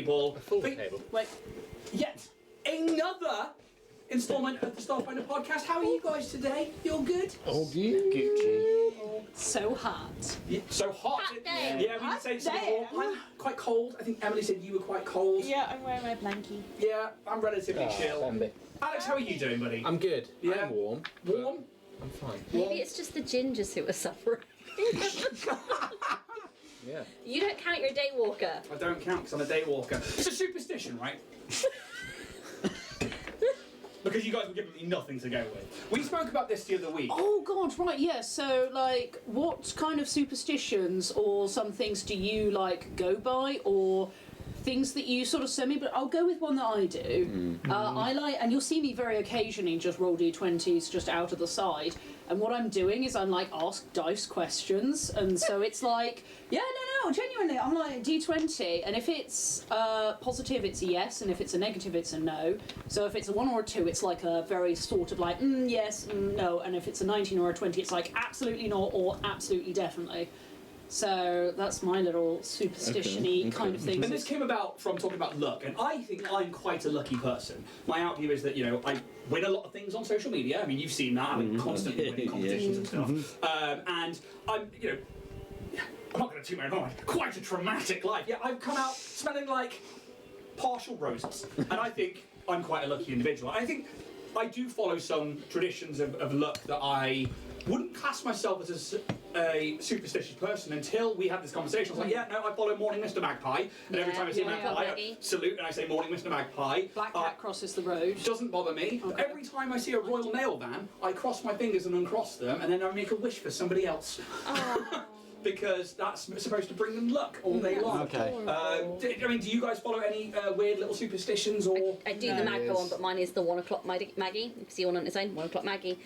table. A full table. Wait, yet another installment of the Starfinder podcast. How are you guys today? You're good? Oh, Gucci. So hot. Yeah, so hot. Hot day. Yeah, we did say it's before. I'm quite cold. I think Emily said you were quite cold. Yeah, I'm wearing my blankie. Yeah, I'm relatively chill. Bambi. Alex, how are you doing, buddy? I'm good. Yeah. I'm warm. Warm? I'm fine. Maybe it's just the gingers who are suffering. Yeah. You don't count your day walker. I don't count because I'm a day walker. It's a superstition, right? Because you guys were giving me nothing to go with. We spoke about this the other week. Oh god, right, yeah. So like what kind of superstitions or some things do you like go by, or things that you sort of send me? But I'll go with one that I do. I like, and you'll see me very occasionally just roll d20s just out of the side, and what I'm doing is I'm like ask dice questions, and so it's like, yeah, no, genuinely, I'm like d20, and if it's positive it's a yes, and if it's a negative it's a no. So if it's a 1 or a 2 it's like a very sort of like yes, no, and if it's a 19 or a 20 it's like absolutely not or absolutely definitely. So that's my little superstition-y kind of thing. And this came about from talking about luck, and I think I'm quite a lucky person. My outview is that, I win a lot of things on social media. I mean, you've seen that. I'm constantly winning competitions and stuff. And I'm, I'm not going to toot my own horn. Quite a traumatic life. Yeah, I've come out smelling like partial roses, and I think I'm quite a lucky individual. I think I do follow some traditions of luck that I wouldn't class myself as a superstitious person until we had this conversation. I was like, yeah, no, I follow Morning Mr. Magpie, and every time I see Magpie, I salute and I say Morning Mr. Magpie. Black cat crosses the road. Doesn't bother me. Okay. Every time I see a Royal Mail van, I cross my fingers and uncross them, and then I make a wish for somebody else. Because that's supposed to bring them luck all day long. Okay. Do you guys follow any weird little superstitions or? I do the Magpie one, but mine is the 1 o'clock Maggie. You can see one on its own, 1 o'clock Maggie.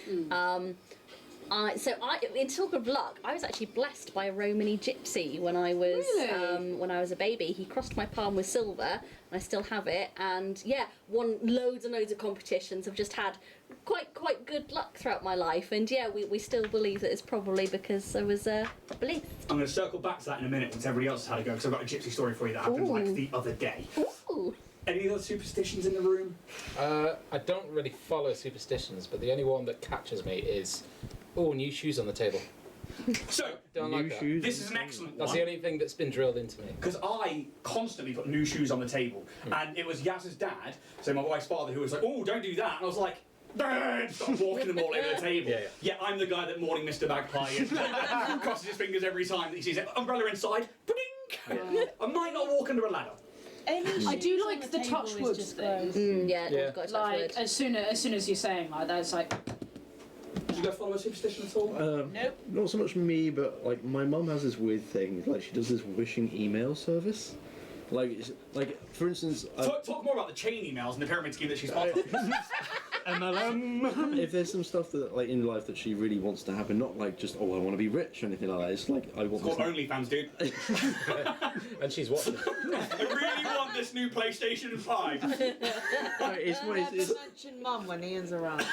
In talk of luck, I was actually blessed by a Romany gypsy when I was a baby. He crossed my palm with silver, and I still have it. And yeah, won loads and loads of competitions. I've just had quite good luck throughout my life. And yeah, we still believe that it's probably because I was blessed. I'm going to circle back to that in a minute once everybody else has had a go, because I've got a gypsy story for you that happened like the other day. Ooh. Any other superstitions in the room? I don't really follow superstitions, but the only one that catches me is, new shoes on the table. So, Don't like that. shoes. this is an excellent That's one. the only thing that's been drilled into me. Because I constantly put new shoes on the table. And it was Yaz's dad, so my wife's father, who was like, oh, don't do that. And I was like, "Dad!" Start walking them all over the table. Yeah. I'm the guy that Morning Mr. Magpie is. Crosses his fingers every time that he sees an umbrella inside. Ba-ding! I might not walk under a ladder. I do like the touch wood thing. Yeah. Got to touch Like wood. as soon as you're saying like that, it's like. Do you guys follow a superstition at all? Nope. Not so much me, but like my mum has this weird thing. Like she does this wishing email service. Like for instance, Talk more about the chain emails and the pyramid scheme that she's part of. if there's some stuff that like in life that she really wants to happen, not like just I want to be rich or anything like that. It's like I want. It's called OnlyFans, dude. And she's watching. I really want this new PlayStation 5. It's mention Mum when Ian's around.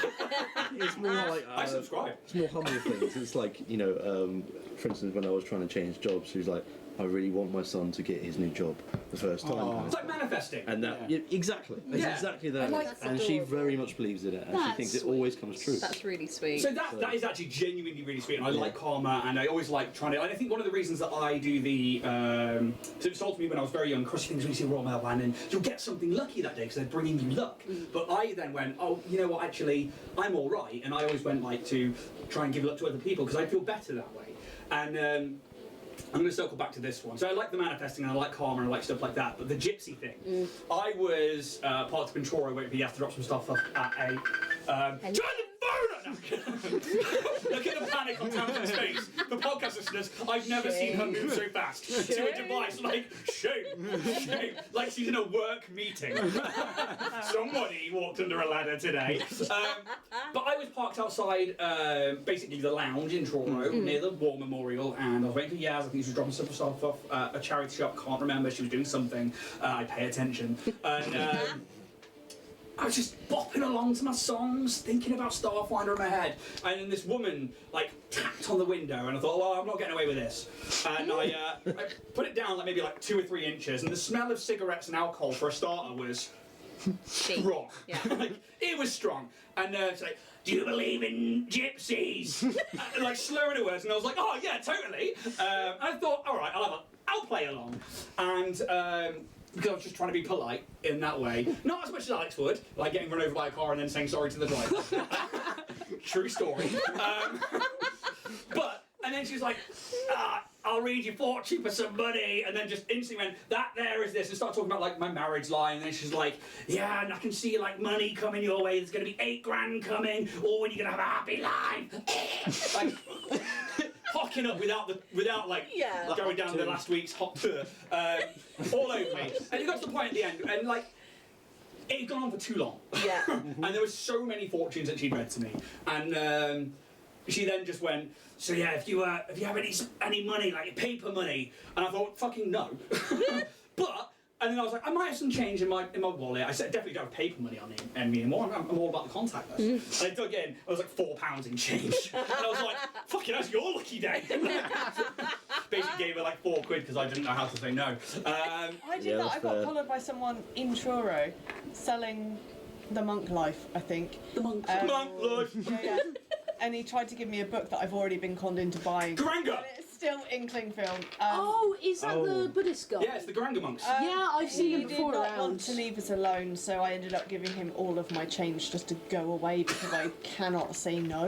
it's more like I subscribe. It's more humble things. It's like for instance, when I was trying to change jobs, she was like, I really want my son to get his new job the first time. It's like manifesting. And that exactly, it's exactly that. Like and she very much believes in it, and she thinks it always comes true. That's really sweet. So that is actually genuinely really sweet, and I like karma, and I always like trying to. I think one of the reasons that I do the so it was told to me when I was very young, crossing things when you see a Royal Mail van, and you'll get something lucky that day because they're bringing you luck. But I then went, oh, you know what? Actually, I'm all right, and I always went like to try and give luck to other people because I feel better that way. And I'm going to circle back to this one. So I like the manifesting and I like karma and I like stuff like that, but the gypsy thing. I was part of the control. I went for you have to drop some stuff off at a... Turn the phone on! Look at the panic on Tamsin's face. For podcast listeners, I've never seen her move so fast to a device like, shame, like she's in a work meeting. Somebody walked under a ladder today. But I was parked outside basically the lounge in Truro near the War Memorial, and I was waiting for Yaz. I think she was dropping some stuff off a charity shop, can't remember, she was doing something. I pay attention. And I was just bopping along to my songs, thinking about Starfinder in my head, and then this woman, like, tapped on the window, and I thought, well, I'm not getting away with this. And I put it down like maybe like 2 or 3 inches, and the smell of cigarettes and alcohol for a starter was strong. Yeah. Like, it was strong. And it's like, do you believe in gypsies? Like slurring the words, and I was like, oh yeah, totally. And I thought, all right, I'll play along. And because I was just trying to be polite in that way, not as much as Alex would, like getting run over by a car and then saying sorry to the driver. True story. And then she was like, I'll read your fortune for some money, and then just instantly went, that there is this, and started talking about like my marriage line, and then she's like, yeah, and I can see like money coming your way, there's going to be 8 grand coming, or you're going to have a happy life. Like, hocking up without like going down the last week's hot tour, all over me. And it got to the point at the end, and like, it had gone on for too long. Yeah. And there were so many fortunes that she'd read to me, and she then just went, so yeah, if you have any money, like your paper money, and I thought, fucking no. And then I was like, I might have some change in my wallet. I said, definitely don't have paper money on me anymore. I'm all about the contactless. And I dug in, I was like £4 in change. And I was like, fucking, that's your lucky day. Basically gave her like £4 because I didn't know how to say no. I did that. I got collared by someone in Truro selling the Monk Life, I think. The Monk Monk Life. Yeah. And he tried to give me a book that I've already been conned into buying. Garanga! And it's still Inkling film. Is that the Buddhist guy? Yeah, it's the Garanga monks. Yeah, I've seen him before He did not around. want to leave us alone, so I ended up giving him all of my change just to go away because I cannot say no.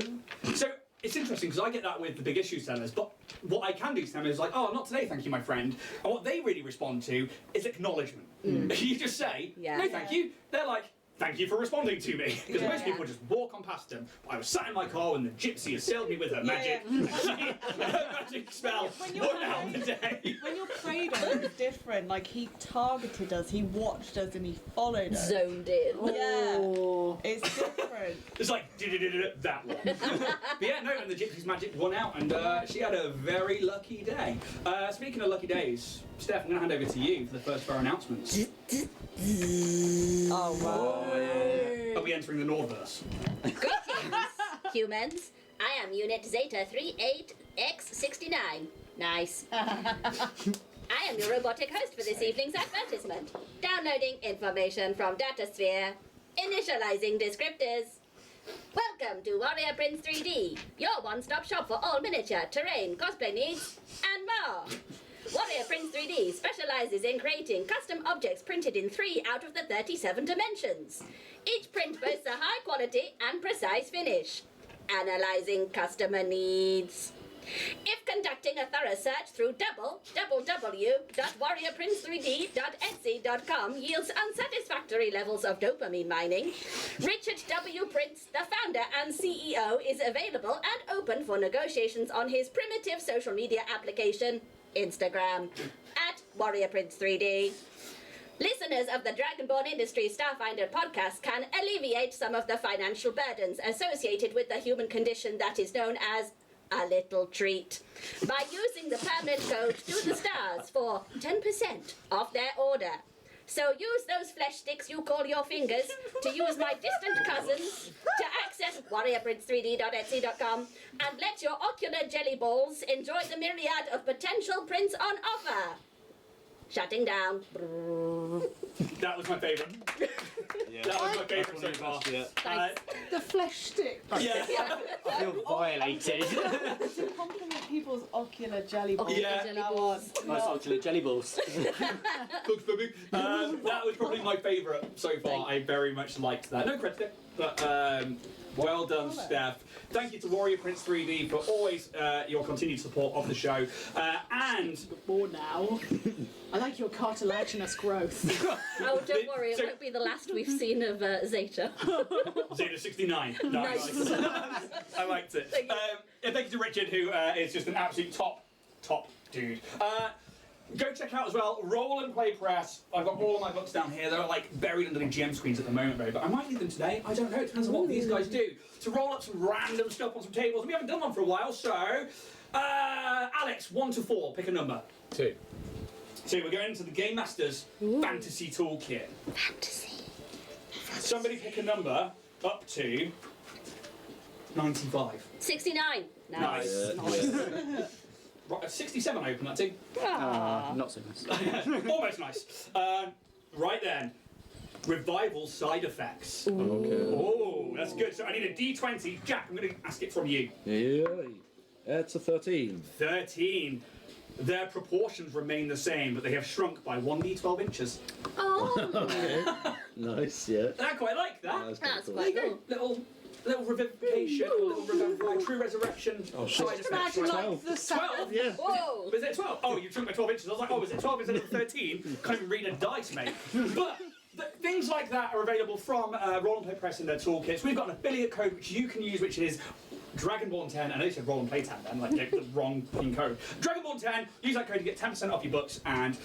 So it's interesting because I get that with the big issue sellers, but what I can do to them is like, oh, not today, thank you, my friend. And what they really respond to is acknowledgement. You just say, no, thank you. They're like, thank you for responding to me. Because most people just walk on past them. I was sat in my car when the gypsy assailed me with her magic. Her magic spell. One out the day. When you're preyed on, it's different. Like, he targeted us, he watched us, and he followed us. Zoned in. Yeah. It's different. It's like, that one. But yeah, no, and the gypsy's magic won out, and she had a very lucky day. Speaking of lucky days, Steph, I'm going to hand over to you for the first of our announcements. Oh, wow. Are we entering the Northverse? Greetings, humans. I am Unit Zeta 38X69. Nice. I am your robotic host for this evening's advertisement. Downloading information from Datasphere. Initializing descriptors. Welcome to Warrior Prince 3D, your one-stop shop for all miniature, terrain, cosplay needs, and more. Warrior Prince 3D specializes in creating custom objects printed in 3 out of the 37 dimensions. Each print boasts a high quality and precise finish. Analyzing customer needs. If conducting a thorough search through www.warriorprince3d.etsy.com yields unsatisfactory levels of dopamine mining, Richard W. Prince, the founder and CEO, is available and open for negotiations on his primitive social media application, Instagram, @WarriorPrince3D. Listeners of the Dragonborn Industries Starfinder podcast can alleviate some of the financial burdens associated with the human condition that is known as a little treat by using the permanent code to the stars for 10% off their order. So use those flesh sticks you call your fingers to use my distant cousins to access warriorprince3d.etsy.com and let your ocular jelly balls enjoy the myriad of potential prints on offer. Shutting down. That was my favourite. That was my favourite so far. The flesh stick. Yeah. I feel violated. To compliment people's ocular jelly balls. Yeah. Jelly balls. Nice ocular jelly balls. Thanks, baby. That was probably my favourite so far. I very much liked that. No credit, but well done, Steph. Thank you to Warrior Prince 3D for always your continued support of the show. And More now. I like your cartilaginous growth. Oh, don't worry, it won't be the last we've seen of Zeta. Zeta 69. Nice. I liked it. And thank you to Richard, who is just an absolute top dude. Go check out as well Roll and Play Press. I've got all of my books down here. They're like buried under the GM screens at the moment, but I might need them today. I don't know. It depends on what these guys do. To roll up some random stuff on some tables. We haven't done one for a while, so Alex, 1 to 4, pick a number. 2. So we're going into the Game Master's Fantasy Toolkit. Fantasy. Somebody pick a number up to 95. 69. Nice. Right, 67 I open that too. Not so nice. Almost nice. Right then. Revival side effects. Okay. Oh, that's good. So I need a D20. Jack, I'm going to ask it from you. Yeah. It's a 13. 13. Their proportions remain the same, but they have shrunk by 1d12 inches. Oh, Okay. Nice, yeah. I quite like that. that's There quite you go. cool. Little revivification, true resurrection. side effects. Imagine right? like the 12? Yeah. Whoa! Was it 12? Oh, you shrunk by 12 inches. I was like, oh, was it 12 instead of 13? Can't even read a dice, mate. But things like that are available from Roll and Play Press in their toolkits. We've got an affiliate code which you can use, which is Dragonborn 10. I know you said Roll and Play 10 then, like the wrong fucking code. Dragonborn 10, use that code to get 10% off your books, and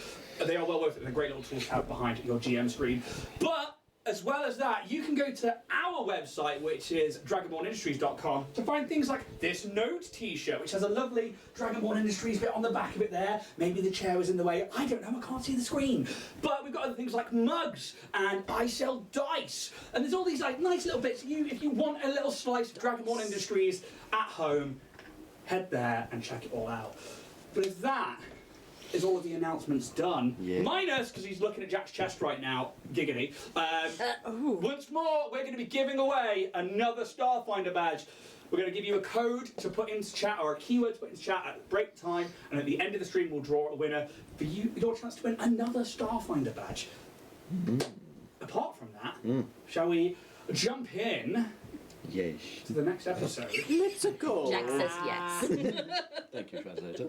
they are well worth it. They're great little tools to have behind your GM screen. But as well as that, you can go to our website, which is dragonbornindustries.com, to find things like this Note t-shirt, which has a lovely Dragonborn Industries bit on the back of it there. Maybe the chair was in the way. I don't know, I can't see the screen. But we've got other things like mugs, and I sell dice. And there's all these like nice little bits. If you want a little slice of Dragonborn Industries at home, head there and check it all out. But if that is all of the announcements done. Yeah. Minus, because he's looking at Jack's chest right now, giggity. Once more, we're going to be giving away another Starfinder badge. We're going to give you a code to put into chat, or a keyword to put into chat at break time, and at the end of the stream we'll draw a winner for your chance to win another Starfinder badge. Apart from that, shall we jump in Yes. to the next episode? Let's go. Jack says yes. Thank you, translator.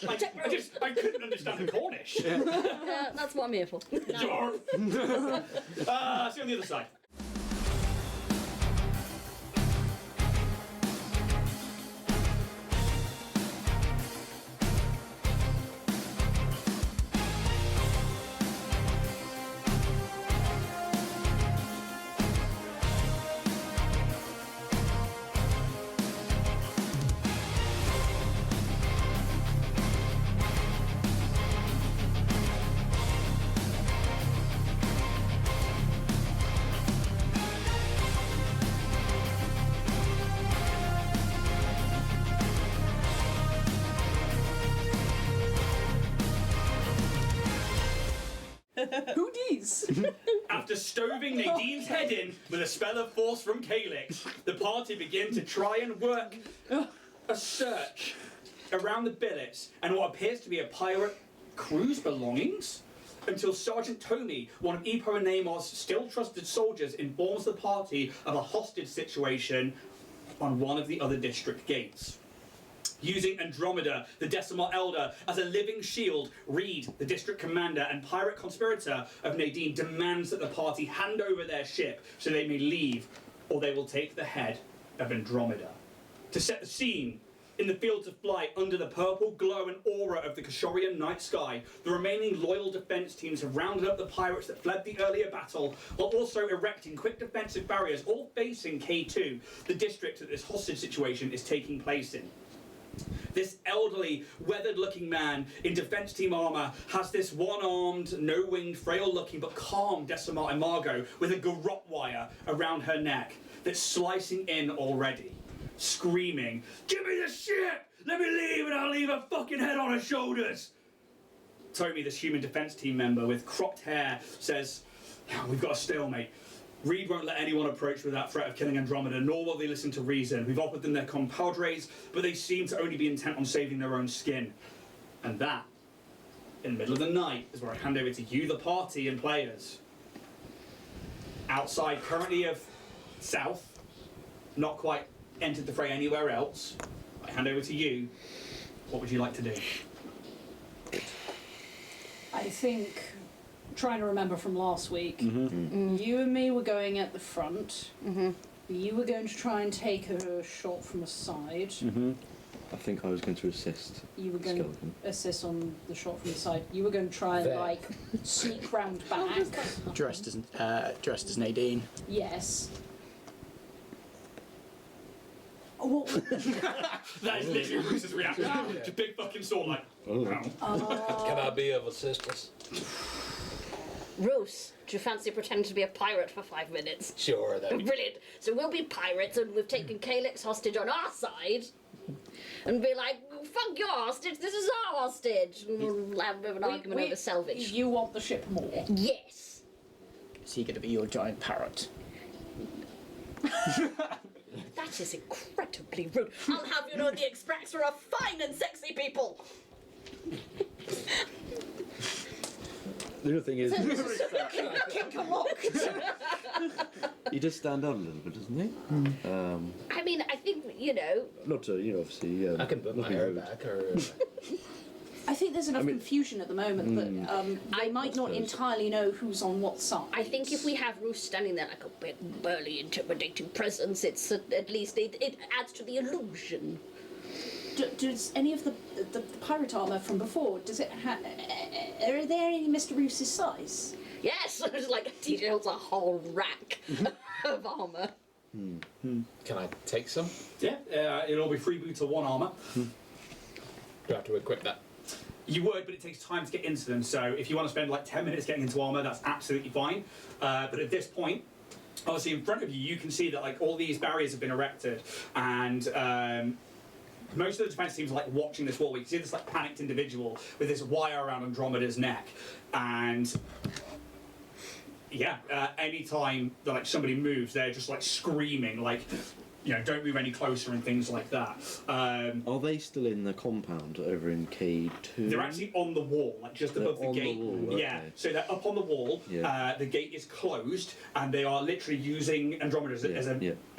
I couldn't understand the Cornish. That's what I'm here for. See you on the other side. Who dis? After stoving Nadine's head in with a spell of force from Calyx, the party begin to try and work a search around the billets and what appears to be a pirate crew's belongings, until Sergeant Tommy, one of Epo and Namor's still trusted soldiers, informs the party of a hostage situation on one of the other district gates. Using Andromeda, the Decimal Elder, as a living shield, Reed, the district commander and pirate conspirator of Nadine, demands that the party hand over their ship so they may leave, or they will take the head of Andromeda. To set the scene, in the fields of flight, under the purple glow and aura of the Kashorian night sky, the remaining loyal defense teams have rounded up the pirates that fled the earlier battle, while also erecting quick defensive barriers, all facing K2, the district that this hostage situation is taking place in. This elderly, weathered-looking man in defense team armour has this one-armed, no-winged, frail-looking but calm Decimate Imago with a garrote wire around her neck that's slicing in already, screaming, "Give me the ship! Let me leave and I'll leave her fucking head on her shoulders!" Tommy, this human defense team member with cropped hair, says, "We've got a stalemate. Reed won't let anyone approach without threat of killing Andromeda, nor will they listen to reason. We've offered them their compadres, but they seem to only be intent on saving their own skin." And that, in the middle of the night, is where I hand over to you, the party and players. Outside, currently of South, not quite entered the fray anywhere else. I hand over to you. What would you like to do? I think, trying to remember from last week, Mm-hmm. you and me were going at the front. You were going to try and take a shot from the side. I think I was going to assist. You were going Skeleton. to assist on the shot from the side. You were going to try and There. like sneak round back. Dressed as Nadine. Yes. What? That is literally Bruce's reaction. Just a big fucking sword like, Oh. Can I be of assistance? Bruce, Do you fancy pretending to be a pirate for 5 minutes? Sure, then. Brilliant. So we'll be pirates, and we've taken Calyx hostage on our side, and be like, fuck your hostage, this is our hostage. And we'll have a bit of an argument over salvage. You want the ship more? Yes. Is he going to be your giant parrot? That is incredibly rude. I'll have you know the Express are a fine and sexy people. The other thing is, Come on. he does stand out a little bit, doesn't he? I mean, I think, you know... Not to, obviously. I can put my nothing hair rude. back, or... I think there's enough confusion at the moment that I might not entirely know who's on what side. I think if we have Ruth standing there like a big, burly, intimidating presence, it's at least it adds to the illusion. Does any of the pirate armour from before, does it are there any Mr. Roos's size? Yes, it's like details a whole rack of armour. Can I take some? Yeah, it'll be freeboot to 1 armour. Do I have to equip that? You would, but it takes time to get into them, so if you want to spend like 10 minutes getting into armour, that's absolutely fine. But at this point, obviously in front of you, you can see that like all these barriers have been erected, and most of the defence teams are like watching this wall. You can see this like panicked individual with this wire around Andromeda's neck, and yeah, anytime that like somebody moves, they're just like screaming, like, don't move any closer and things like that. Are they still in the compound over in K2? They're actually on the wall, like just above the on the gate. wall, okay. Yeah, so they're up on the wall. Yeah. The gate is closed, and they are literally using Andromeda as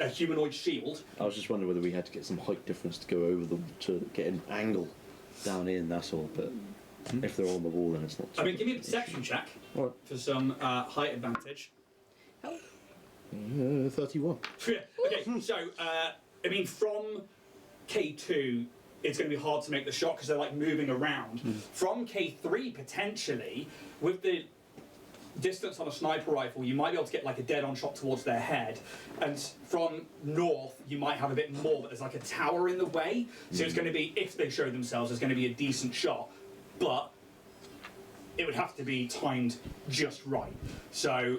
a humanoid shield. I was just wondering whether we had to get some height difference to go over them to get an angle down in, that's all. But if they're on the wall, then it's not. I mean, give me a perception check Alright. for some height advantage. 31. Okay, so I mean, from K2, it's going to be hard to make the shot because they're like moving around. From K3, potentially, with the distance on a sniper rifle, you might be able to get like a dead-on shot towards their head. And from north, you might have a bit more, but there's like a tower in the way. So it's going to be, if they show themselves, it's going to be a decent shot, but it would have to be timed just right. So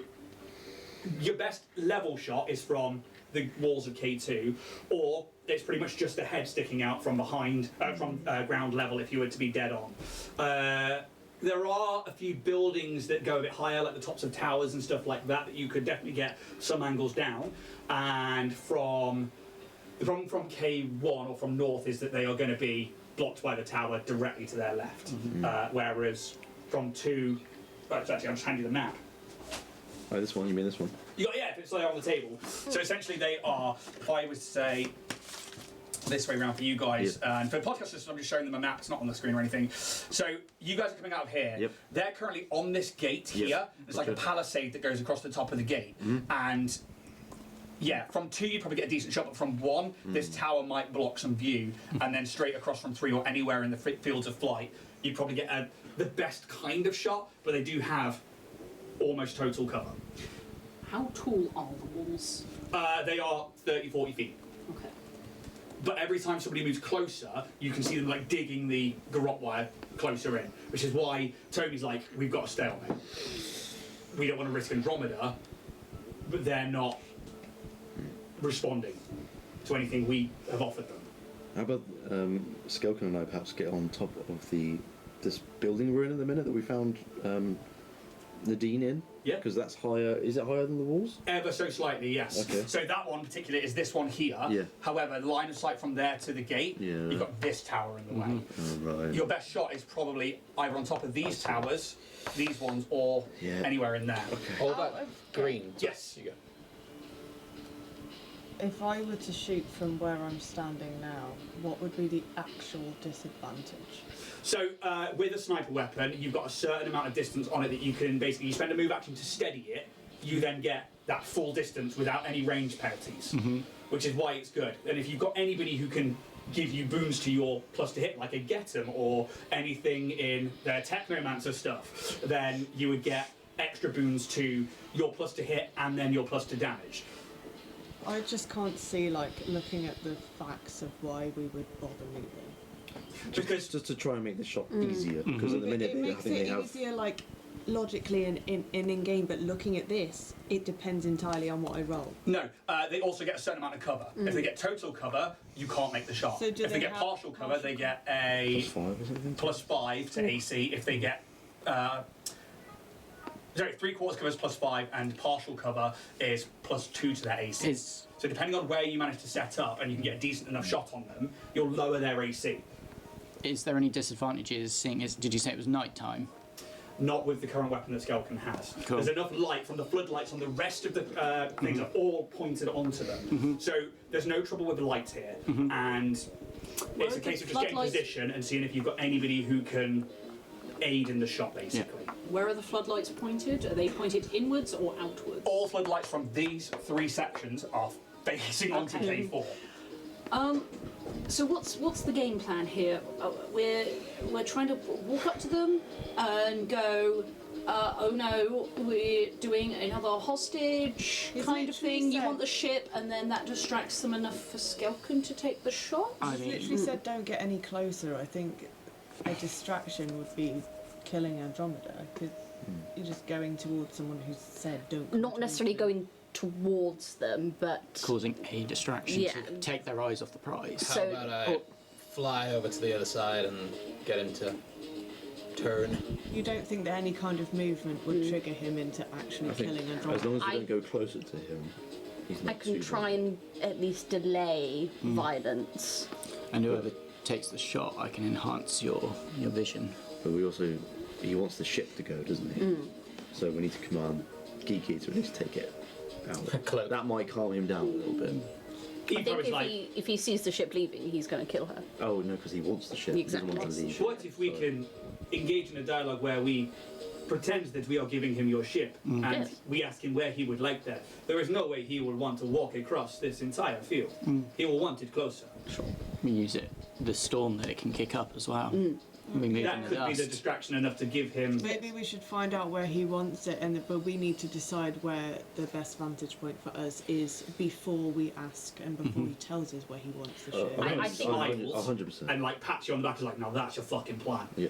your best level shot is from the walls of K2, or it's pretty much just a head sticking out from behind, from ground level if you were to be dead on. There are a few buildings that go a bit higher, like the tops of towers and stuff like that, that you could definitely get some angles down. And from K1 or from north is that they are going to be blocked by the tower directly to their left. Whereas from 2, actually I'll just hand you the map. Oh, this one? You mean this one? Yeah, if it's there on the table. So essentially they are, if I was to say this way around for you guys, and for podcast listeners, I'm just showing them a map, it's not on the screen or anything. So you guys are coming out of here. Yep. They're currently on this gate here. There's like a palisade that goes across the top of the gate. And yeah, from 2 you'd probably get a decent shot, but from 1, this tower might block some view, and then straight across from 3 or anywhere in the fields of flight, you'd probably get the best kind of shot, but they do have almost total cover. How tall are the walls? They are 30-40 feet. Okay. But every time somebody moves closer, you can see them like digging the garrote wire closer in, which is why Toby's like, we've got to stay on it. We don't want to risk Andromeda, but they're not responding to anything we have offered them. How about Skelkin and I perhaps get on top of this building we're in at the minute that we found Nadine in? Yeah. Because that's higher. Is it higher than the walls? Ever so slightly, yes. Okay. So that one in particular is this one here. Yeah. However, line of sight from there to the gate, you've got this tower in the way. Oh, right. Your best shot is probably either on top of these towers, these ones, or anywhere in there. All that green. Yes. You go. If I were to shoot from where I'm standing now, what would be the actual disadvantage? So with a sniper weapon, you've got a certain amount of distance on it that you can basically, you spend a move action to steady it, you then get that full distance without any range penalties, which is why it's good. And if you've got anybody who can give you boons to your plus to hit, like a Getum or anything in their Technomancer stuff, then you would get extra boons to your plus to hit and then your plus to damage. I just can't see, like, looking at the facts of why we would bother moving. Because Just to try and make the shot easier, because at the minute It I makes think they it have. easier, like, logically in game, but looking at this, it depends entirely on what I roll. No, they also get a certain amount of cover. If they get total cover, you can't make the shot. So if they get partial cover, they get a +5 or something. +5 to AC. If they get sorry, 3/4 cover is +5, and partial cover is +2 to their AC. So depending on where you manage to set up, and you can get a decent enough shot on them, you'll lower their AC. Is there any disadvantages, seeing as, did you say it was night time? Not with the current weapon that Skelkin has. Cool. There's enough light from the floodlights on the rest of the things are all pointed onto them. So there's no trouble with the lights here, and it's a case of just getting position and seeing if you've got anybody who can aid in the shot, basically. Where are the floodlights pointed? Are they pointed inwards or outwards? All floodlights from these 3 sections are facing onto K4. So what's the game plan here? We're trying to walk up to them and go, oh no, we're doing another hostage kind of thing. You want the ship, and then that distracts them enough for Skelkin to take the shot? He's literally said don't get any closer. I think a distraction would be killing Andromeda, because you're just going towards someone who's said don't. Not necessarily going towards them, but Causing a distraction Yeah. to take their eyes off the prize. How So- about I fly over to the other side and get him to turn? You don't think that any kind of movement would trigger him into actually I think killing as Andromeda? long as we I- don't go closer to him, he's not I can too try bad. and at least delay violence. And whoever takes the shot, I can enhance your vision. But we also, he wants the ship to go, doesn't he? So we need to command Geeky to at least take it out. Cloak. That might calm him down a little bit. He I think probably like, if he sees the ship leaving, he's going to kill her. Oh no, because he wants the ship. Exactly. He doesn't want to leave. what if we can engage in a dialogue where we pretend that we are giving him your ship, and Yes. we ask him where he would like that? There is no way he will want to walk across this entire field. He will want it closer. We use it, the storm that it can kick up as well. We move in That the could be the dust. distraction enough to give him. Maybe we should find out where he wants it, but we need to decide where the best vantage point for us is before we ask and before he tells us where he wants the ship. I think- 100%. And like pats you on the back is like, now that's your fucking plan. Yeah.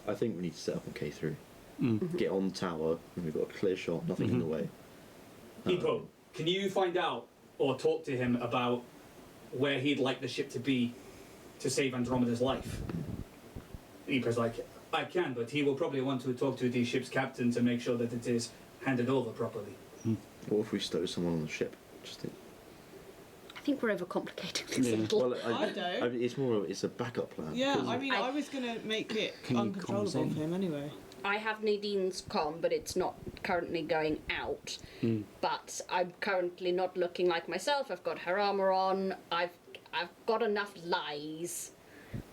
I think we need to set up on K3. Get on tower, and we've got a clear shot, nothing in the way. Piple, can you find out or talk to him about where he'd like the ship to be to save Andromeda's life? Pipo's like, I can, but he will probably want to talk to the ship's captain to make sure that it is handed over properly. What if we stow someone on the ship? Just think. I think we're overcomplicating this a Yeah. little. I don't. It's it's a backup plan. Yeah, 'cause I mean, I was going to make it Can you uncontrollable comms in? for him anyway. I have Nadine's comm, but it's not currently going out. But I'm currently not looking like myself. I've got her armor on. I've got enough lies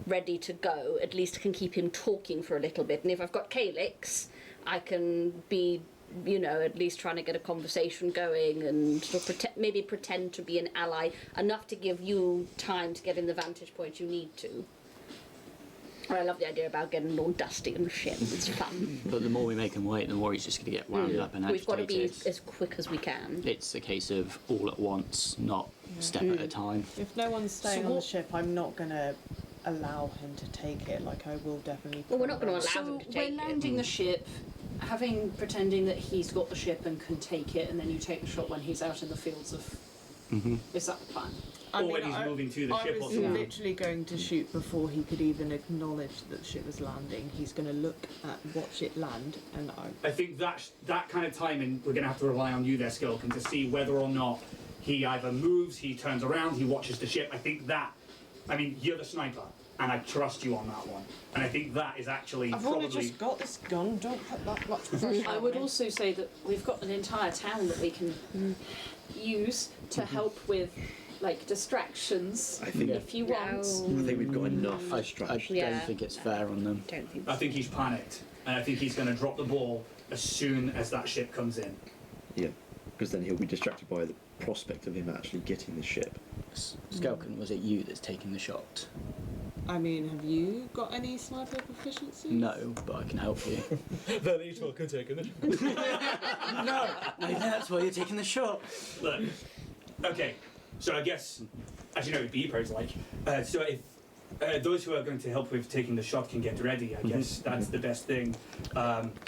ready to go. At least I can keep him talking for a little bit. And if I've got Calyx, I can be, at least trying to get a conversation going and sort of maybe pretend to be an ally enough to give you time to get in the vantage point you need to. I love the idea about getting all dusty on the ship. It's fun. But the more we make him wait, the more he's just going to get wound up and We've got to be agitated. as quick as we can. It's a case of all at once, not step at a time. If no one's staying So on the what- ship, I'm not going to allow him to take it. Like, I will definitely. Well, we're not going to allow So him to we're take it. landing the ship, pretending that he's got the ship and can take it, and then you take the shot when he's out in the fields of. Is that the plan? Or when he's moving to the ship or I was something. literally going to shoot before he could even acknowledge that the ship was landing. He's going to look at watch it land, and I think that kind of timing, we're going to have to rely on you there, Skelkin, to see whether or not he either moves, he turns around, he watches the ship. I think that, you're the sniper, and I trust you on that one. And I think that is actually I've probably... only just got this gun. Don't put that much pressure. I on would me. also say that we've got an entire town that we can use to help with, distractions, I think if you want. I think we've got enough I distraction. Yeah. don't think it's fair on them. Don't think I think he's panicked, and I think he's going to drop the ball as soon as that ship comes in. Yeah, because then he'll be distracted by the prospect of him actually getting the ship. Skelkin, was it you that's taking the shot? Have you got any sniper proficiency? No, but I can help you. Then he's fucking taking it. No, that's why you're taking the shot. Look, okay, so I guess, as you know, Beeper's like, so if those who are going to help with taking the shot can get ready. I guess that's the best thing.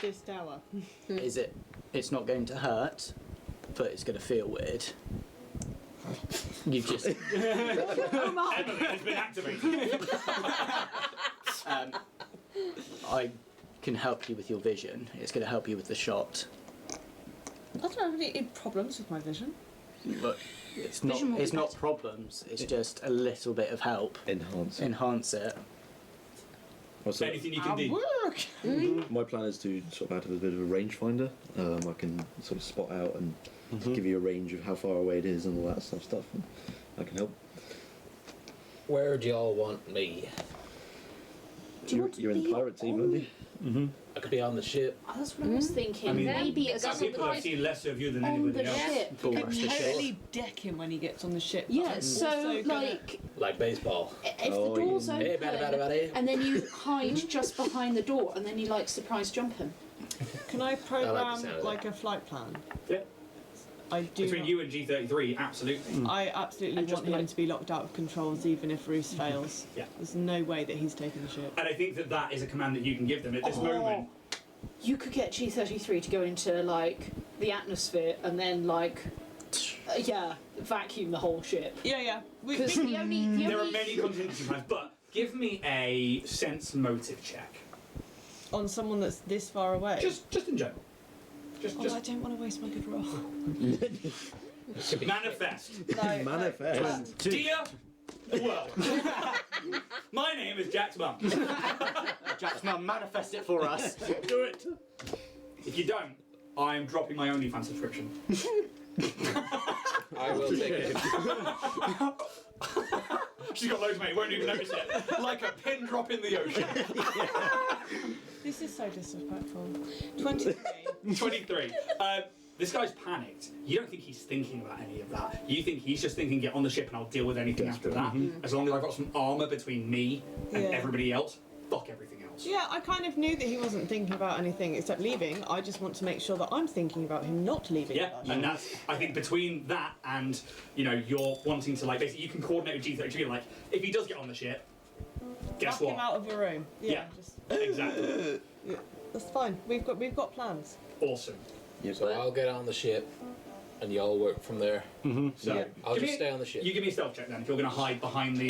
This tower. Is it? It's not going to hurt, but it's going to feel weird. You just. Emily has been activated. I can help you with your vision. It's going to help you with the shot. I don't have any problems with my vision. But it's not. Vision will be It's not better. problems. It's just a little bit of help. Enhance. Enhance it. Also, Anything you can do. Work. my plan is to sort of act as a bit of a rangefinder. I can sort of spot out and give you a range of how far away it is and all that stuff. And I can help. Where do y'all want me? Do you want to You're in be the pirate team, aren't you? I could be on the ship. Oh, that's what I was thinking. I mean, maybe a Some people have surprise seen less of you than on anybody the else. ship. Full Could rush the ship. totally deck him when he gets on the ship. but Yeah, I'm so also gonna- like Like baseball. if Oh, the door's yeah. open Hey, buddy. and then you hide just behind the door and then you like surprise jump him. Can I the program sound of like that. a flight plan? Yeah. I do. Between not- you and G33, absolutely. I absolutely And just want him like- to be locked out of controls, even if Roos fails. Yeah. There's no way that he's taking the ship. And I think that that is a command that you can give them at this Oh. moment. You could get G33 to go into like the atmosphere and then like vacuum the whole ship. Yeah. Because the only There are many contingency plans, but give me a sense motive check. On someone that's this far away. Just in general. Just I don't want to waste my good roll. manifest. No, Manifest. Dear the world. My name is Jack's mum. Jack's now manifest it for us. Do it. If you don't, I'm dropping my OnlyFans subscription. I will take it. She's got loads of money, won't even notice it. Like a pin drop in the ocean. This is so disrespectful. 23. 23. This guy's panicked. You don't think he's thinking about any of that. You think he's just thinking, get on the ship and I'll deal with anything after that. As long as I've got some armour between me and Yeah. everybody else, fuck everything else. Yeah, I kind of knew that he wasn't thinking about anything except leaving. I just want to make sure that I'm thinking about him not leaving. Yeah, and that's, I think between that and, you're wanting to, like, basically you can coordinate with G33, like, if he does get on the ship, guess Knock him what? out of the room. Yeah. Just, Exactly. yeah, that's fine. We've got plans. Awesome. So I'll get on the ship, and y'all work from there. So, Yeah. I'll give just me- stay on the ship. You give me a stealth check then, if you're going to hide behind the,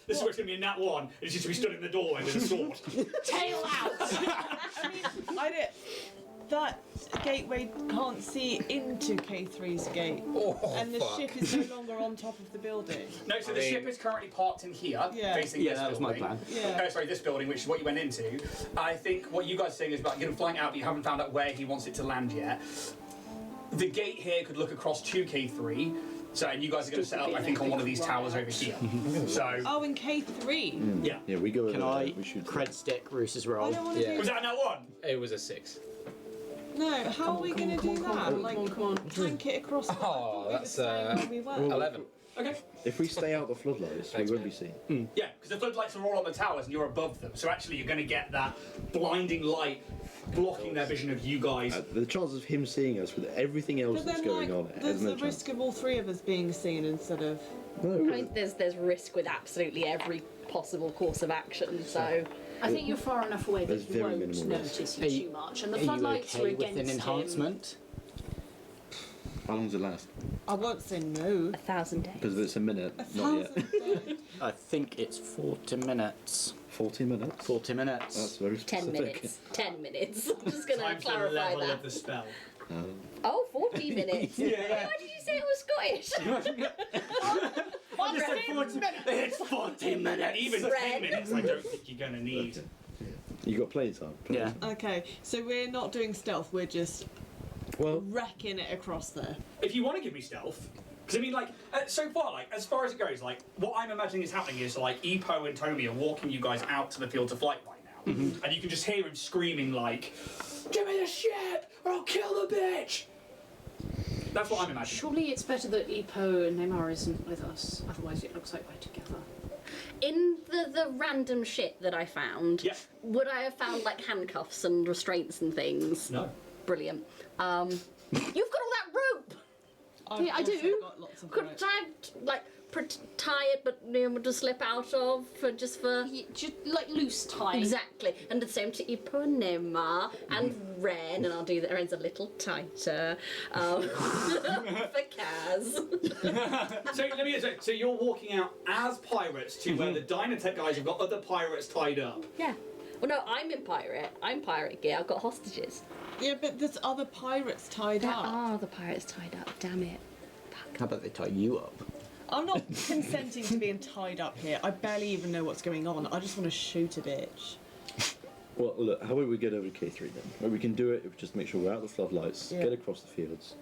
this is what's going to be a nat 1, it's just to be stood in the doorway with a sword. tail out. I mean, I don't. That gateway can't see into K3's gate, and the fuck. ship is no longer on top of the building. No, so the I mean- ship is currently parked in here, Yeah. facing Yeah, this that was my building. plan. Yeah. Sorry, this building, which is what you went into. I think what you guys are saying is about getting flying out, but you haven't found out where he wants it to land yet. The gate here could look across to K3, so and you guys are going to set up, I think, on one of these towers over here. So, Oh, in K3. yeah. Yeah, we go over Can there. I We should. cred stick Roos's I roll? don't want to Yeah. do. Was that a nat 1? It was a 6. No, how are we going to do that? Like, come on. tank it across. I thought we were that's, saying when we were. 11. Okay. If we stay out the floodlights, Thanks, we won't man. be seen. Yeah, because the floodlights are all on the towers and you're above them, so actually you're going to get that blinding light blocking their vision of you guys. The chances of him seeing us with everything else But that's then, going like, on, there's there's no the chance. risk of all three of us being seen instead of. I No, mean, there's risk with absolutely every possible course of action, so I think you're far enough away that There's he very won't minimal risk. notice Are you you- too much. And the Are you floodlights are okay with against an him. enhancement? how long does it last? I won't say no. 1,000 days. Because it's a minute, A not yet. 1,000 days. I think it's 40 minutes. 40 minutes? 40 minutes. That's very 10 specific. minutes. 10 minutes. I'm just going to Time for the clarify level that. of the spell. Oh, 40 minutes. Yeah. Why did you say it was Scottish? I just said 40 minutes. It's 40 minutes. Even 10 Fred. minutes I don't think you're going to need. You got plenty of time. Yeah. Okay, so we're not doing stealth. We're just Well, wrecking it across there. If you want to give me stealth, because I mean, like, so far, like, as far as it goes, like, what I'm imagining is happening is, like, Epo and Tommy are walking you guys out to the field of flight right now. And you can just hear him screaming, like, give me the ship or I'll kill the bitch! That's what I'm imagining. Surely it's better that Epo and Neymar isn't with us. Otherwise, it looks like we're together. In the random shit that I found, Yeah. would I have found like handcuffs and restraints and things? No. Brilliant. You've got all that rope! I've Yeah, I also do. Got lots of Could rope. I, like, tight, but able to slip out of just for. Just like loose tie. Exactly, and the same to Iponema and Ren, and I'll do the Ren's a little tighter for Kaz. So let me say, so you're walking out as pirates to where the Dynatech guys have got other pirates tied up. Yeah. Well, no, I'm pirate gear. I've got hostages. Yeah, but there's other pirates tied There up. are the pirates tied up. Damn it. How about they tie you up? I'm not consenting to being tied up here. I barely even know what's going on. I just want to shoot a bitch. Well, look, how about we get over to K3 then? Well, we can do it if we just make sure we're out the floodlights, Yeah. get across the fields,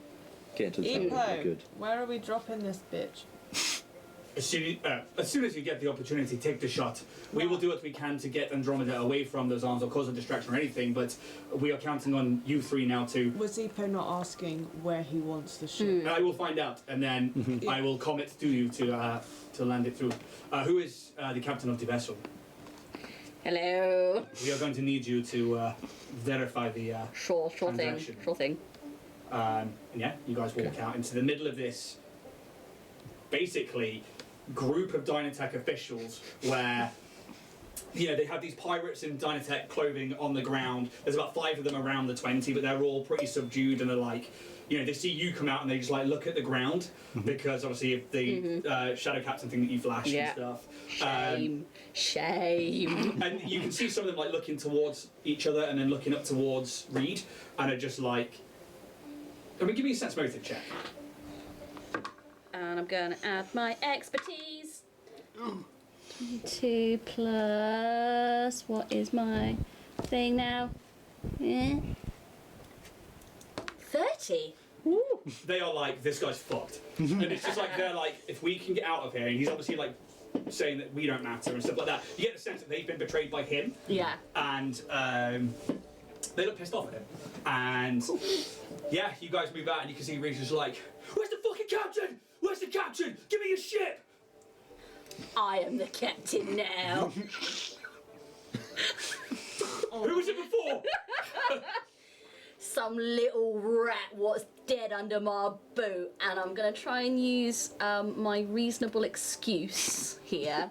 get into the town, we're Epo, good. where are we dropping this bitch? As soon as you get the opportunity, take the shot. We will do what we can to get Andromeda away from those arms or cause a distraction or anything, but we are counting on you three now to... Was Epo not asking where he wants the ship? I will find out, and then I will commit to you to land it through. Who is the captain of the vessel? Hello. We are going to need you to verify the Sure thing. transaction. Sure thing. And yeah, you guys walk out into the middle of this, basically, group of Dynatech officials where, you know, they have these pirates in Dynatech clothing on the ground. There's about 5 of them around the 20, but they're all pretty subdued and are like, you know, they see you come out and they just like look at the ground because obviously if the shadow captain thing that you flashed and stuff. Shame. And you can see some of them like looking towards each other and then looking up towards Reed and are just like, I mean, give me a sense motive check. And I'm going to add my expertise. 22 plus... What is my thing now? Yeah. 30. Ooh. They are like, this guy's fucked. And it's just like, they're like, if we can get out of here, and he's obviously like saying that we don't matter and stuff like that. You get the sense that they've been betrayed by him. Yeah. And they look pissed off at him. And yeah, you guys move out and you can see Reed's just like, where's the fucking captain? Where's the captain? Give me your ship! I am the captain now. Who was it before? Some little rat what's dead under my boot, and I'm going to try and use my reasonable excuse here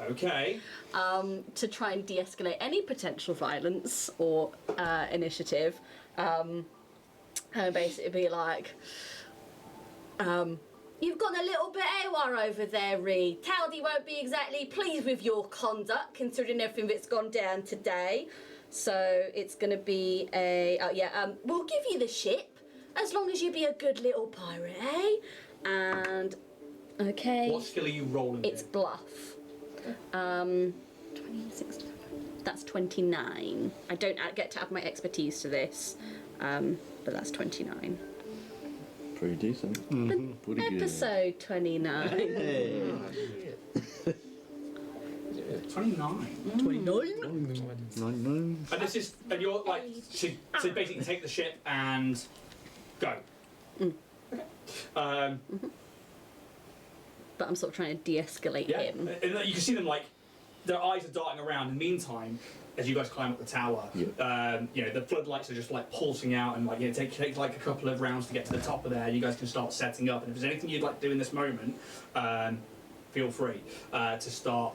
Okay. to try and de-escalate any potential violence or initiative. And basically be like, you've gone a little bit AWR over there, Reed. Taldy won't be exactly pleased with your conduct, considering everything that's gone down today. So it's going to be a... we'll give you the ship, as long as you be a good little pirate, eh? And... Okay. What skill are you rolling? It's bluff. 26... That's 29. I don't get to add my expertise to this, but that's 29. Pretty decent. Pretty good. Episode 29. Hey. 29. 99. And this is, and you're like, to basically take the ship and go. Okay. But I'm sort of trying to de-escalate Yeah. him. And you can see them like, their eyes are darting around. In the meantime, as you guys climb up the tower, you know, the floodlights are just like pulsing out and like, you know, it takes like a couple of rounds to get to the top of there. You guys can start setting up. And if there's anything you'd like to do in this moment, feel free to start.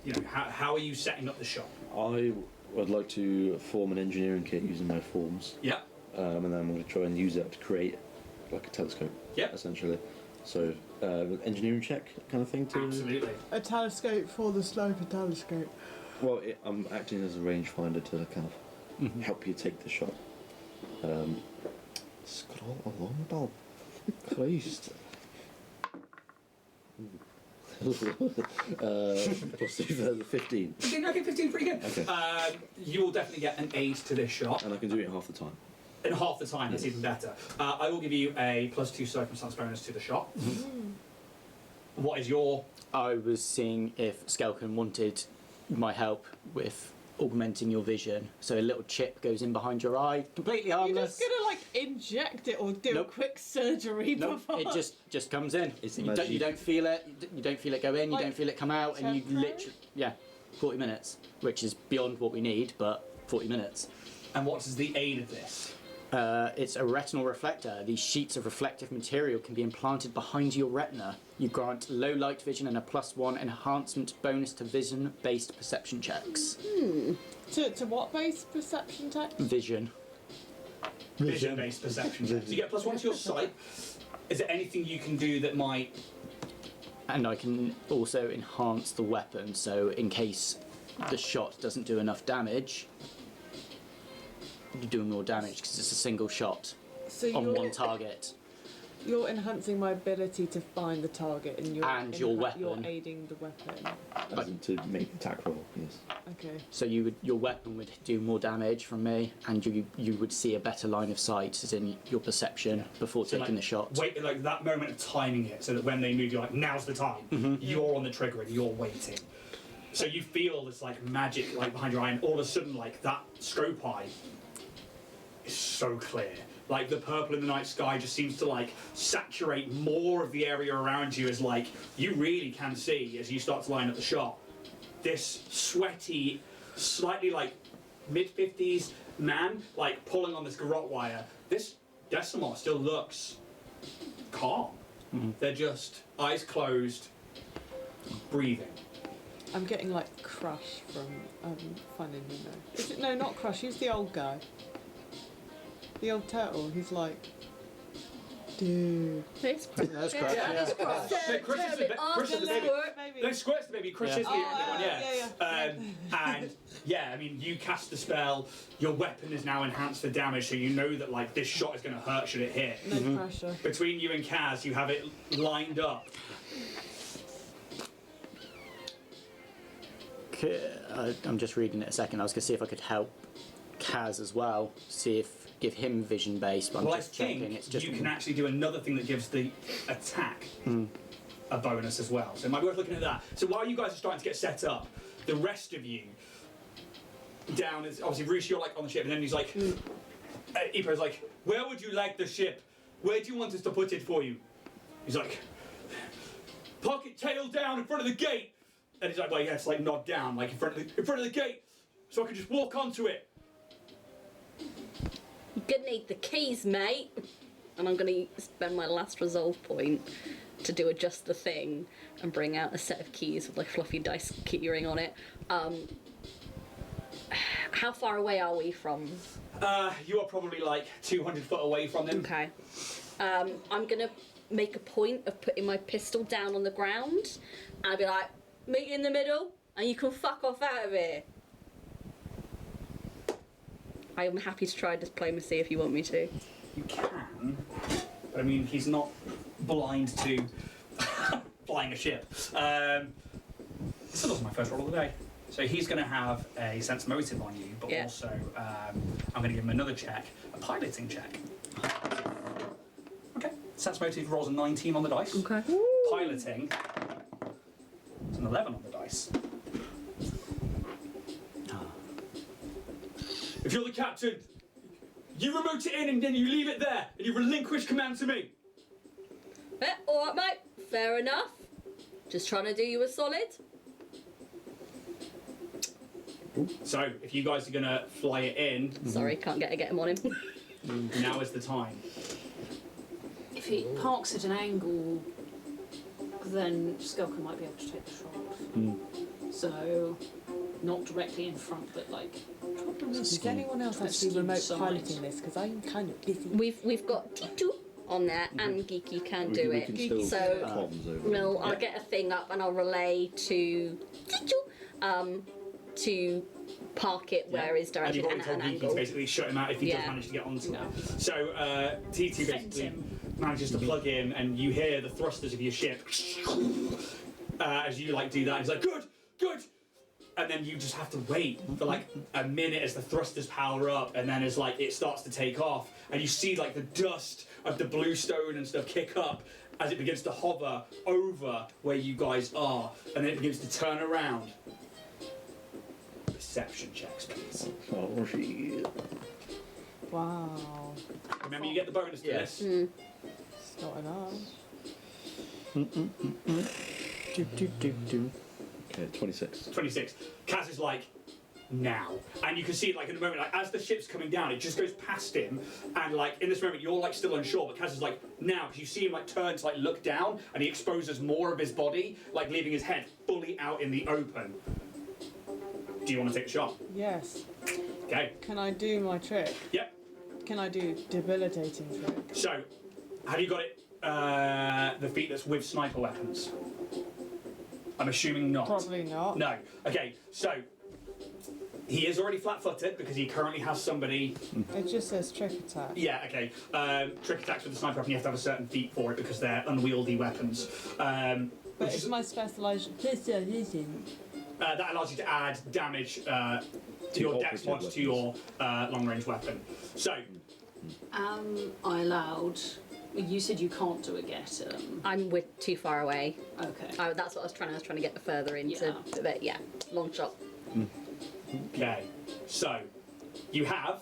You know, how are you setting up the shop? I would like to form an engineering kit using my forms. Yeah. And then I'm going to try and use that to create like a telescope. Yeah. Essentially. So, engineering check kind of thing to... Absolutely. A telescope for the sniper telescope. Well, I'm acting as a rangefinder to kind of help you take the shot. Scroll along about. Christ. Plus 2 15. 15, pretty good. Okay. You will definitely get an aid to this shot. And I can do it in half the time. In half the time, that's even better. I will give you a +2 circumstance bonus to the shot. What is your... I was seeing if Skelkin wanted my help with augmenting your vision. So a little chip goes in behind your eye, completely You're harmless. just gonna like inject it or do Nope. a quick surgery Nope, before. it just comes in. It's You magic. don't feel it. You don't feel it go in. You Like don't feel it come out, and you temporary? literally 40 minutes, which is beyond what we need, but 40 minutes. And what is the aid of this? It's a retinal reflector. These sheets of reflective material can be implanted behind your retina. You grant low light vision and a +1 enhancement bonus to vision-based perception checks. To what based perception tech? Vision. Vision-based perception checks. So you get +1 to your sight. Is there anything you can do that might... And I can also enhance the weapon, so in case the shot doesn't do enough damage, you're doing more damage because it's a single shot So on one target. You're enhancing my ability to find the target, and And your weapon. You're aiding the weapon. As in to make an attack roll, yes. Okay. So your weapon would do more damage from me, and you would see a better line of sight, as in your perception, before So, taking like, the shot. Wait, like that moment of timing it, so that when they move, you're like, now's the time. You're on the trigger and you're waiting. So you feel this like magic like behind your eye, and all of a sudden, like that scope eye is so clear. Like the purple in the night sky just seems to like saturate more of the area around you, as like you really can see as you start to line up the shot. This sweaty, slightly like mid-50s man, like pulling on this garrote wire. This Decimar still looks calm. They're just eyes closed, breathing. I'm getting like Crush from Finding Nemo. Is it? No, not Crush. Who's the old guy? The old turtle. He's like, dude. It's That's correct. Yeah. No, Chris is the baby. No, Squirt's the baby. Chris is the one, yeah. And yeah, I mean, you cast the spell. Your weapon is now enhanced for damage, so you know that like this shot is going to hurt should it hit. No pressure. Between you and Kaz, you have it lined up. I'm just reading it a second. I was going to see if I could help Kaz as well, give him vision based, but I'm Well, just I think checking. It's just you can actually do another thing that gives the attack a bonus as well. So it might be worth looking at that. So while you guys are starting to get set up, the rest of you down is obviously Bruce, you're like on the ship, and then he's like, Ipo's like, where would you like the ship? Where do you want us to put it for you? He's like, park it tail down in front of the gate. And he's like, well, yeah, it's like nod down, like in front of the gate, so I can just walk onto it. You're gonna need the keys, mate. And I'm gonna spend my last resolve point to do just the thing and bring out a set of keys with like fluffy dice keyring on it. How far away are we from? You are probably like 200 foot away from them. Okay. I'm gonna make a point of putting my pistol down on the ground, and I'll be like, meet in the middle, and you can fuck off out of here. I am happy to try diplomacy if you want me to. You can, but I mean, he's not blind to flying a ship. This is also my first roll of the day. So he's going to have a sense motive on you, but also I'm going to give him another check, a piloting check. Okay, sense motive rolls a 19 on the dice. Okay. Piloting, it's an 11 on the dice. If you're the captain, you remote it in and then you leave it there, and you relinquish command to me. Alright, mate. Fair enough. Just trying to do you a solid. So, if you guys are going to fly it in, Sorry, can't get him on him. now is the time. If he parks at an angle, then Skelker might be able to take the shot. So, not directly in front, but like. Is anyone else actually remote piloting this? Because I'm kind of busy. We've got Titu on there, and Geeky can do we it. can still So, comms over. no, I'll get a thing up and I'll relay to Titu to park it where it's And directed you've already at told an Geeky to angle. basically shut him out if he does manage to get onto it. So T2 basically manages to plug in, and you hear the thrusters of your ship as you like do that. He's like, good. And then you just have to wait for like a minute as the thrusters power up, and then as like it starts to take off, and you see like the dust of the bluestone and stuff kick up as it begins to hover over where you guys are, and then it begins to turn around. Perception checks, please. Oh, shit. Wow. Remember, you get the bonus to this. It's not enough. Okay, 26. 26. Kaz is like, now. And you can see it like in a moment, like as the ship's coming down, it just goes past him, and like in this moment you're like still unsure, but Kaz is like now, because you see him like turn to like look down, and he exposes more of his body, like leaving his head fully out in the open. Do you want to take a shot? Yes. Okay. Can I do my trick? Yep. Can I do debilitating trick? So, have you got it? The feat that's with sniper weapons. I'm assuming not. Probably not. No. Okay. So. He is already flat-footed because he currently has somebody. It just says trick attack. Yeah, okay. Trick attacks with the sniper weapon, you have to have a certain feat for it because they're unwieldy weapons. But it's my specialisation. That allows you to add damage to your dex mods to your long-range weapon. So. Am I allowed? You said you can't do a get. We're too far away. Okay. That's what I was trying. I was trying to get further into. Yeah. But yeah, long shot. Okay. So, you have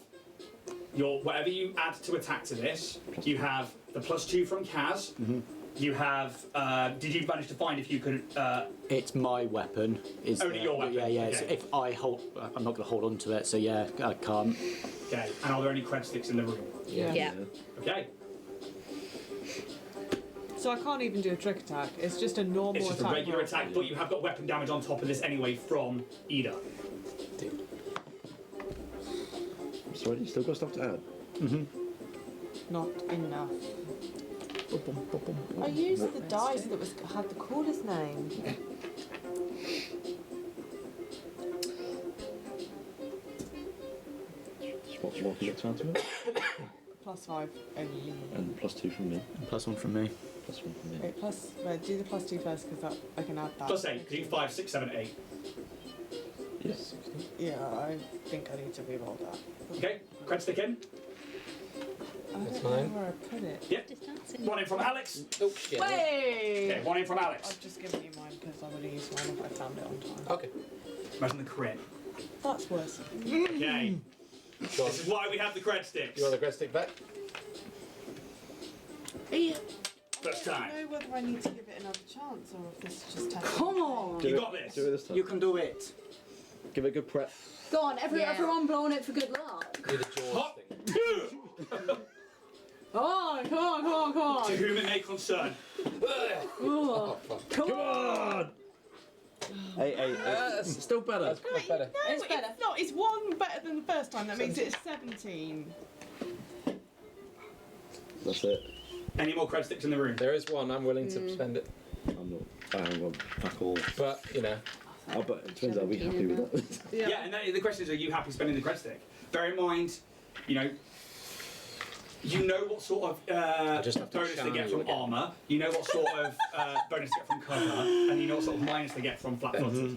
your whatever you add to attack to this. You have the +2 from Kaz. You have. Did you manage to find if you could? It's my weapon. Is Only your weapon, Yeah, yeah. okay. So if I hold, I'm not going to hold on to it. So yeah, I can't. Okay. And are there any cred sticks in the room? Yeah. Okay. So I can't even do a trick attack. It's just a normal It's just a attack. regular attack, but you have got weapon damage on top of this anyway from Ida. Sorry, you still got stuff to add? Not enough. I used the dice that had the coolest name. What can you get to add to it? +5 only. And +2 from me. +1 from me. +1 from me. Wait, do the +2 first because I can add that. +8, because you can 5, 6, 7, 8. Yes. Yeah, I think I need to reroll that. Okay, cred stick in. I That's don't know fine. where I put it. Yep. One in from Alex. Oh shit. Hey! Okay, one in from Alex. I've just given you mine because I would have used mine if I found it on time. Okay. Imagine the crit. That's worse. Okay. Go on. This is why we have the cred sticks. You want the cred stick back? First I time. don't know whether I need to give it another chance or if this just has Come on! You got this. Do it this time. You can do it. Give it a good prep. Go on, Yeah. everyone blowing it for good luck. Do the jaws Hop. thing. Come on, come on, come on, come To on. whom it may concern. Oh, Fuck. come on. Hey. That's Still better. that's better. It's better. No, it's one better than the first time. That means it's 17. That's it. Any more cred sticks in the room? There is one. I'm willing to spend it, I'm not. I haven't got fuck all. but you know. Oh, but it turns out I'll be happy with that. Yeah, and then the question is, are you happy spending the cred stick? Bear in mind, you know what sort of just have to bonus they charm get you from again. armour, you know what sort of bonus they get from cover, and you know what sort of minus they get from flat-footed.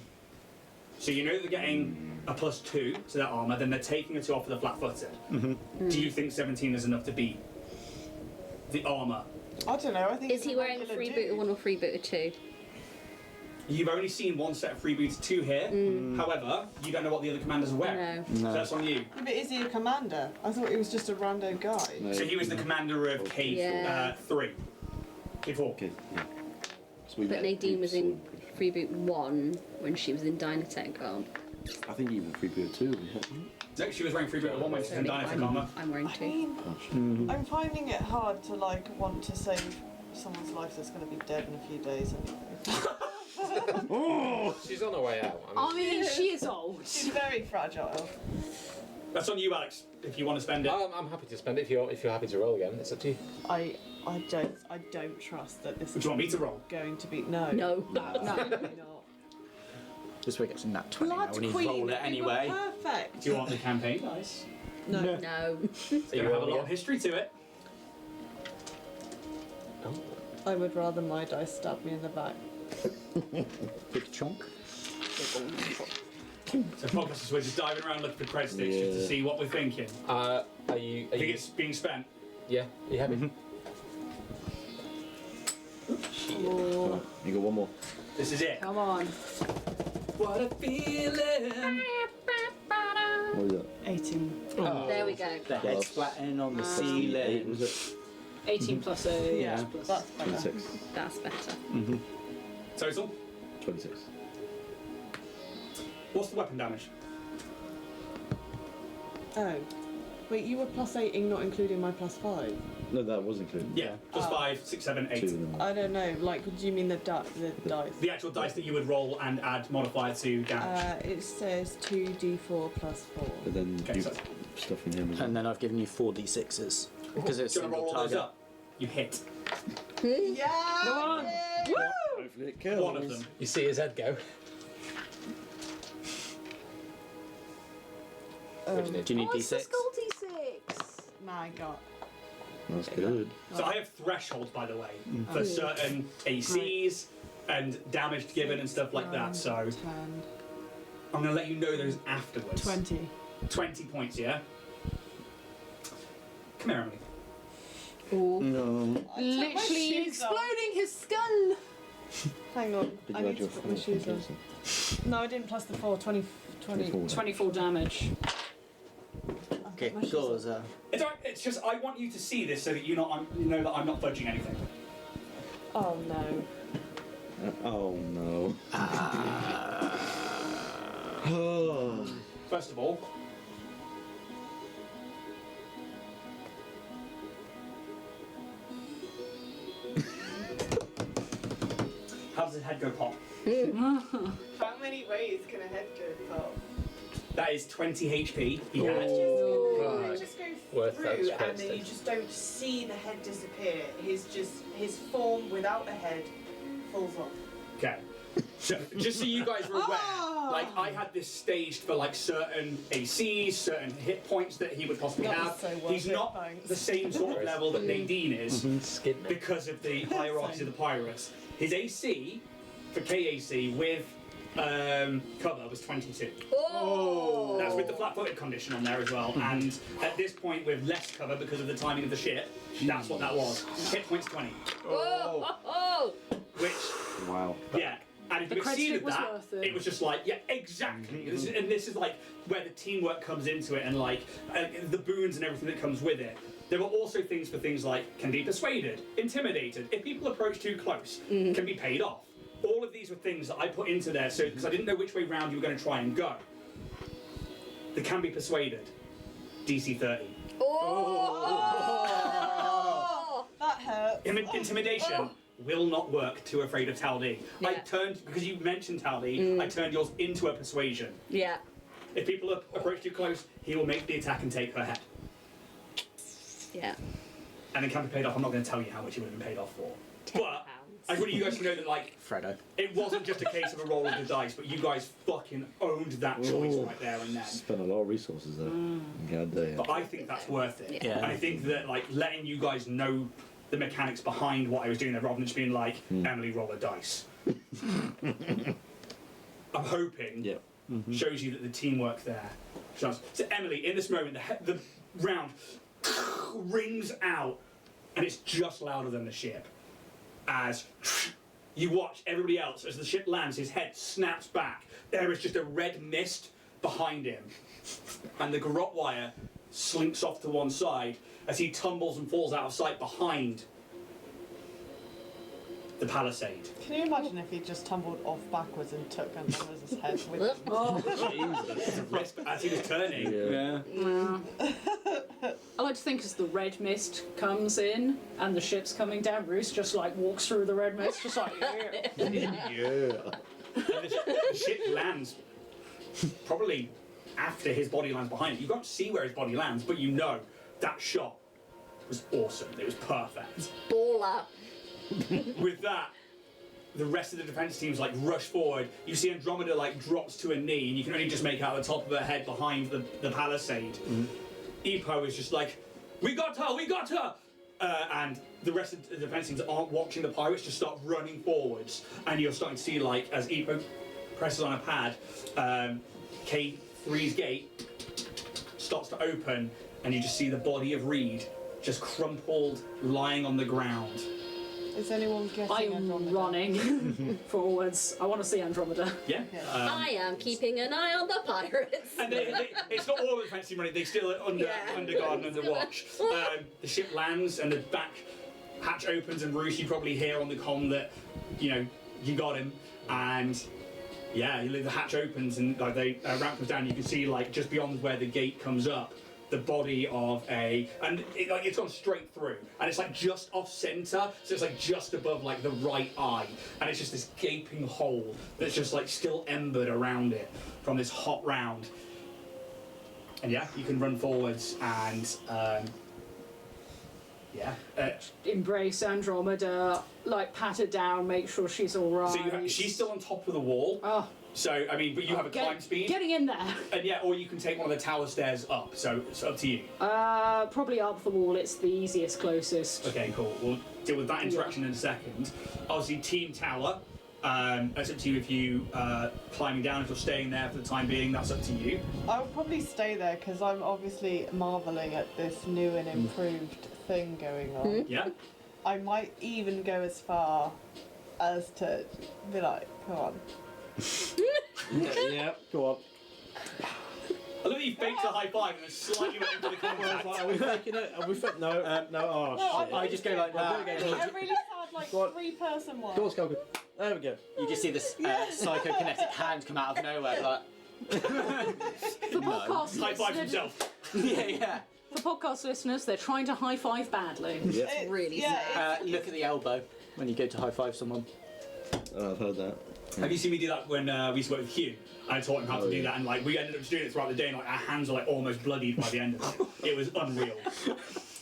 So you know they're getting a +2 to their armour, then they're taking a 2 off of the flat-footed. Do you think 17 is enough to beat the armour? I don't know. I think. Is he wearing freebooter 1 or freebooter 2? You've only seen one set of freebooter 2 here. However, you don't know what the other commanders are wearing. No. So that's on you. Yeah, but is he a commander? I thought he was just a rando guy. No. So he was the commander of K3. Yeah. K4. Okay. Yeah. So we But met Nadine was in before. Freeboot 1 when she was in Dynatech Arm. I think even Freebird 2. No, she was wearing freebooter 1 when she was in Dynatech I'm, armour. I'm wearing I 2. mean, I'm finding it hard to want to save someone's life that's going to be dead in a few days anyway. She's on her way out. I mean, she is old. She's very fragile. That's on you, Alex, if you want to spend it. I'm happy to spend it if you're happy to roll again. It's up to you. I don't trust that this Would is you want me to roll? going to be no. No. Absolutely not. This way gets in that 20 now Blood when he Queen, roll it we were anyway. perfect. Do you want the campaign dice? No. No. It's going to have a roll lot again? of history to it. Oh. I would rather my dice stab me in the back. Big chunk. So podcasters, we're just diving around looking for cred sticks just to Yeah. see what we're thinking. Are you? I think it's being spent. Yeah. Are you happy? Oh. You got one more. This is it. Come on. What a feeling. What is that? 18. Oh. There we go. The head splatting on the 8 ceiling. was it? 18 plus a. Yeah, plus. that's better. 26. That's better. Total? 26. What's the weapon damage? Oh. Wait, you were +8, not including my +5? No, that was included. Yeah, plus 5, 6, 7, 8. 2 of them. I don't know, like, do you mean the dice? The actual dice that you would roll and add modifier to damage. It says 2d4 +4. But then Okay, you so stuffing him as well. And then I've given you 4d6s because it's do you want to single roll all those target. up? You hit Yeah! Go on. Woo! Hopefully it kills. one of them. You see his head go. What do you Do you need Oh, it's the d6? skull D6. My god. That's good. So I have thresholds, by the way, for certain ACs and damage given and stuff like that. So 10, I'm going to let you know those afterwards. 20. 20 points, yeah? Come here, Emily. Ooh. No. Literally shoes off. exploding his skull. Hang on, Did I you need add to your put my shoes on. No, I didn't plus the 4, 20. 24 damage. Okay, My shoes goes. It's alright, it's just I want you to see this so that you know that I'm not fudging anything. Oh no. Oh no. Oh. First of all, how does his head go pop? How many ways can a head go pop? That is 20 HP he Oh. had. Fuck. Just go Worth that through, spread and then you stage. just don't see the head disappear. His form without a head falls off. Okay. So, just so you guys were aware, like I had this staged for like certain ACs, certain hit points that he would possibly That was have. so worth He's it, not thanks. the same sort of level that Nadine is Skid me. because of the hierarchy of the pirates. His AC for KAC with cover was 22. Oh! That's with the flat-footed condition on there as well. And at this point, with less cover because of the timing of the ship, that's what that was. Hit points 20. Oh! Which, Wow. yeah. And if The you credit exceeded was that, worth it. it was just like, yeah, exactly. This is like where the teamwork comes into it and like the boons and everything that comes with it. There were also things for things like can be persuaded, intimidated, if people approach too close, can be paid off. All of these were things that I put into there, so because I didn't know which way round you were going to try and go. They can be persuaded. DC 30. Oh! That hurt. Intimidation will not work. Too afraid of Taldi. I Yeah. turned because you mentioned Taldi. I turned yours into a persuasion. Yeah. If people approach too close, he will make the attack and take her head. Yeah. And it can be paid off. I'm not going to tell you how much it would have been paid off for. But I £10. want you guys to know that like Freddo. it wasn't just a case of a roll of the dice, but you guys fucking owned that choice Ooh. right there and then. Spent a lot of resources there. God damn. But I think that's worth it. Yeah. And I think that like letting you guys know the mechanics behind what I was doing there, rather than just being like Emily roll a dice. I'm hoping Yeah. shows you that the teamwork there. So Emily, in this moment, the round rings out, and it's just louder than the ship. As you watch everybody else, as the ship lands, his head snaps back. There is just a red mist behind him, and the garrote wire slinks off to one side as he tumbles and falls out of sight behind the palisade. Can you imagine if he just tumbled off backwards and took Andromeda's head with him? It's a risk as he was turning. Yeah. I like to think as the red mist comes in and the ship's coming down, Roos just like walks through the red mist, just like, yeah. Yeah. And the ship lands probably after his body lands behind it. You can't see where his body lands, but you know that shot was awesome. It was perfect. Baller. With that, the rest of the defense teams like rush forward. You see Andromeda like drops to a knee, and you can only just make out the top of her head behind the palisade. Epo is just like, "We got her! We got her!" And the rest of the defense teams aren't watching the pirates, just start running forwards, and you're starting to see like as Epo presses on a pad, K3's gate starts to open, and you just see the body of Reed just crumpled, lying on the ground. Is anyone getting I'm Andromeda? running forwards. I want to see Andromeda. Yeah. I am keeping an eye on the pirates. And it's not all the defense team running, they still are under guard and under watch. The ship lands and the back hatch opens, and Bruce, you probably hear on the comm that, you know, you got him. And yeah, the hatch opens and like the ramp comes down. You can see like just beyond where the gate comes up, the body of it's gone straight through, and it's like just off center, so it's like just above like the right eye, and it's just this gaping hole that's just like still embered around it from this hot round. And yeah, you can run forwards and Embrace Andromeda, like pat her down, make sure she's all right. so she's still on top of the wall. Oh, So I mean, but you have a climb speed. Getting in there. And yeah, or you can take one of the tower stairs up. So it's up to you. Probably up the wall. It's the easiest, closest. Okay, cool. We'll deal with that interaction in a second. Obviously, team tower. It's up to you if you climbing down. If you're staying there for the time being, that's up to you. I would probably stay there because I'm obviously marvelling at this new and improved thing going on. Yeah. I might even go as far as to be like, come on. Yeah, go on. I love that you faked a high five and then slightly went into the contact. Are we faking it? Are we faking? No, no. Oh No, shit! I just go like that. A really sad, like, Go on. 3-person one. Go on, Skulker. There we go. You just see this psychokinetic hand come out of nowhere, like. For podcast High five listeners, himself. yeah. for podcast listeners, they're trying to high five badly. Yeah. It's really yeah, sad. Look at the elbow when you go to high five someone. Oh, I've heard that. Have you seen me do that when we used to work with Hugh? I taught him how to do that, and like we ended up just doing it throughout the day, and like our hands were like almost bloodied by the end of it. It was unreal.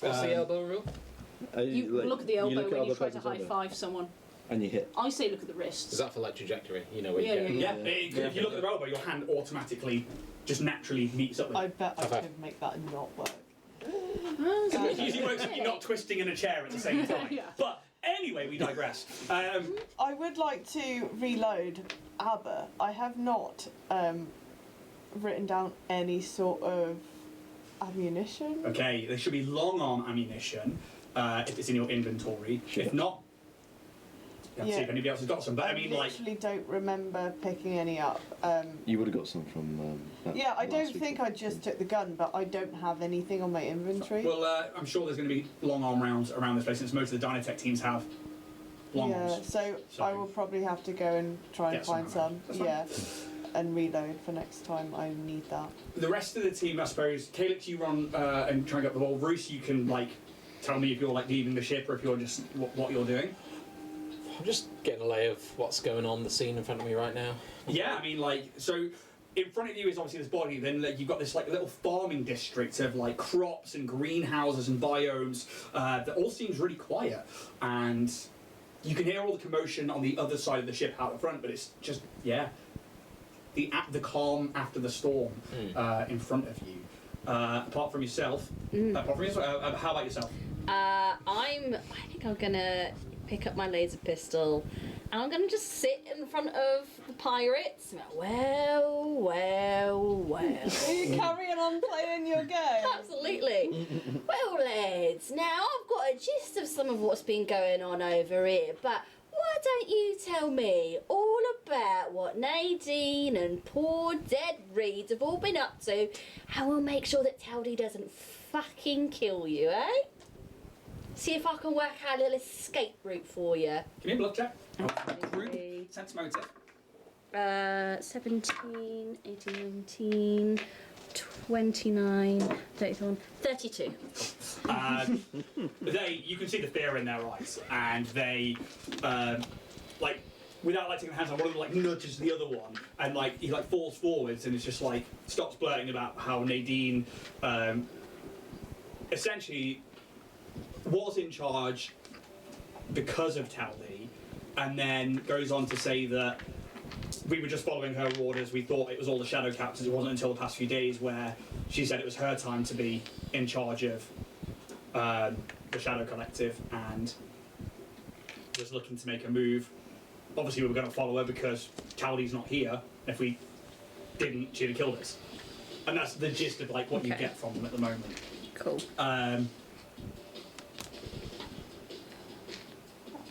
What's the elbow rule? You look at the elbow when you other try to person's high elbow, five someone. and you hit. I say look at the wrists. Is that for like trajectory? You know where Yeah, you yeah, go. Yeah, if you look at the elbow, your hand automatically just naturally meets up with I it. bet I Okay. could make that not work. It usually works if you're not twisting in a chair at the same time. Yeah. But anyway, we digress. I would like to reload ABBA. I have not written down any sort of ammunition. Okay, there should be long arm ammunition if it's in your inventory. Shit. If not, you have to see if anybody else has got some. But I mean, like, literally don't remember picking any up. You would have got some from. Yeah, I last don't week. think I just took the gun, but I don't have anything on my inventory. well, I'm sure there's going to be long arm rounds around this place, since most of the Dynatech teams have long yeah, arms. so So- I will probably have to go and try and Get some find some. ammo. That's fine. Yeah, and reload for next time. I need that. The rest of the team, I suppose, Calix, you run and try and get the wall. Roos, you can like tell me if you're like leaving the ship or if you're just what you're doing. I'm just getting a lay of what's going on, the scene in front of me right now. Yeah, I mean, like, so in front of you is obviously this body, then like, you've got this like little farming district of like crops and greenhouses and biomes that all seems really quiet, and you can hear all the commotion on the other side of the ship out the front, but it's just the calm after the storm in front of you. Apart from yourself, how about yourself? I think I'm gonna pick up my laser pistol and I'm gonna just sit in front of the pirates and go, well. Are you carrying on playing your game? Absolutely. Well, lads, now I've got a gist of some of what's been going on over here, but why don't you tell me all about what Nadine and poor dead Reed have all been up to, and we'll make sure that Towdy doesn't fucking kill you, eh? See if I can work out a little escape route for you. Give me a bluff check. Okay. Sense motive. 17, 18, 19, 29, 31, 32. You can see the fear in their eyes, and they, like, without like taking their hands on, one of them like nudges the other one, and like he like falls forwards, and it's just like stops blurting about how Nadine, essentially, was in charge because of Taldi, and then goes on to say that we were just following her orders. We thought it was all the shadow captains. It wasn't until the past few days where she said it was her time to be in charge of the Shadow Collective and was looking to make a move. Obviously, we were going to follow her because Taldi's not here. If we didn't, she'd have killed us. And that's the gist of like what you Okay. get from them at the moment. Cool.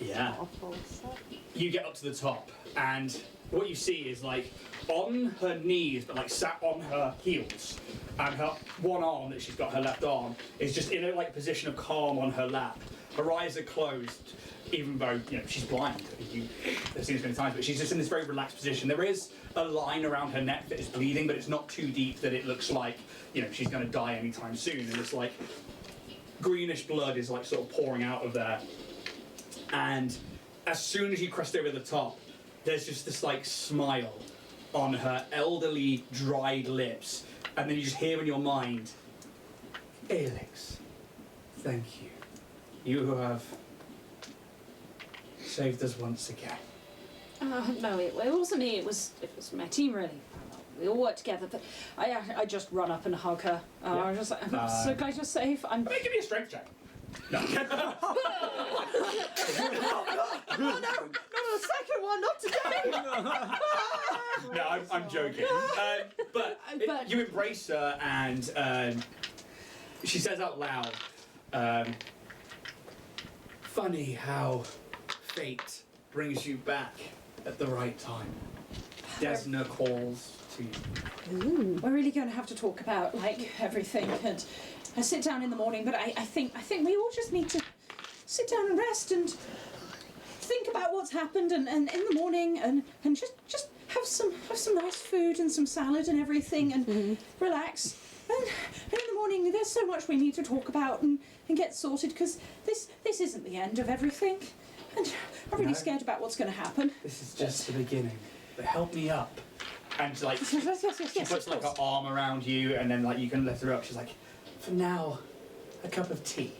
Yeah. Not a full set. You get up to the top, and what you see is like on her knees, but like sat on her heels, and her one arm that she's got, her left arm, is just in a like position of calm on her lap. Her eyes are closed, even though she's blind. I've seen this many times, but she's just in this very relaxed position. There is a line around her neck that is bleeding, but it's not too deep that it looks like she's going to die anytime soon. And it's like greenish blood is like sort of pouring out of there. And as soon as you crest over the top, there's just this like smile on her elderly, dried lips, and then you just hear in your mind, Alex, thank you. You have saved us once again. No, it wasn't me. It was my team, really. We all worked together, but I just run up and hug her. I was just like, I'm so glad you're safe. Give me a strength check. No. Oh no, not a second one, not today. No, I'm joking. But you embrace her, and she says out loud, funny how fate brings you back at the right time. Desna calls to you. Ooh. We're really going to have to talk about like everything, and I sit down in the morning. But I think we all just need to sit down and rest and think about what's happened, and in the morning, and just have some nice food and some salad and everything, and relax. And in the morning, there's so much we need to talk about and get sorted, because this isn't the end of everything, and I'm really scared about what's going to happen. This is just the beginning. But help me up. And like she puts like her arm around you, and then like you can lift her up. She's like, for now, a cup of tea,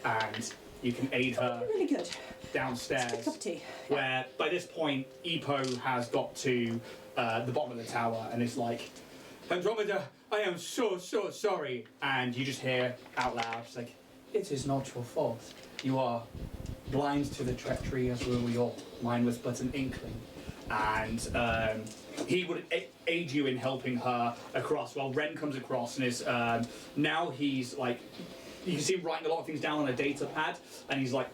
and you can aid her Really good. downstairs. Take a cup of tea. Where by this point, Epo has got to the bottom of the tower and is like, Andromeda, I am so sorry. And you just hear out loud, she's like, it is not your fault. You are blind to the treachery, as were we all. Mine was but an inkling. And he would aid you in helping her across. Well, Ren comes across and is now he's like, you can see him writing a lot of things down on a data pad, and he's like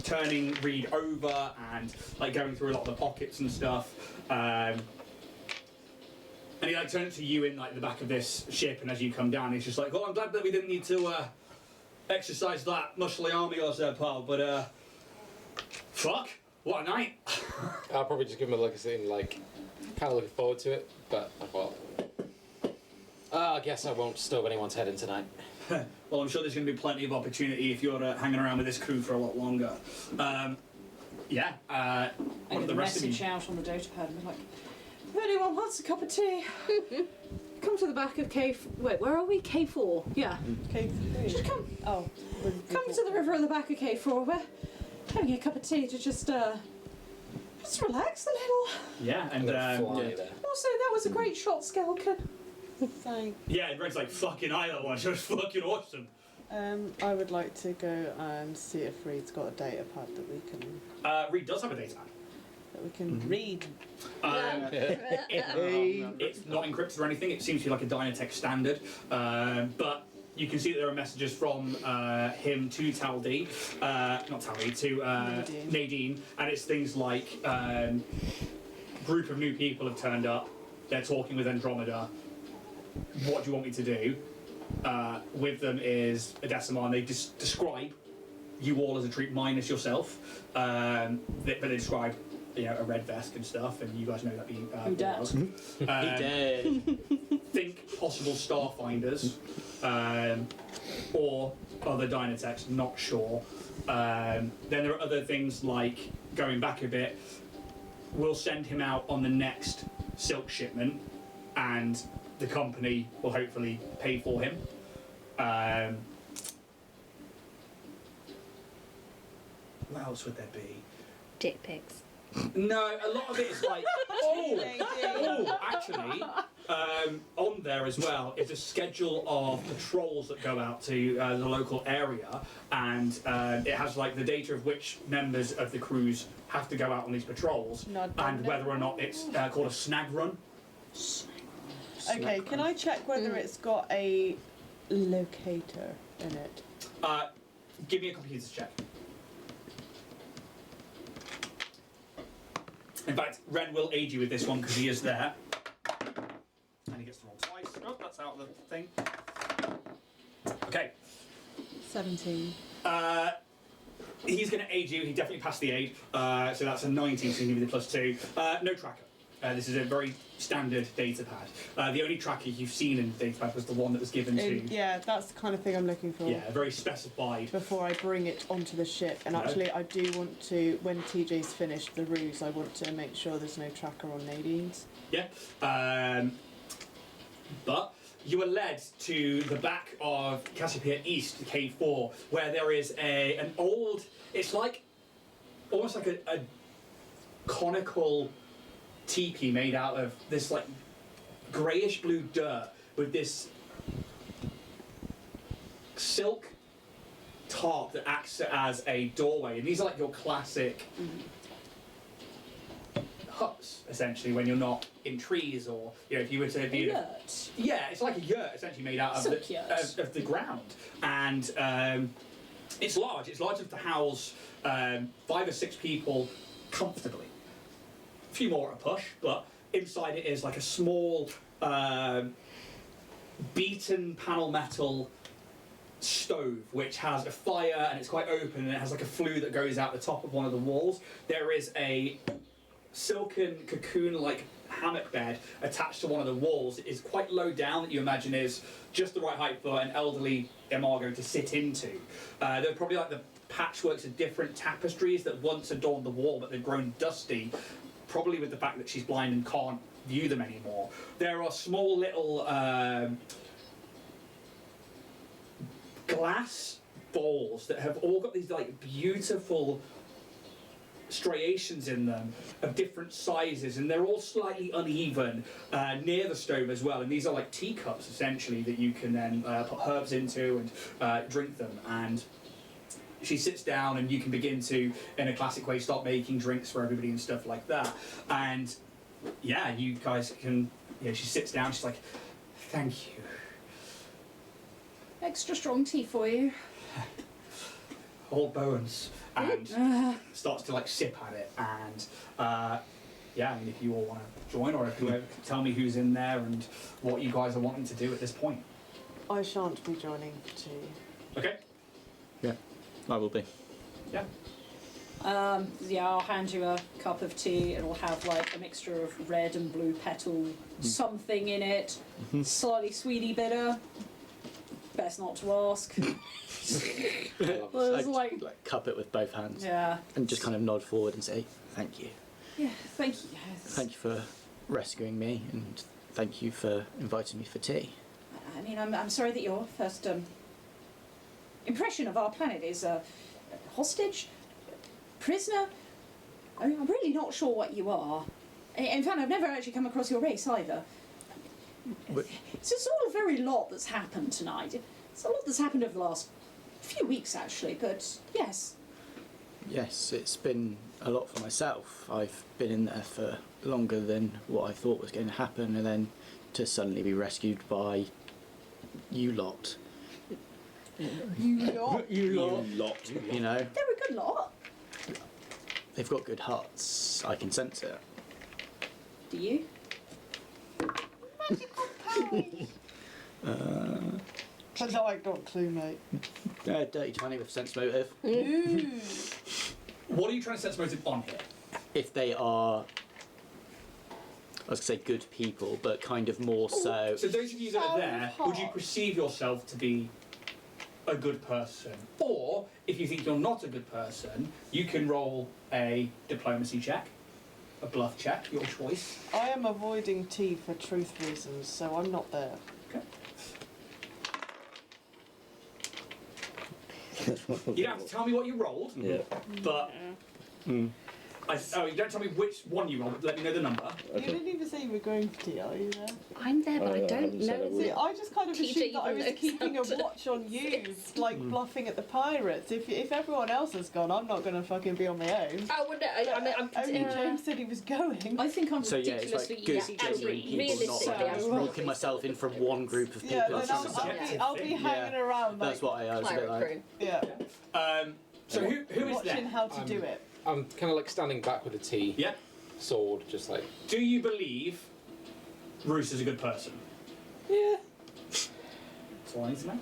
turning Reed over and like going through a lot of the pockets and stuff. And he like turns to you in like the back of this ship, and as you come down, he's just like, "Oh, I'm glad that we didn't need to exercise that muscly arm of yours there, pal. But fuck, what a night!" I'll probably just give him a look at it and like kind of looking forward to it, but I thought, I guess I won't stove anyone's head in tonight. Well, I'm sure there's going to be plenty of opportunity if you're hanging around with this crew for a lot longer. Yeah. I What are get the a rest of message you? out on the data pad and be like, if anyone wants a cup of tea, come to the back of K. Wait, where are we? K4. Yeah. K3. Just come. Oh. Come to the river at the back of K4. We're having a cup of tea to just relax a little. Yeah, and I'm gonna fly yeah. there. Also, that was a great shot, Skelkin. Thank. Yeah, Red's like, fucking I that one. She was fucking awesome. I would like to go and see if Reed's got a data pad that we can Reed does have a data pad. read. It's not encrypted or anything. It seems to be like a Dynatech standard. But you can see that there are messages from him to Taldi, not Taldi, to Nadine, and it's things like group of new people have turned up. They're talking with Andromeda. What do you want me to do? With them is a Decimar, and they describe you all as a troop minus yourself. But they describe, a red vest and stuff, and you guys know that being Who dat? Think possible Starfinders, or other Dynatechs, not sure. Then there are other things like, going back a bit, we'll send him out on the next silk shipment, and the company will hopefully pay for him. What else would there be? Dick pics. No, a lot of it is like, actually, on there as well is a schedule of patrols that go out to the local area, and it has like the data of which members of the crews have to go out on these patrols, and whether or not it's called a snag run. Okay, can I check whether it's got a locator in it? Give me a computer's check. In fact, Ren will aid you with this one because he is there. And he gets to roll twice. Oh, that's how out the thing. Okay. 17. He's going to aid you. He definitely passed the aid. So that's a 19, so he'll give you the +2. No tracker. This is a very standard data pad. The only tracker you've seen in the data pad was the one that was given to... Yeah, that's the kind of thing I'm looking for. Yeah, very specified. Before I bring it onto the ship. And No. actually, I do want to, when TJ's finished the ruse, I want to make sure there's no tracker on Nadine's. Yeah. But you are led to the back of Cassiopeia East, Cave 4, where there is an old... It's like... almost like a conical teepee made out of this, like, greyish blue dirt with this silk tarp that acts as a doorway. And these are like your classic huts, essentially, when you're not in trees, or, you know, if you were to be... Yurt. Yeah, it's like a yurt, essentially, made out of Silk yurt. of the ground. And it's large. It's large enough to house 5 or 6 people comfortably. A few more at a push, but inside it is like a small beaten panel metal stove which has a fire, and it's quite open, and it has like a flue that goes out the top of one of the walls. There is a silken cocoon-like hammock bed attached to one of the walls. It is quite low down, that you imagine is just the right height for an elderly Imago to sit into. There are probably like the patchworks of different tapestries that once adorned the wall, but they've grown dusty, probably with the fact that she's blind and can't view them anymore. There are small little glass balls that have all got these like beautiful striations in them of different sizes, and they're all slightly uneven near the stove as well. And these are like teacups, essentially, that you can then put herbs into and drink them. And she sits down, and you can begin to, in a classic way, start making drinks for everybody and stuff like that. And yeah, you guys can... Yeah, she sits down, she's like, thank you. Extra strong tea for you. Old bones. And starts to like sip at it. And yeah, I mean, if you all want to join, or if whoever can tell me who's in there and what you guys are wanting to do at this point. I shan't be joining for tea. Okay? Yeah, I will be. Yeah. Yeah, I'll hand you a cup of tea. It'll have like a mixture of red and blue petal something in it. Slightly sweety bitter. Best not to ask. Well, it's like- cup it with both hands. Yeah. And just kind of nod forward and say, thank you. Yeah, thank you. Thank you for rescuing me, and thank you for inviting me for tea. I mean, I'm sorry that your first impression of our planet is hostage, prisoner. I mean, I'm really not sure what you are. In fact, I've never actually come across your race either. It's just all a very lot that's happened tonight. It's a lot that's happened over the last few weeks, actually, but yes. Yes, it's been a lot for myself. I've been in there for longer than what I thought was going to happen, and then to suddenly be rescued by you lot. You lot? You lot. You know, They're a good lot. they've got good hearts. I can sense it. Do you? No, I got a clue, mate. Dirty 20 with sense motive. What are you trying to sense motive on here? If they are, I was going to say good people, but kind of more so. So those of you that are there, would you perceive yourself to be a good person? Or, if you think you're not a good person, you can roll a diplomacy check, a bluff check, your choice. I am avoiding tea for truth reasons, so I'm not there. Okay. You don't have to tell me what you rolled, Yeah. but... you don't tell me which one you rolled, but let me know the number. You didn't even say you were going for tea, are you there? I'm there, but I I don't haven't said know. a word. See, I just kind of TJ assumed that I even was knows keeping a how to watch on you, fix. like bluffing at the pirates. If everyone else has gone, I'm not going to fucking be on my own. Oh, well, no, I mean, I'm Only James said he was going. I think I'm So yeah, it's ridiculously like good, easy to actually, genuine people, not realistically, like I'm walking myself in from one group of people. Yeah, then That's I'll be hanging around. That's Like, what I was a bit Pirate like. crew. yeah, So who is watching there? how to do it. I'm kind of like standing back with a tea Yeah. sword, just like. Do you believe Roos is a good person? Yeah. That's all I need to know.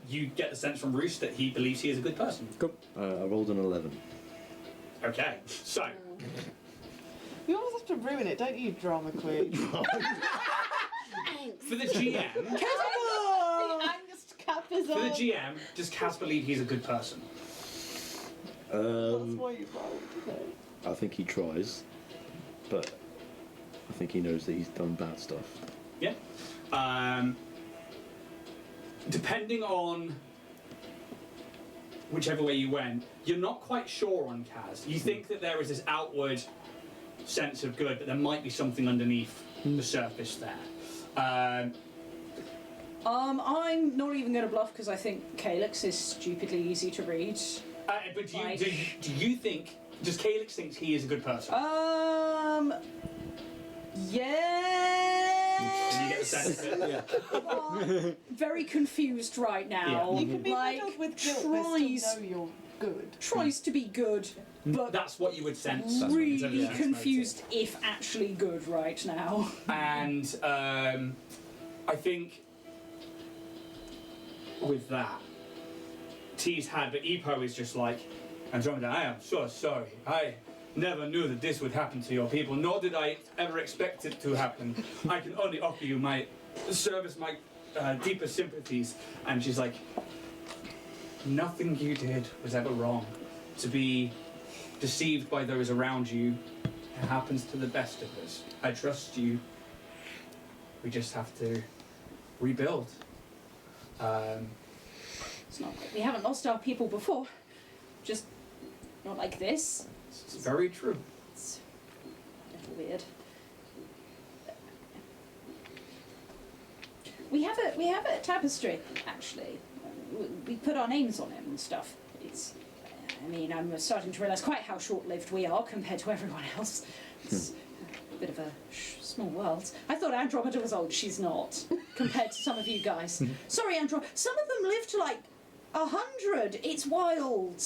You get the sense from Roos that he believes he is a good person. Cool. I rolled an 11. Okay, so You always have to ruin it, don't you, drama queen? for the GM, The Angus cap is for the on. GM, does Kaz believe he's a good person? That's why you rolled, isn't it? I think he tries, but I think he knows that he's done bad stuff. Yeah. Depending on whichever way you went, you're not quite sure on Kaz. You think that there is this outward sense of good, but there might be something underneath the surface there. I'm not even going to bluff because I think Calyx is stupidly easy to read. But do you think, does Calyx think he is a good person? Yeah. And you get the sense that Very confused right now. Yeah. You can be Like, riddled with guilt, but tries- still know you're good. Tries to be good, but that's what you would sense. really confused if actually good right now. And I think with that, T's had, but Epo is just like, Andromeda, I am so sorry. I never knew that this would happen to your people, nor did I ever expect it to happen. I can only offer you my service, my deepest sympathies. And she's like, nothing you did was ever wrong. To be deceived by those around you, it happens to the best of us. I trust you. We just have to rebuild. It's not like we haven't lost our people before. Just not like this. It's very true. It's a little weird. We have a tapestry actually. We put our names on it and stuff. It's. I mean, I'm starting to realise quite how short-lived we are compared to everyone else. It's a bit of a small world. I thought Andromeda was old. She's not, compared to some of you guys. Sorry, Andromeda. Some of them live to like 100. It's wild.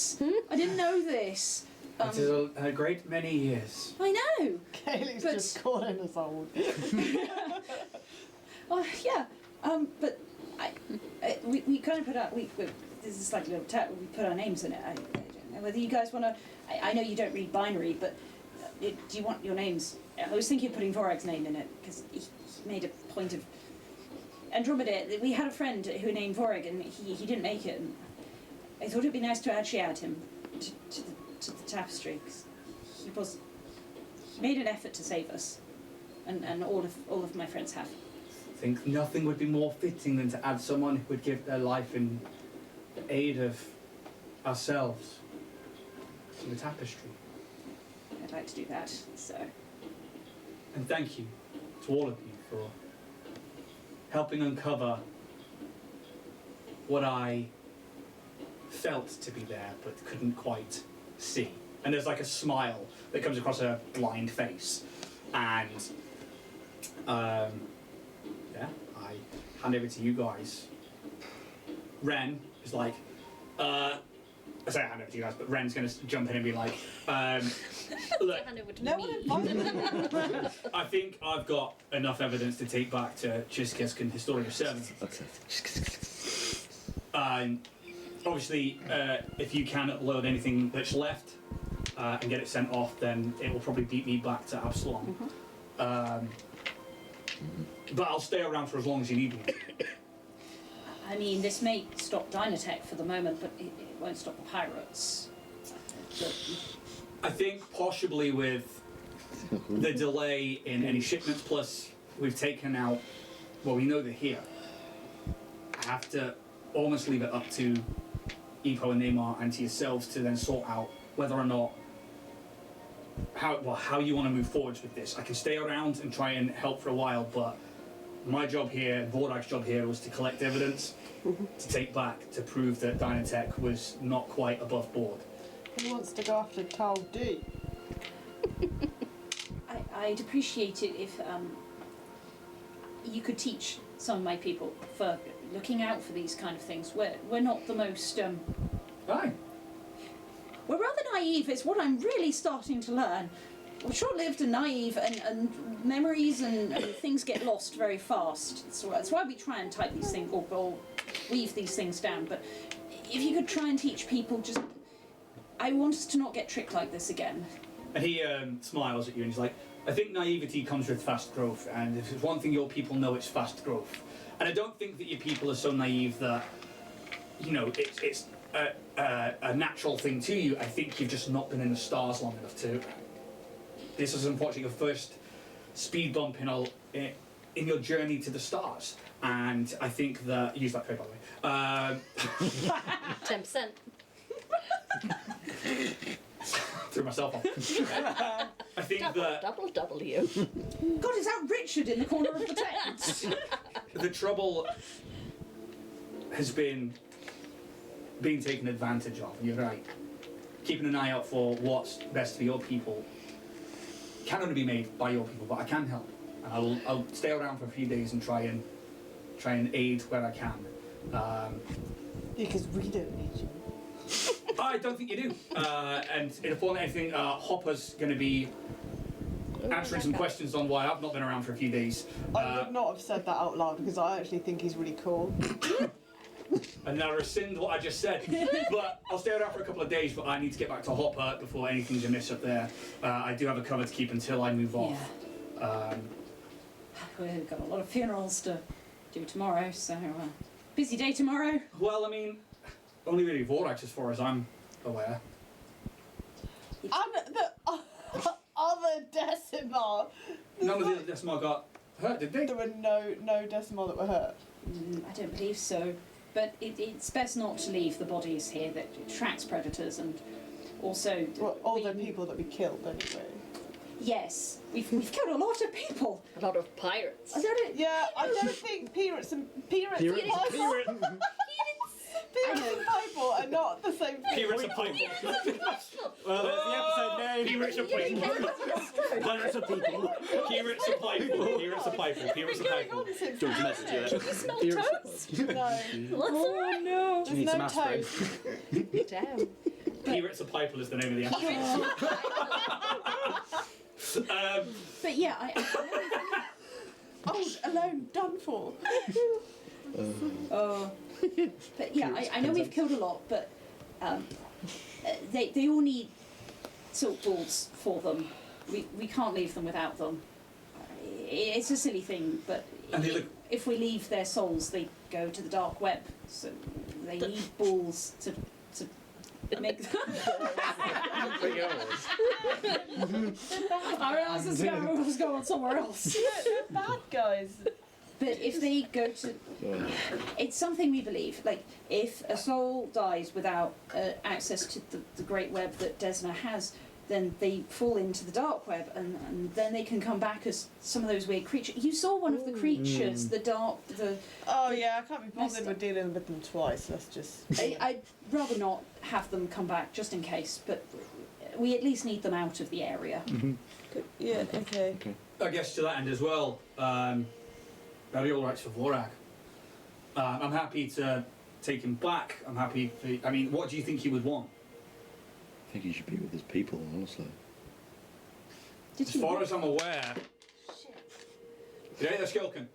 I didn't know this. It is a great many years. I know. Kaylee's But- just calling us old. Yeah. But we kind of put out. This is like a little tab. We put our names in it. I don't know whether you guys want to. I know you don't read binary, but do you want your names? I was thinking of putting Vorag's name in it because he made a point of Andromeda. We had a friend who named Vorag, and he didn't make it. And I thought it'd be nice to actually add him to the tapestry because he made an effort to save us, and all of my friends have. I think nothing would be more fitting than to add someone who would give their life in the aid of ourselves to the tapestry. I'd like to do that. So. And thank you to all of you for helping uncover what I felt to be there but couldn't quite see. And there's like a smile that comes across her blind face. And yeah, I hand over to you guys. Ren is like, I say I hand over to you guys, but Ren's going to jump in and be like, look, Hand over to No me. one invited me. I think I've got enough evidence to take back to Chiskesk Historia 7. Okay. Obviously, if you can load anything that's left and get it sent off, then it will probably beat me back to Absalom. But I'll stay around for as long as you need me. I mean, this may stop Dynatech for the moment, but it won't stop the pirates. I think possibly with the delay in any shipments, plus we've taken out, well, we know they're here. I have to almost leave it up to Epo and Neymar and to yourselves to then sort out whether or not how you want to move forwards with this. I can stay around and try and help for a while, but my job here, Vordag's job here, was to collect evidence to take back to prove that Dynatech was not quite above board. Who wants to go after Tal D? I'd appreciate it if you could teach some of my people for looking out for these kind of things. We're not the most Aye. we're rather naive. It's what I'm really starting to learn. We're short-lived and naive, and memories and things get lost very fast. So that's why we try and type these things, or weave these things down. But if you could try and teach people, just I want us to not get tricked like this again. And he smiles at you and he's like, I think naivety comes with fast growth, and if there's one thing your people know, it's fast growth. And I don't think that your people are so naive that, you know, it's a natural thing to you. I think you've just not been in the stars long enough to. This is unfortunately your first speed bump in your journey to the stars. And I think that, use that code by the way. 10%. Threw myself off. I think that Double W. God, is that Richard in the corner of the tent? the trouble has been being taken advantage of. You're right. Keeping an eye out for what's best for your people can only be made by your people, but I can help. And I'll stay around for a few days and try and aid where I can. Because we don't need you. I don't think you do. And if more than anything, Hopper's going to be answering some questions on why I've not been around for a few days. I would not have said that out loud because I actually think he's really cool. And now I rescind what I just said. But I'll stay around for a couple of days, but I need to get back to Hopper before anything's amiss up there. I do have a cover to keep until I move off. We've got a lot of funerals to do tomorrow, so busy day tomorrow. Well, I mean, only really Vorax as far as I'm aware. And the other Decima. None of the other Decimar got hurt, did they? There were no Decima that were hurt. I don't believe so, but it's best not to leave the bodies here. That attracts predators, and also Well, all the people that we killed anyway. Yes, we've killed a lot of people. A lot of pirates. I don't. Yeah, I don't think Peerates and Piple are not the same thing. Peerates and Piple. Well, there's the episode name. Peerates and Piple. Hundreds of people. Peerates and Piple. Peerates and Piple. Peerates and Going on Piple. since Do you want to message you? You smell toast? No. Oh no. Do you need There's some no aspirin? toast. Damn. Peerates and Piple is the name of the episode. But yeah, Oh, alone, done for. But yeah, I know we've killed a lot, but they all need silk balls for them. We can't leave them without them. It's a silly thing, but And the other- if we leave their souls, they go to the dark web. So they need balls to make. I realised this guy was going somewhere else. They're bad guys. But if they go to, it's something we believe. Like if a soul dies without access to the great web that Desna has, then they fall into the dark web, and then they can come back as some of those weird creatures. You saw one of the creatures, the. Oh yeah, I can't be bothered with dealing with them twice. Let's just. I'd rather not have them come back just in case, but we at least need them out of the area. Yeah. Okay. I guess to that end as well, very all right for Vorak. I'm happy to take him back. I'm happy for, I mean, what do you think he would want? I think he should be with his people, honestly. Did As he? far as I'm aware... Did I hit the skeleton?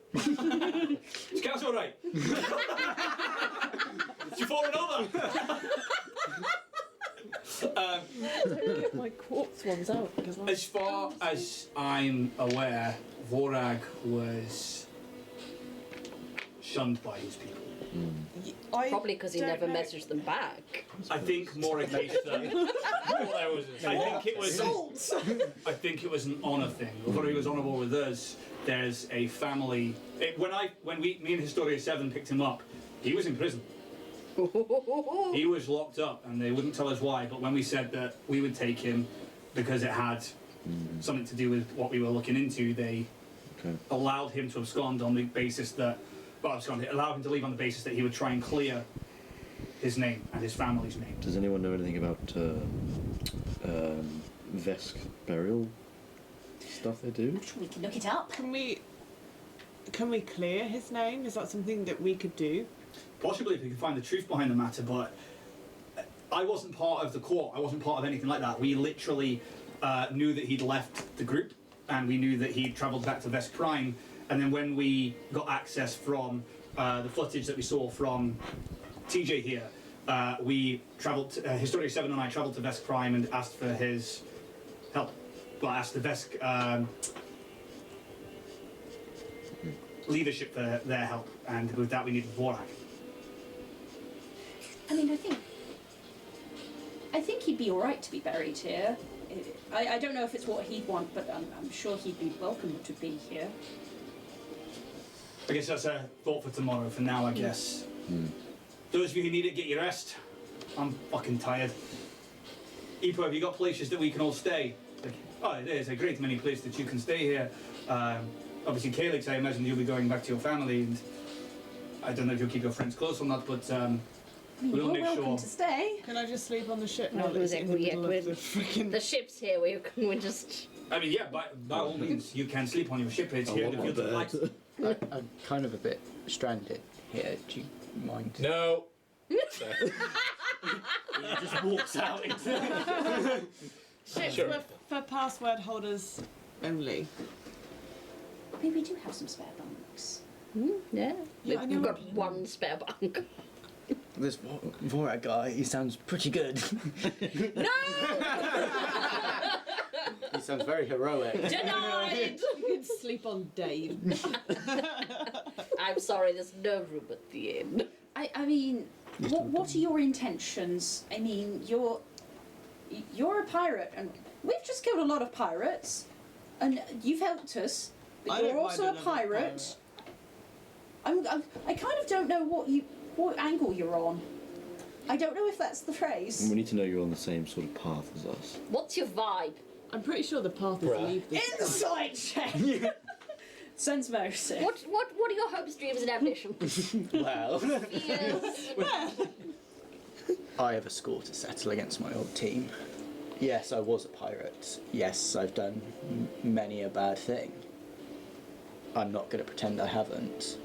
Scout's all right. Did you fall over? Get my quartz ones out because As far as I'm aware, Vorag was shunned by his people. Probably because he don't never know. messaged them back. I think more a case that I think it was an honour thing. Although he was honourable with us, there's a family. Me and Historia 7 picked him up, he was in prison. He was locked up, and they wouldn't tell us why. But when we said that we would take him because it had something to do with what we were looking into, they allowed him to abscond on the basis that. Allow him to leave on the basis that he would try and clear his name and his family's name. Does anyone know anything about Vesk burial stuff they do? We can look it up. Can we clear his name? Is that something that we could do? Possibly if we could find the truth behind the matter, but I wasn't part of the court. I wasn't part of anything like that. We literally knew that he'd left the group, and we knew that he'd travelled back to Vesk Prime. And then when we got access from the footage that we saw from TJ here, we travelled. Historia 7 and I travelled to Vesk Prime and asked for his help. Well, asked the Vesk leadership for their help, and with that we needed Vorak. I mean, I think he'd be all right to be buried here. I don't know if it's what he'd want, but I'm sure he'd be welcome to be here. I guess that's a thought for tomorrow. For now, I guess. Those of you who need it, get your rest. I'm fucking tired. Ipo, have you got places that we can all stay? Oh, there's a great many places that you can stay here. Obviously, Calyx, I imagine you'll be going back to your family, and I don't know if you'll keep your friends close or not, but we'll You're make welcome sure. to stay. Can I just sleep on the ship No, now that it's in the yeah, middle of the freaking... The ship's here. We're just. I mean, yeah, by all means, you can sleep on your ship. It's here in the field of light. I'm kind of a bit stranded here. Do you mind? No. He just walks out into. Ships Sure. for password holders only. I mean, we do have some spare bunks. Yeah. Yeah, I We've know. got one spare bunk. This Vorak guy, he sounds pretty good. No! He sounds very heroic. Denied! You can sleep on Dave. I'm sorry, there's no room at the inn. I mean, what are your intentions? I mean, you're a pirate, and we've just killed a lot of pirates, and you've helped us, but I you're don't also mind a another pirate. I kind of don't know what angle you're on. I don't know if that's the phrase. We need to know you're on the same sort of path as us. What's your vibe? I'm pretty sure the path is Bruh. leave this. Insight check. Sense motive. What are your hopes, dreams, and ambitions? Well, Yes. I have a score to settle against my old team. Yes, I was a pirate. Yes, I've done many a bad thing. I'm not going to pretend I haven't.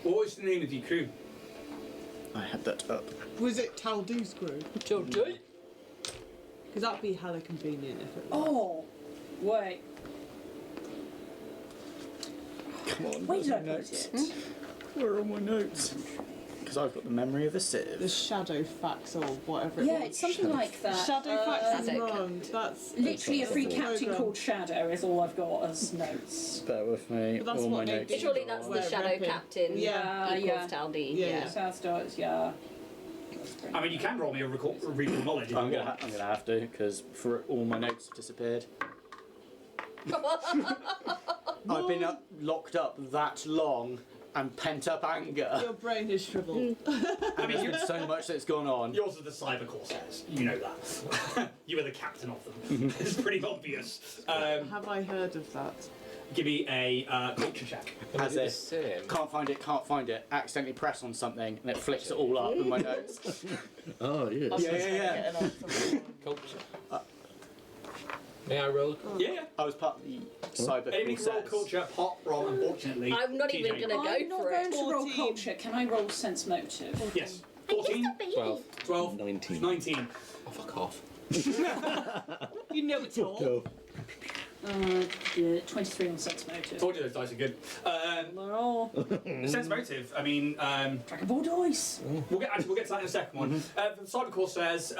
What was the name of your crew? I had that up. Was it Taldu's crew? Children. Because that'd be hella convenient if it was. Oh, wait. Come on, Where did I where's put my it? notes? Where are my notes? Because I've got the memory of a sieve. The shadow fax or whatever it Yeah, was. it's something like that. Shadow fax is Shadow wrong. captain. That's Literally a free that's captain program. called Shadow is all I've got as notes. Bear with me. But that's all what my they notes. do. Surely that's the We're shadow repping. captain Yeah, equals yeah. Taldi. Yeah, Yeah. yeah. South Stars, yeah. I mean, you can roll me a recall knowledge if you I'm want. gonna have to because for all my notes have disappeared. I've been locked up that long and pent up anger. Your brain is shriveled. I mean, There's been so much that's gone on. yours are the cyber corsairs. You know that. You were the captain of them. It's pretty obvious. Have I heard of that? Give me a culture check. As if Same. can't find it. Accidentally press on something and it flips it all up in my notes. Oh, yeah. Yeah. Culture. May I roll? Yeah. I was part of the cyber Enemy roll corsairs. culture, pop roll, unfortunately. I'm not even TJ. gonna go I'm not for going it. to roll 14. culture. Can I roll sense motive? Yes. I'm just 14, a baby. 12. 12, 19. 19. Oh, fuck off. You know it all. Yeah, 23 on sense motive. Told you those dice are good. Oh, Sense motive. I mean, Dragonborn dice. we'll get to that in a second one. For the cyber corsairs,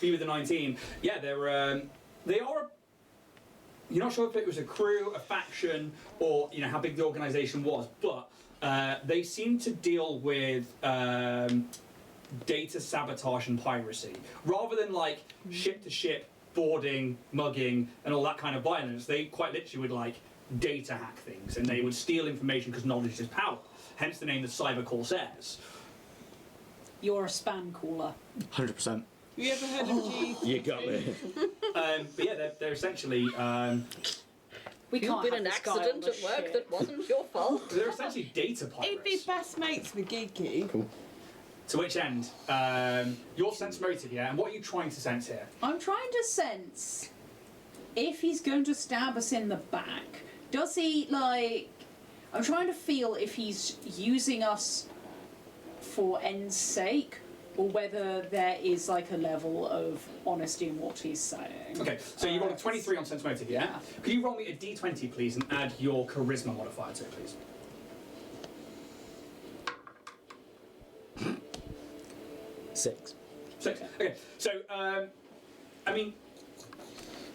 be with the 19. Yeah, they are. You're not sure if it was a crew, a faction, or how big the organisation was, but they seem to deal with data sabotage and piracy rather than like ship to ship boarding, mugging, and all that kind of violence. They quite literally would like data hack things, and they would steal information because knowledge is power. Hence the name the cyber corsairs. You're a spam caller. 100%. Have you ever heard of G? You got me. But yeah, they're essentially We You've can't been have an this guy on accident the at work ship. that wasn't your fault. they're essentially data He'd be pirates. best mates with Geeky. Cool. To which end? Your sense motive, yeah. And what are you trying to sense here? I'm trying to sense if he's going to stab us in the back. Does he like? I'm trying to feel if he's using us for end's sake, or whether there is like a level of honesty in what he's saying. Okay, so you rolled a 23 on sense motive, yeah? Could you roll me a d20, please, and add your charisma modifier to it, please? 6. 6. Okay. So, I mean,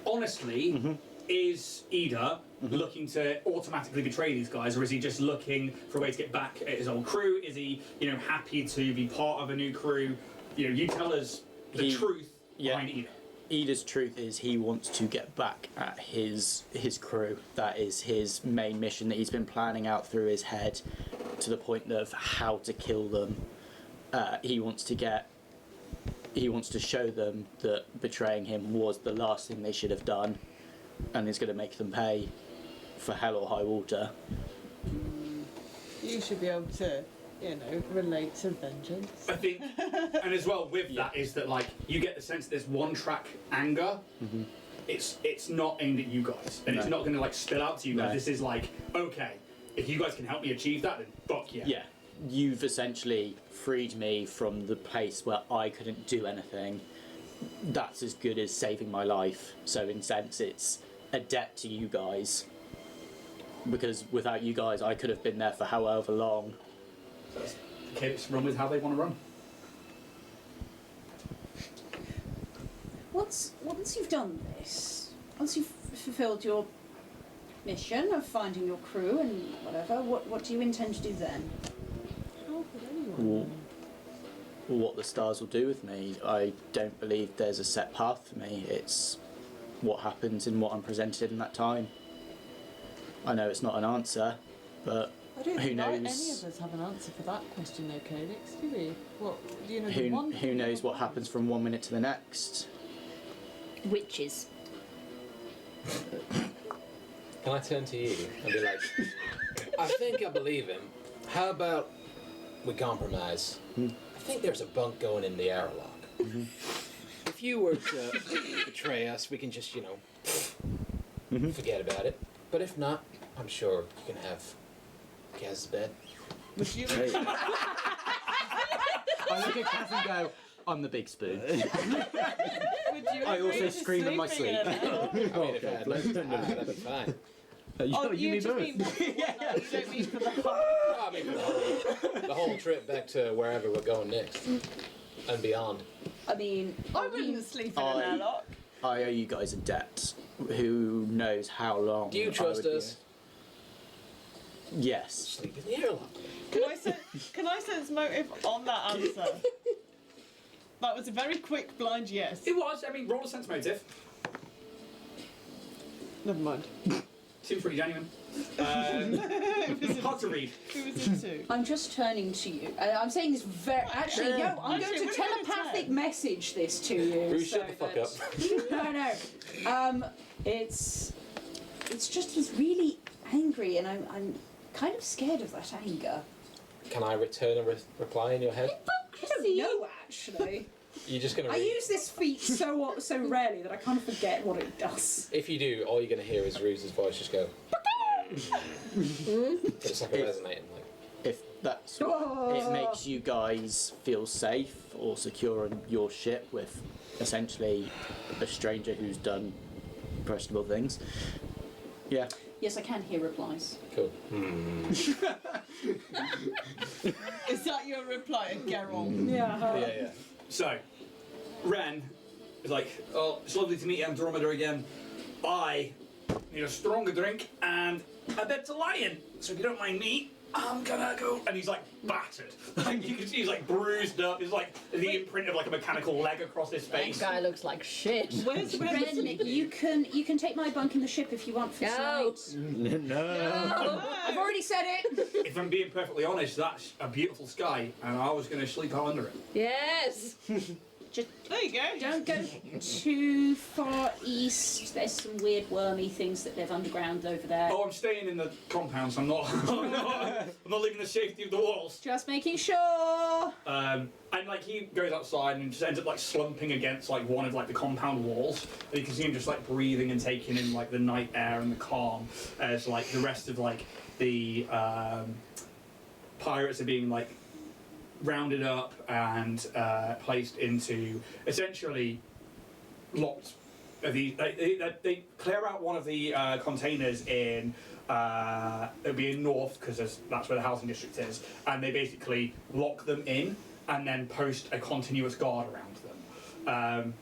honestly, is Ida looking to automatically betray these guys, or is he just looking for a way to get back at his old crew? Is he, happy to be part of a new crew? You tell us the truth behind Ida. Ida's truth is he wants to get back at his crew. That is his main mission that he's been planning out through his head to the point of how to kill them. He wants to show them that betraying him was the last thing they should have done, and is going to make them pay for hell or high water. You should be able to, relate to vengeance. I think, and as well with that is that you get the sense there's one-track anger. It's not aimed at you guys, and it's not going to spill out to you guys. No. This is okay, if you guys can help me achieve that, then fuck yeah. Yeah, you've essentially freed me from the place where I couldn't do anything. That's as good as saving my life. So in a sense, it's a debt to you guys. Because without you guys, I could have been there for however long. So the kids run with how they want to run. Once you've done this, once you've fulfilled your mission of finding your crew and whatever, what do you intend to do then? How could anyone? What the stars will do with me, I don't believe there's a set path for me. It's what happens and what I'm presented in that time. I know it's not an answer, but I don't who think knows? any of us have an answer for that question, though, Calix, do we? What do you know? The one Who knows what happens from 1 minute to the next? Witches. Can I turn to you and be like, I think I believe him. How about we compromise? I think there's a bunk going in the airlock. If you were to betray us, we can just, forget about it. But if not, I'm sure you can have Gaz's bed. Would you? I look at Kaz and go, I'm the big spoon. Would you I agree also to scream in my sleeping sleep. in an airlock? I mean, if I had less than that, that'd be fine. Oh, you you mean just both? mean one for one night, you don't mean for the whole. I mean, the whole trip back to wherever we're going next and beyond. I mean, I wouldn't sleep in an airlock. I owe you guys a debt. Who knows how long? Do you trust I would us? Be... Yes. Sleep in the airlock. Can I sense motive on that answer? That was a very quick blind yes. It was. I mean, roll a sense motive. Never mind. Seems pretty genuine. Hard to read. Who was it to? I'm just turning to you. I'm saying this very. Actually, no. I'm Actually, going to what are you gonna telepathic say? message this to you. Bruce, shut the fuck up. No. It's just he's really angry, and I'm kind of scared of that anger. Can I return a reply in your head? I don't know, actually. You're just gonna I read. use this feat so rarely that I kind of forget what it does. If you do, all you're gonna hear is Ruse's voice just go. It's like a resonating like. If that's it makes you guys feel safe or secure on your ship with essentially a stranger who's done questionable things. Yeah. Yes, I can hear replies. Cool. Is that your reply to Geralt? Yeah. So, Ren is like, oh, it's lovely to meet you, Andromeda again. I need a stronger drink and a bed to lie in. So if you don't mind me, I'm gonna go. And he's battered. You can see he's bruised up. There's the imprint of a mechanical leg across his That face. guy looks like shit. Where's Ren, you can take my bunk in the ship if you want for No. tonight. No. I've already said it. If I'm being perfectly honest, that's a beautiful sky, and I was gonna sleep out under it. Yes. Just There you go. don't go too far east. There's some weird wormy things that live underground over there. Oh, I'm staying in the compound, so I'm not leaving the safety of the walls. Just making sure. And he goes outside and just ends up slumping against one of the compound walls. And you can see him just breathing and taking in the night air and the calm as the rest of the pirates are being rounded up and placed into essentially locked. They clear out one of the containers in. It'll be in north because that's where the housing district is, and they basically lock them in and then post a continuous guard around them.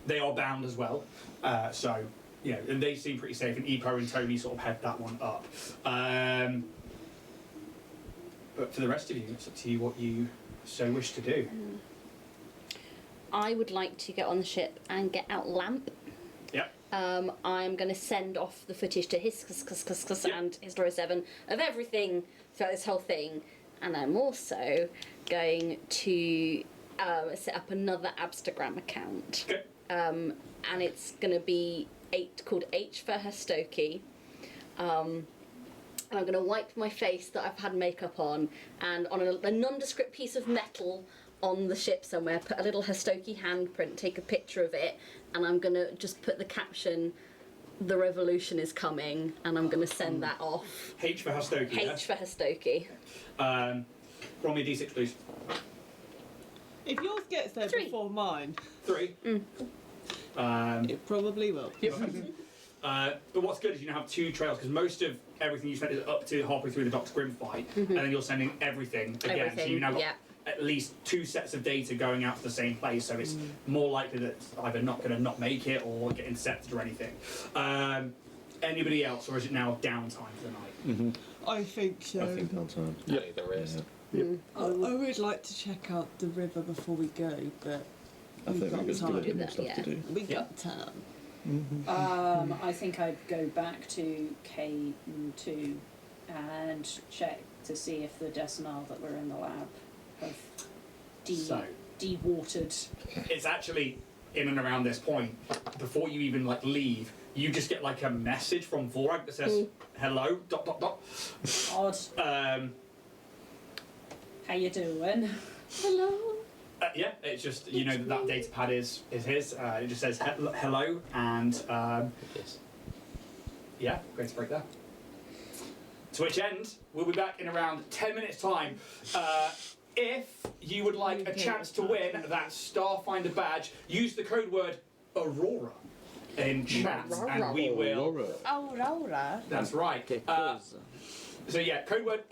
They are bound as well, so and they seem pretty safe. And Epo and Tony sort of head that one up. But for the rest of you, it's up to you what you so wish to do. I would like to get on the ship and get out Lamp. Yep. I'm going to send off the footage to His and Historia 7 of everything throughout this whole thing, and I'm also going to set up another Abstagram account. Okay. And it's going to be called H for Hastoki. And I'm going to wipe my face that I've had makeup on, and on a nondescript piece of metal on the ship somewhere, put a little Hastoki handprint, take a picture of it, and I'm going to just put the caption, "The revolution is coming," and I'm going to send that off. H for Hastoki. H for Hastoki. Roll me a d6, please. If yours gets there 3. before mine, 3. it probably will. But what's good is you now have 2 trails, because most of everything you spent is up to halfway through the Doc's Grim fight, and then you're sending everything again. So you now got at least 2 sets of data going out to the same place, so it's more likely that it's either not going to not make it or get intercepted or anything. Anybody else, or is it now downtime for the night? I think so. I think downtime. Yeah, the rest. I would like to check out the river before we go, but I we've think got we've got time. good stuff to do. We got time. I think I'd go back to K2 and check to see if the decimals that were in the lab have de-watered. It's actually in and around this point, before you even leave, you just get a message from Vorag that says hello ... Odd. How you doing? Hello. Yeah, it's just that data pad is his. It just says hello, and Yes. yeah, going to break there. To which end, we'll be back in around 10 minutes' time. If you would like a chance to win that Starfinder badge, use the code word Aurora in chat, and we will. Aurora. That's right. So yeah, code word.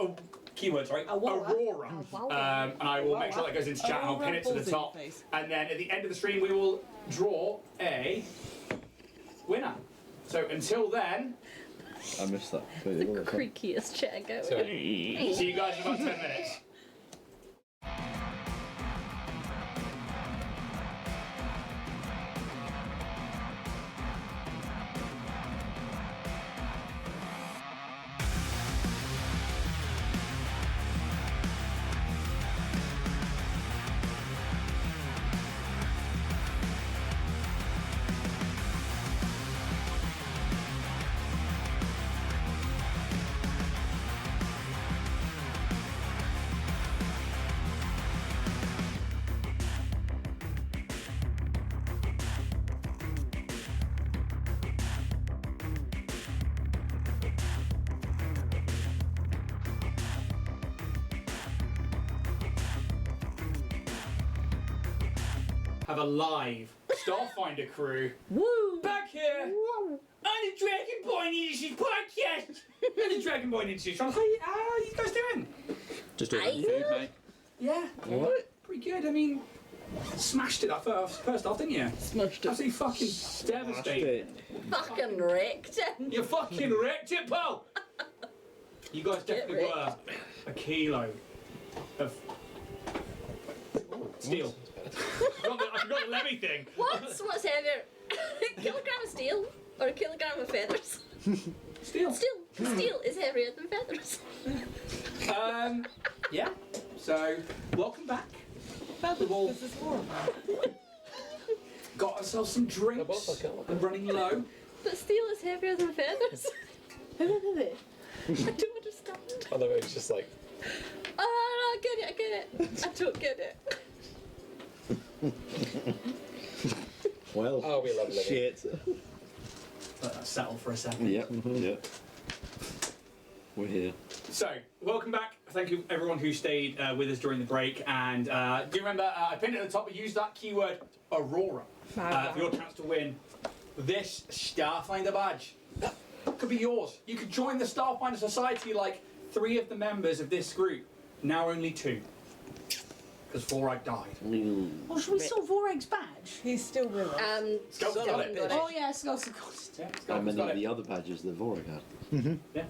Keyword, sorry, Aurora. And I will make sure that goes into chat and I'll pin it to the top. And then at the end of the stream, we will draw a winner. So until then, I missed that. The creakiest chair going. see you guys in about 10 minutes. Have a live Starfinder crew back here on the Dragonborn Industries podcast. And the Dragonborn Industries. How are you guys doing? Just ordering food, mate. Yeah, pretty good. I mean, smashed it that first off, didn't you? Smashed it. Absolutely fucking devastated. Fucking wrecked. You fucking wrecked it, Paul. You guys definitely were a kilo of steel. I forgot the Lemmy thing. What's heavier? A kilogram of steel or a kilogram of feathers? Steel. Steel is heavier than feathers. Yeah. So, welcome back. Feathers, all- this is horrible. Got ourselves some drinks. I'm running low. But steel is heavier than feathers. I don't understand. Although it's just like, Oh, no, I get it. I don't get it. Well, oh, we love living. shit. Let that settle for a second. Yep. Yep. We're here. So, welcome back. Thank you everyone who stayed with us during the break. And do remember, I pinned it at the top, but use that keyword Aurora for your chance to win this Starfinder badge. Could be yours. You could join the Starfinder Society like 3 of the members of this group. Now only 2. because Vorag died. Oh, should we saw Vorag's badge? He's still with us. Scout's Son got of a it. bitch. Oh yeah, Scott's got it. Yeah, How Scout's many got of it. the other badges that Vorag had? Yeah,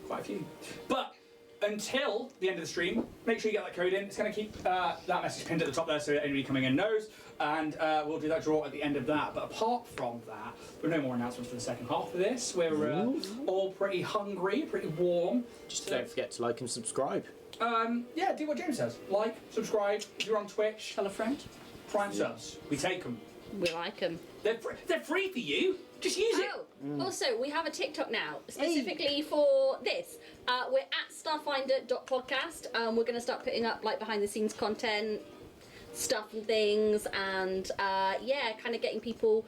quite a few. But until the end of the stream, make sure you get that code in. It's going to keep that message pinned at the top there so anybody coming in knows. And we'll do that draw at the end of that. But apart from that, there are no more announcements for the second half of this. We're all pretty hungry, pretty warm. Just don't forget to like and subscribe. Yeah, do what James says. Like, subscribe. If you're on Twitch, Tell a friend. Prime subs. We take them. We like them. They're free for you. Just use it. Oh, also, we have a TikTok now, specifically for this. We're at starfinder.podcast. We're going to start putting up like behind the scenes content, stuff and things, and yeah, kind of getting people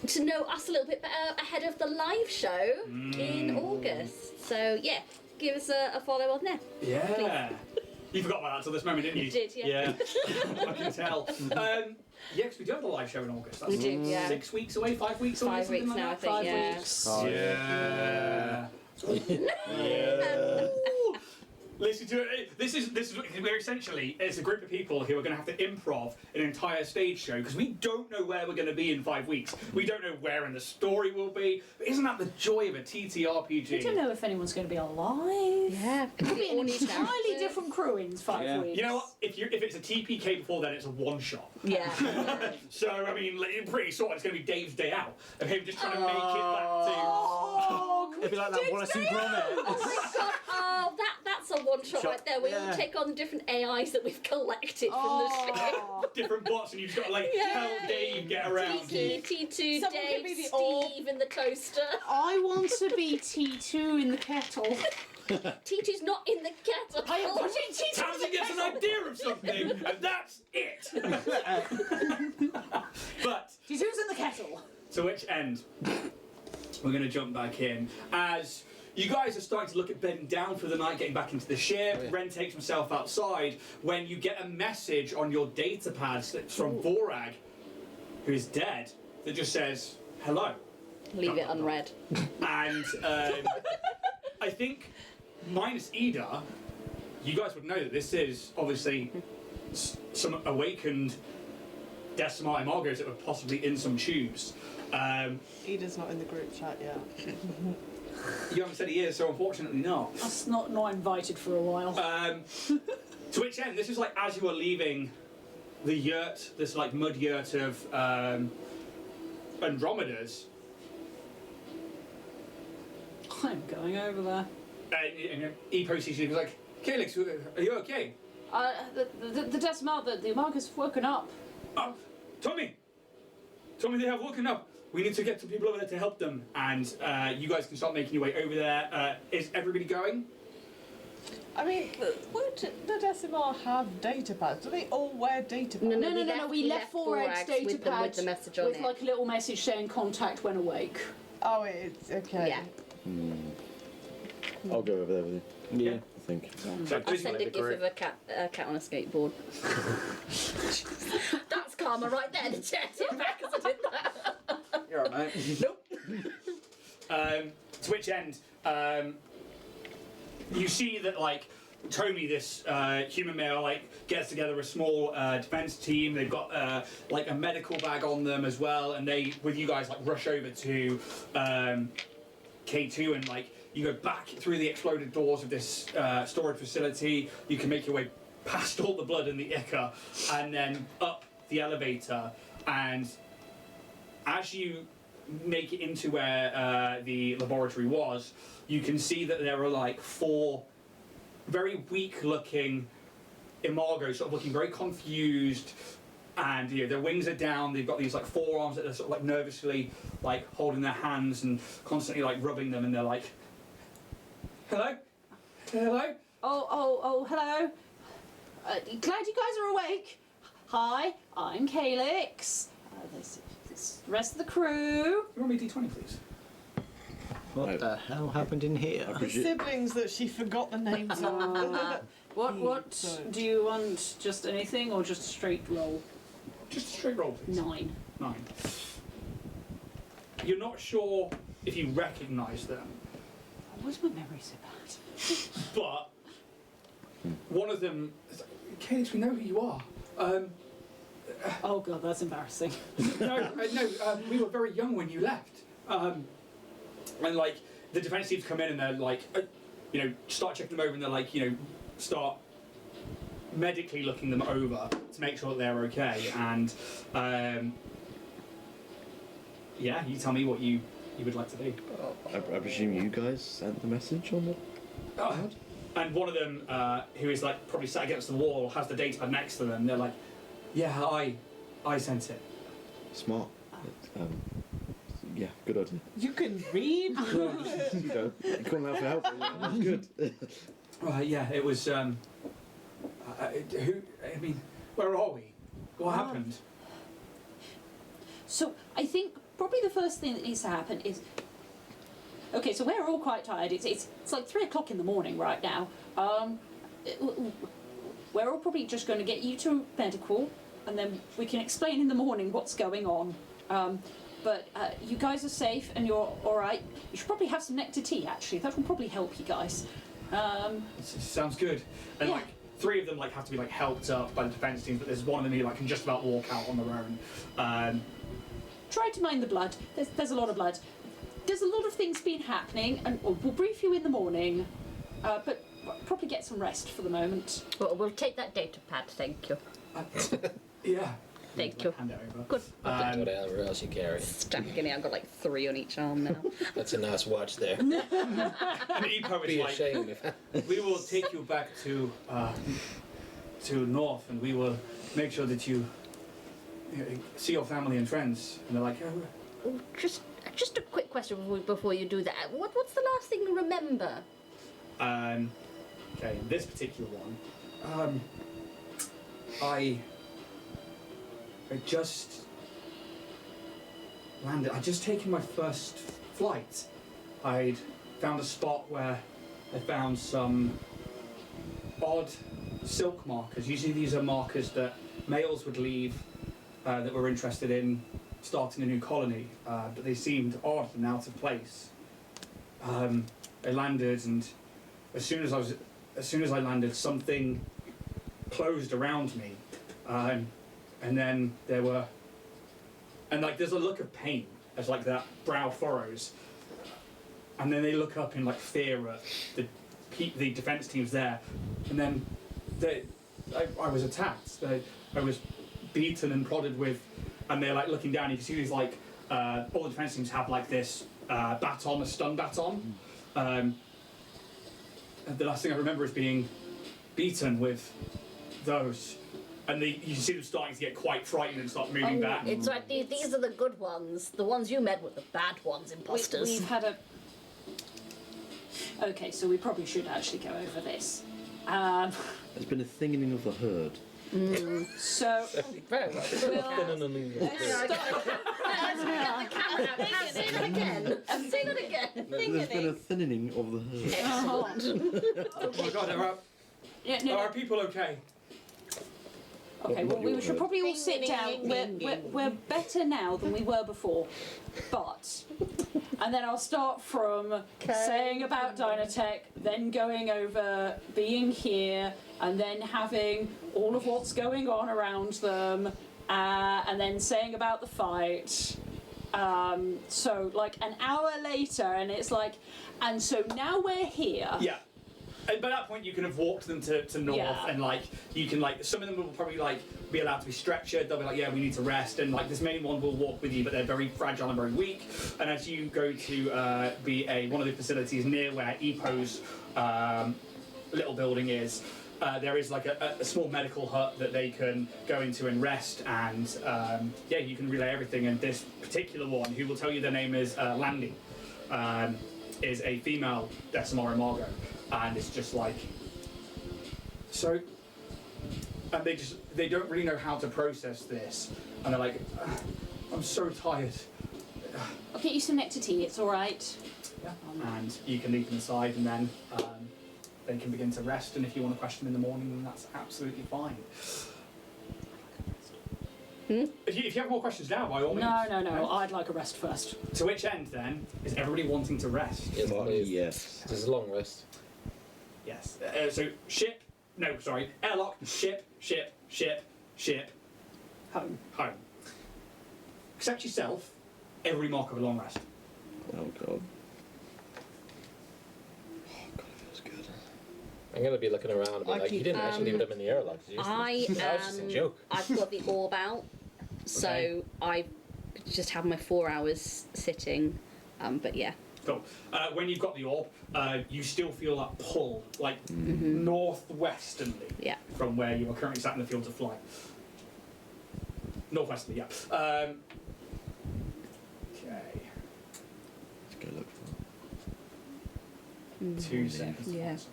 to know us a little bit better ahead of the live show in August. So yeah, give us a follow on there. Yeah. You forgot about that till this moment, didn't you? I did, yeah. I can tell. Yeah, because we do have the live show in August. That's We do, yeah. 6 weeks away, 5 weeks away, 5 something weeks like now, I that. think, 5 yeah. weeks. Yeah. Listen to it. This is we're essentially it's a group of people who are going to have to improv an entire stage show because we don't know where we're going to be in 5 weeks. We don't know where in the story will be. But isn't that the joy of a TTRPG? We don't know if anyone's going to be alive. Yeah, Could be an all new entirely characters. different crew in 5 weeks. You know what? If it's a TPK before then, it's a one shot. Yeah. So I mean, like, pretty sort of, it's going to be Dave's day out of him just trying to make it back to. Oh, It'd be like that one I see Gromit. Oh my god, oh, that's a one shot right there. We all Yeah. take on the different AIs that we've collected from the ship. Different bots, and you've just got to like Yeah. help Dave get around. Tiki, T2, Someone Dave, give me the Steve orb. in the toaster. I want to be T2 in the kettle. T2's not in the kettle. I am putting T2 in Tamsin the gets an kettle. idea of something, and that's it. But T2's in the kettle. to which end, we're going to jump back in as you guys are starting to look at bedding down for the night, getting back into the ship. Ren takes himself outside when you get a message on your data pads that's from Vorag, who is dead, that just says hello. Leave it unread. And I think, minus Ida, you guys would know that this is obviously some awakened Decimite Imargos that were possibly in some tubes. Ida's not in the group chat yet. You haven't said he is, so unfortunately not. That's not invited for a while. To which end, this is like as you are leaving the yurt, this like mud yurt of Andromedas. I'm going over there. And he proceeds, he was like, Calix, are you okay? The Decimite, the Amargus have woken up. Tommy, they have woken up. We need to get some people over there to help them, and you guys can start making your way over there. Is everybody going? I mean, would the Decimar have data pads? Do they all wear data pads? No. We left Vorag's data with them pad with the message on with it. like a little message saying contact when awake. Oh, it's okay. Yeah. I'll go over there with you. Yeah. I think. So, I'll send a gif of a cat on a skateboard. That's karma right there. The chair's back as I did that. You're right, mate. Nope. To which end, you see that like Tommy, this human male, like gets together a small defense team. They've got like a medical bag on them as well, and they, with you guys, like rush over to K2 and like you go back through the exploded doors of this storage facility. You can make your way past all the blood and the ichor, and then up the elevator. And as you make it into where the laboratory was, you can see that there are like 4 very weak-looking Imargos, sort of looking very confused, and you know, their wings are down. They've got these like forearms that they're sort of like nervously like holding their hands and constantly like rubbing them, and they're like, "Hello, hello." Oh, hello. Glad you guys are awake. Hi, I'm Calix. This rest of the crew. Roll me a d20, please. What the hell happened in here? The siblings that she forgot the names of. What So- do you want? Just anything or just a straight roll? Just a straight roll, please. 9. 9. You're not sure if you recognise them, Why was my memory so bad? but one of them, Cadix, we know who you are. Oh god, that's embarrassing. No, we were very young when you left. And like the defense teams come in and they're like, start checking them over and they're like, start medically looking them over to make sure that they're okay. And you tell me what you would like to do. I presume you guys sent the message on the pad? And one of them, who is like probably sat against the wall, has the datapad next to them. They're like, "Yeah, I sent it." Smart. Yeah, good idea. You can read? You calling out for help. That's good. Yeah, it was. Where are we? What happened? So I think probably the first thing that needs to happen is. Okay, so we're all quite tired. It's like 3 o'clock in the morning right now. We're all probably just going to get you to medical, and then we can explain in the morning what's going on. But you guys are safe and you're all right. You should probably have some nectar tea. Actually, that will probably help you guys. Sounds good. And Yeah. like 3 of them like have to be like helped up by the defense teams, but there's one of them who like can just about walk out on their own. Try to mind the blood. There's a lot of blood. There's a lot of things been happening, and we'll brief you in the morning. But probably get some rest for the moment. Well, we'll take that data pad, thank you. Yeah. Thank you. Hand it over. Good. Whatever else you carry. Stacking it, I've got like 3 on each arm now. That's a nice watch there. And Epo is Be like, ashamed if we will take you back to North, and we will make sure that you see your family and friends. And they're like, Oh, just a quick question before you do that. What's the last thing you remember? okay, this particular one, I just landed. I'd just taken my first flight. I'd found a spot where I found some odd silk markers. Usually these are markers that males would leave that were interested in starting a new colony, but they seemed odd and out of place. I landed, and as soon as I landed, something closed around me, and then there's a look of pain as like that brow furrows, and then they look up in like fear at the defense teams there, and then I was attacked. I was beaten and prodded with, and they're like looking down. You can see these like all the defense teams have like this baton, a stun baton. And the last thing I remember is being beaten with those, and you see them starting to get quite frightened and start moving back. It's like these are the good ones. The ones you met were the bad ones, imposters. We've had a. Okay, so we probably should actually go over this. There's been a thinning of the herd. So Very well. Say that again. Say that again. There's been a thinning of the herd. Excellent. Oh my God, are people okay? Okay, well, we should probably all sit down. We're better now than we were before, but... And then I'll start from saying about Dynatech, then going over being here, and then having all of what's going on around them, and then saying about the fight. So, like, an hour later, and it's like, and so now we're here. Yeah. And by that point, you can have walked them to North, Yeah. and like you can like some of them will probably like be allowed to be stretchered. They'll be like, yeah, we need to rest, and like this main one will walk with you, but they're very fragile and very weak. And as you go to one of the facilities near where Epo's little building is, there is like a small medical hut that they can go into and rest, and you can relay everything. And this particular one, who will tell you their name is Landy, is a female Decimara Margot. And it's just like, so, and they don't really know how to process this, and they're like, I'm so tired. I'll get you some nectar tea, it's alright. Yeah. And you can leave them aside, and then they can begin to rest, and if you want to question them in the morning, then that's absolutely fine. If you have more questions now, by all means. No, I'd like a rest first. To which end, then, is everybody wanting to rest? Yes, please. Yes. This is a long rest. Yes. So, ship No, sorry. Airlock, ship, ship, ship, ship, Home. home. Except yourself, every mark of a long rest. Oh god. Oh god, it feels good. I'm gonna be looking around and be I like, you didn't actually leave them in the airlock, did you? I That was just a joke. I've got the orb out, so Okay. I just have my 4 hours sitting. But yeah. Cool. When you've got the orb, you still feel that pull, like northwesternly Yeah. from where you are currently sat in the fields of flight. Northwesterly, yeah. Okay. Let's go look for it. 2 seconds. Yeah. or something.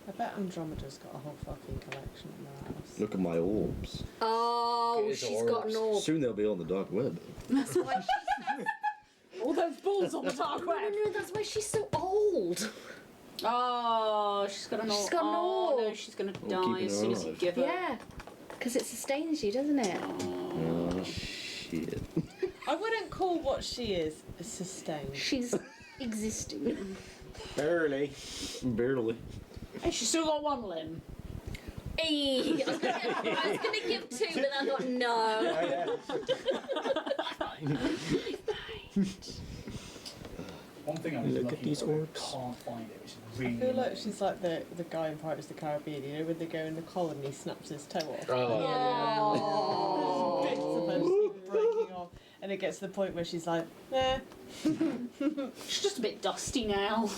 I bet Andromeda's got a whole fucking collection in her house. Look at my orbs. Oh, It is she's got an orb. Soon they'll be on the dark web. That's why. All those balls on the dark No, web. no, that's why she's so old. Oh, she's got an orb. She's got an Oh no, orb. she's gonna Oh, die keeping as her soon as you alive. give her. Yeah, because it sustains you, doesn't it? Oh shit. I wouldn't call what she is a sustain. She's existing. Barely. Barely. And she's still got one limb. Hey, I was gonna give 2, but then I thought no. One thing I was Look at looking these for, orbs. I can't find it, which is I really feel like she's like the guy in Pirates of the Caribbean, you know, when they go in the colony, he snaps his toe off. Oh. Bits of her just keep breaking off, and it gets to the point where she's like, eh. She's just a bit dusty now.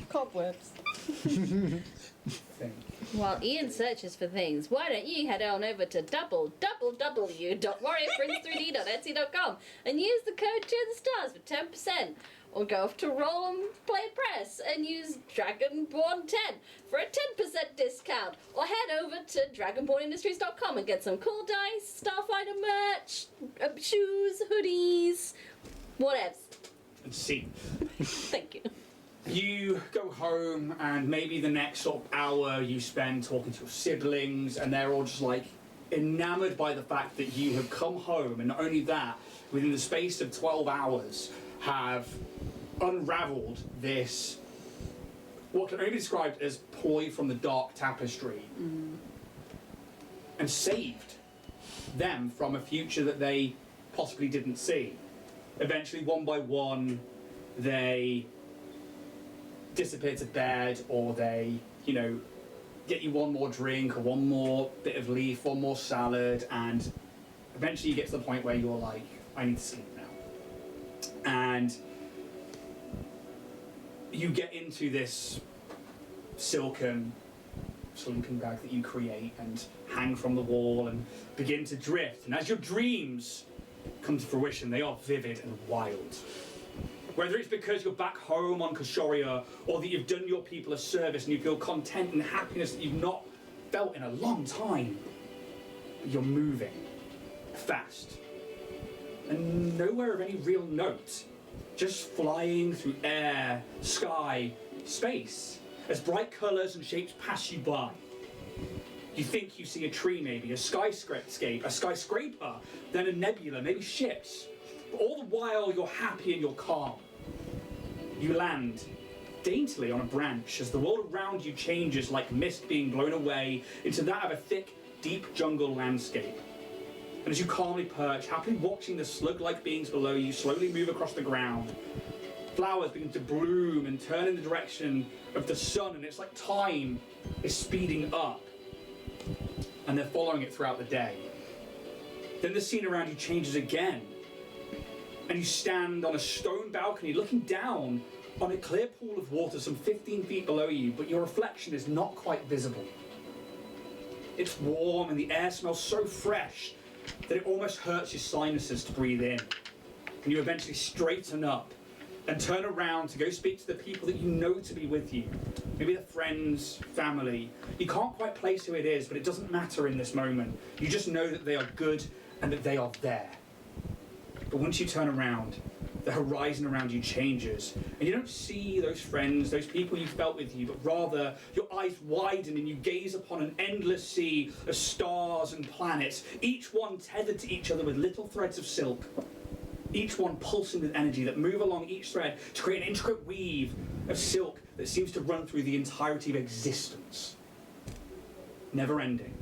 Cobwebs. thing. While Ian searches for things, why don't you head on over to www.warriorprince3d.etsy.com and use the code CHEERTHESTARS for 10%, or go off to Roll and Play Press and use Dragonborn10 for a 10% discount, or head over to dragonbornindustries.com and get some cool dice, Starfinder merch, shoes, hoodies, whatevs. And see. Thank you. You go home, and maybe the next sort of hour you spend talking to your siblings, and they're all just like enamored by the fact that you have come home, and not only that, within the space of 12 hours, have unraveled this, what can only be described as poi from the dark tapestry, and saved them from a future that they possibly didn't see. Eventually, one by one, they disappear to bed, or they, you know, get you one more drink or one more bit of leaf, one more salad, and eventually you get to the point where you're like, I need to sleep now. And you get into this silken sleeping bag that you create and hang from the wall and begin to drift. And as your dreams come to fruition, they are vivid and wild. Whether it's because you're back home on Kashoria, or that you've done your people a service and you feel content and happiness that you've not felt in a long time, you're moving fast. And nowhere of any real note, just flying through air, sky, space, as bright colours and shapes pass you by. You think you see a tree maybe, a skyscraper, then a nebula, maybe ships. But all the while you're happy and you're calm. You land daintily on a branch as the world around you changes like mist being blown away into that of a thick, deep jungle landscape. And as you calmly perch, happily watching the slug-like beings below you slowly move across the ground, flowers begin to bloom and turn in the direction of the sun, and it's like time is speeding up. And they're following it throughout the day. Then the scene around you changes again. And you stand on a stone balcony looking down on a clear pool of water some 15 feet below you, but your reflection is not quite visible. It's warm and the air smells so fresh that it almost hurts your sinuses to breathe in. And you eventually straighten up and turn around to go speak to the people that you know to be with you. Maybe the friends, family. You can't quite place who it is, but it doesn't matter in this moment. You just know that they are good and that they are there. But once you turn around, the horizon around you changes, and you don't see those friends, those people you felt with you, but rather your eyes widen and you gaze upon an endless sea of stars and planets, each one tethered to each other with little threads of silk. each one pulsing with energy that move along each thread to create an intricate weave of silk that seems to run through the entirety of existence, never ending.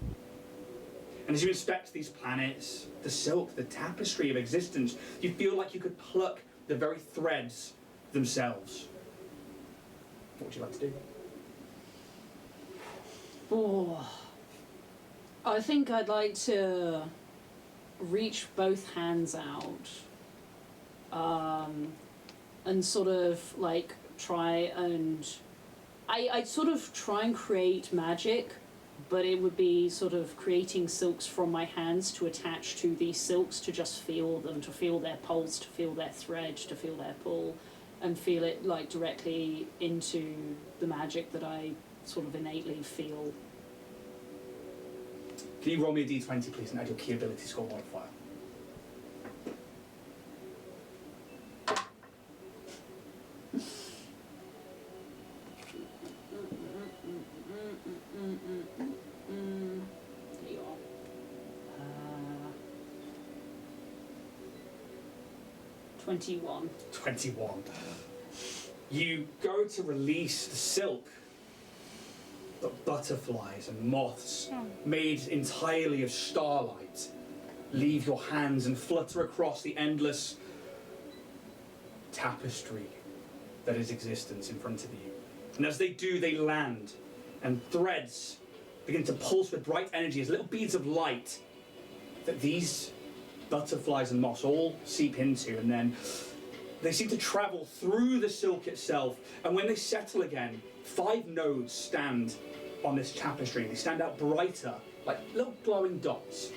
And as you inspect these planets, the silk, the tapestry of existence, you feel like you could pluck the very threads themselves. What would you like to do? Oh, I think I'd like to reach both hands out, and sort of like try and I'd sort of try and create magic, but it would be sort of creating silks from my hands to attach to these silks, to just feel them, to feel their pulse, to feel their thread, to feel their pull, and feel it like directly into the magic that I sort of innately feel. Can you roll me a d20, please, and add your key ability score modifier? There you are. 21. 21. You go to release the silk, but butterflies and moths, made entirely of starlight, leave your hands and flutter across the endless tapestry that is existence in front of you. And as they do, they land, and threads begin to pulse with bright energy as little beads of light that these butterflies and moths all seep into, and then they seem to travel through the silk itself, and when they settle again, 5 nodes stand on this tapestry. They stand out brighter, like little glowing dots.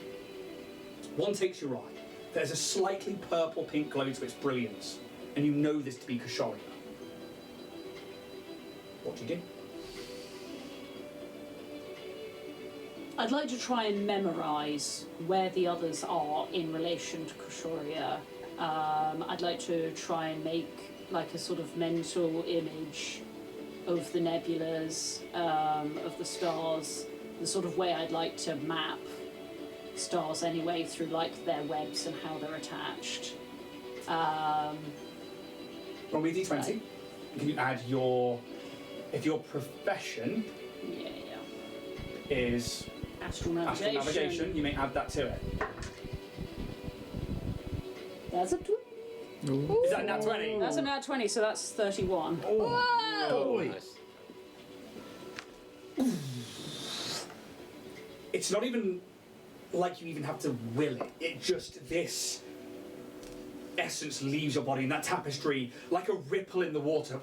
One takes your eye. There's a slightly purple-pink glow to its brilliance, and you know this to be Kashoria. What do you do? I'd like to try and memorise where the others are in relation to Kashoria. I'd like to try and make like a sort of mental image of the nebulas, of the stars, the sort of way I'd like to map stars anyway through like their webs and how they're attached. Roll me a d20. Can you add your... If your profession is Astral navigation, you may add that to it. That's a 20. Is that a nat 20? That's a nat 20, so that's 31. Whoa! Nice. It's not even like you even have to will it. It just, this essence leaves your body, and that tapestry, like a ripple in the water,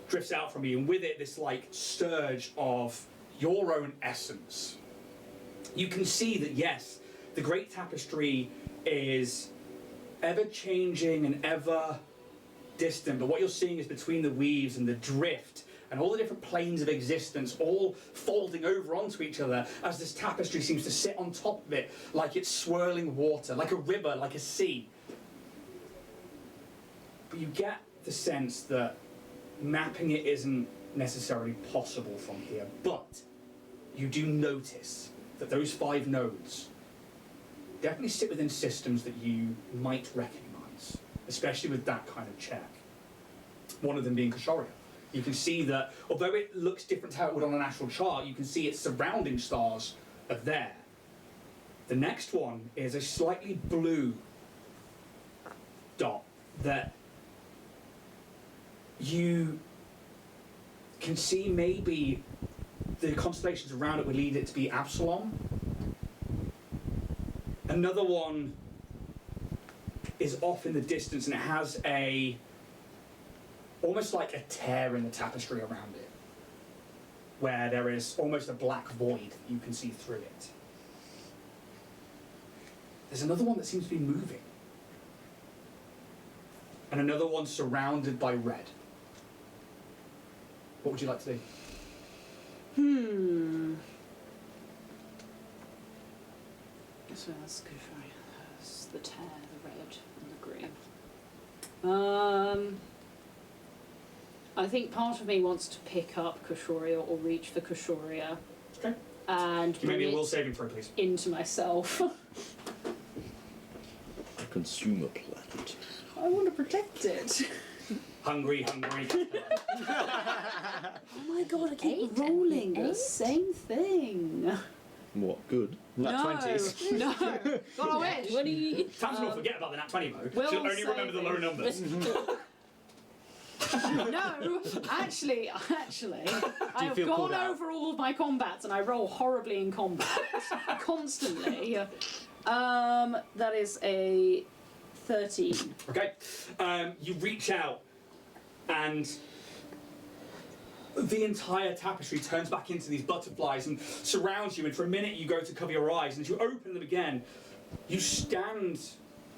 drifts out from you, and with it this like surge of your own essence. You can see that, yes, the great tapestry is ever changing and ever distant, but what you're seeing is between the weaves and the drift and all the different planes of existence all folding over onto each other as this tapestry seems to sit on top of it like it's swirling water, like a river, like a sea. But you get the sense that mapping it isn't necessarily possible from here, but you do notice that those 5 nodes definitely sit within systems that you might recognise, especially with that kind of check. One of them being Kashoria. You can see that, although it looks different to how it would on an astral chart, you can see its surrounding stars are there. The next one is a slightly blue dot that you can see maybe the constellations around it would lead it to be Absalom. Another one is off in the distance, and it has a almost like a tear in the tapestry around it, where there is almost a black void you can see through it. There's another one that seems to be moving, and another one surrounded by red. What would you like to do? So that's good for me. That's the tear, the red, and the green. I think part of me wants to pick up Kashoria or reach for Kashoria. Okay. And Can you make me a bring will it saving throw, please? into myself. A consumer planet. I want to protect it. Hungry. Oh my god, I keep 8 rolling and the 8. same thing. What? Good. No, 20s. no. God, I wish. 20. Times will forget about the nat 20 mode. Will She'll only remember the low saving. numbers. No, actually, I have feel gone called out? over all of my combats and I roll horribly in combat. Constantly. That is a 13. Okay. You reach out and the entire tapestry turns back into these butterflies and surrounds you, and for a minute you go to cover your eyes, and as you open them again, you stand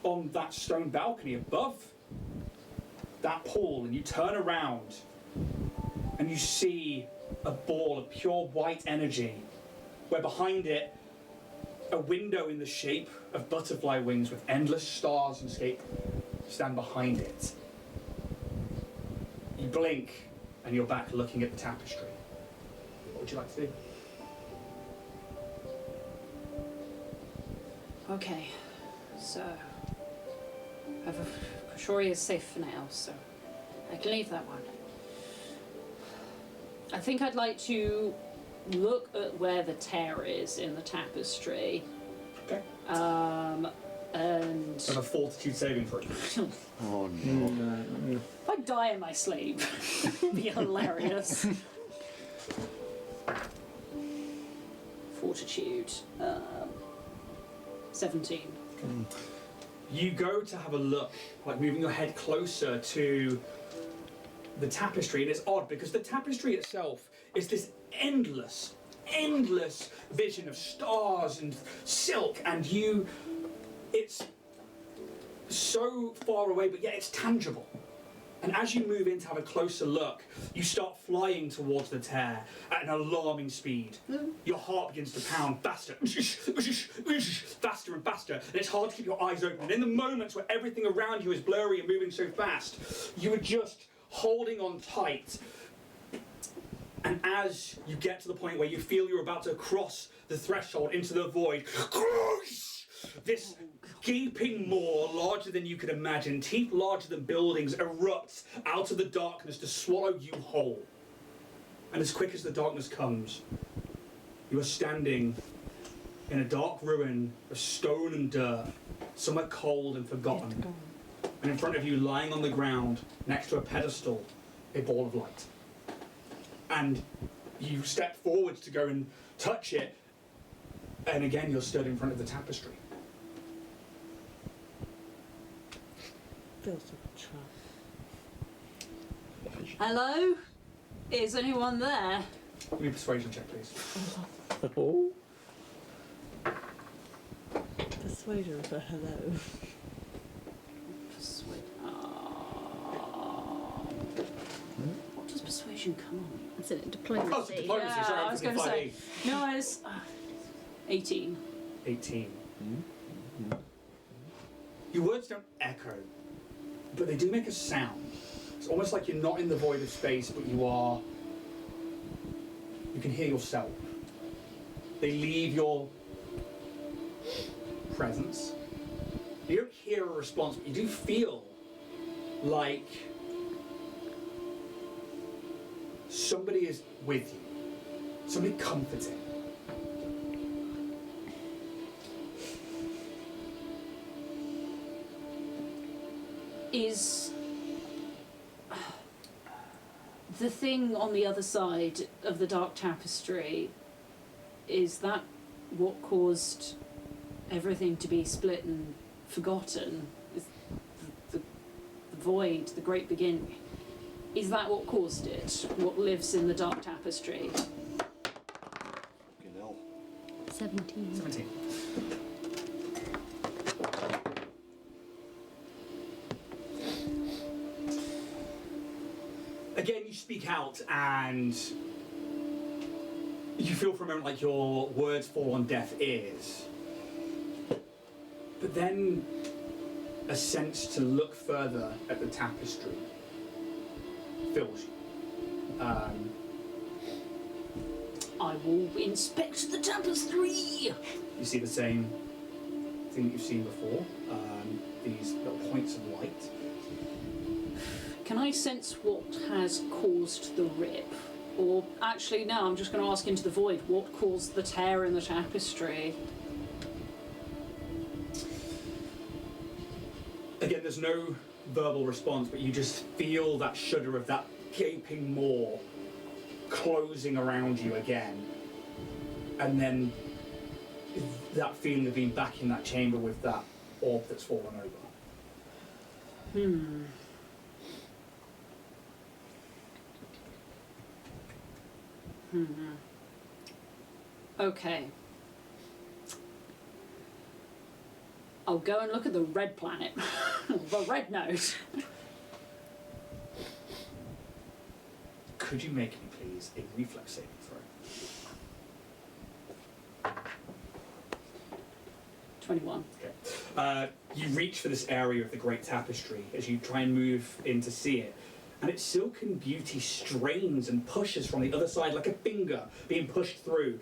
on that stone balcony above that pool, and you turn around and you see a ball of pure white energy, where behind it a window in the shape of butterfly wings with endless stars and scape stand behind it. You blink and you're back looking at the tapestry. What would you like to do? Okay, so Kashori is safe for now, so I can leave that one. I think I'd like to look at where the tear is in the tapestry. Okay. And Have a fortitude saving throw. Oh no. if I die in my sleep, it'd be hilarious. Fortitude. 17. You go to have a look, like moving your head closer to the tapestry, and it's odd because the tapestry itself is this endless vision of stars and silk, and it's so far away, but yet it's tangible. And as you move in to have a closer look, you start flying towards the tear at an alarming speed. Your heart begins to pound faster, faster and faster, and it's hard to keep your eyes open. And in the moments where everything around you is blurry and moving so fast, you are just holding on tight. And as you get to the point where you feel you're about to cross the threshold into the void, this gaping maw, larger than you could imagine, teeth larger than buildings, erupts out of the darkness to swallow you whole. And as quick as the darkness comes, you are standing in a dark ruin of stone and dirt, somewhere cold and forgotten. And in front of you, lying on the ground, next to a pedestal, a ball of light. And you step forward to go and touch it, and again you're stood in front of the tapestry. Feels like a trap. Hello? Is anyone there? Give me a persuasion check, please. Oh. Persuasion for hello. What does persuasion come on? It's in diplomacy. Oh, so diplomacy, sorry, I was thinking going to say. 5e. No, it's 18. 18. Your words don't echo, but they do make a sound. It's almost like you're not in the void of space, but you are. You can hear yourself. They leave your presence. You don't hear a response, but you do feel like somebody is with you. Somebody comforting. Is the thing on the other side of the dark tapestry, is that what caused everything to be split and forgotten? Is the void, the great beginning, is that what caused it? What lives in the dark tapestry? 17. 17. Again, you speak out and you feel for a moment like your words fall on deaf ears. But then a sense to look further at the tapestry fills you. I will inspect the tapestry. You see the same thing that you've seen before. These little points of light. Can I sense what has caused the rip? Or actually, no, I'm just going to ask into the void, what caused the tear in the tapestry? Again, there's no verbal response, but you just feel that shudder of that gaping maw closing around you again. And then that feeling of being back in that chamber with that orb that's fallen over. Okay. I'll go and look at the red planet. The red node. Could you make me, please, a reflex saving throw? 21. Okay. You reach for this area of the Great Tapestry as you try and move in to see it. And its silken beauty strains and pushes from the other side like a finger being pushed through.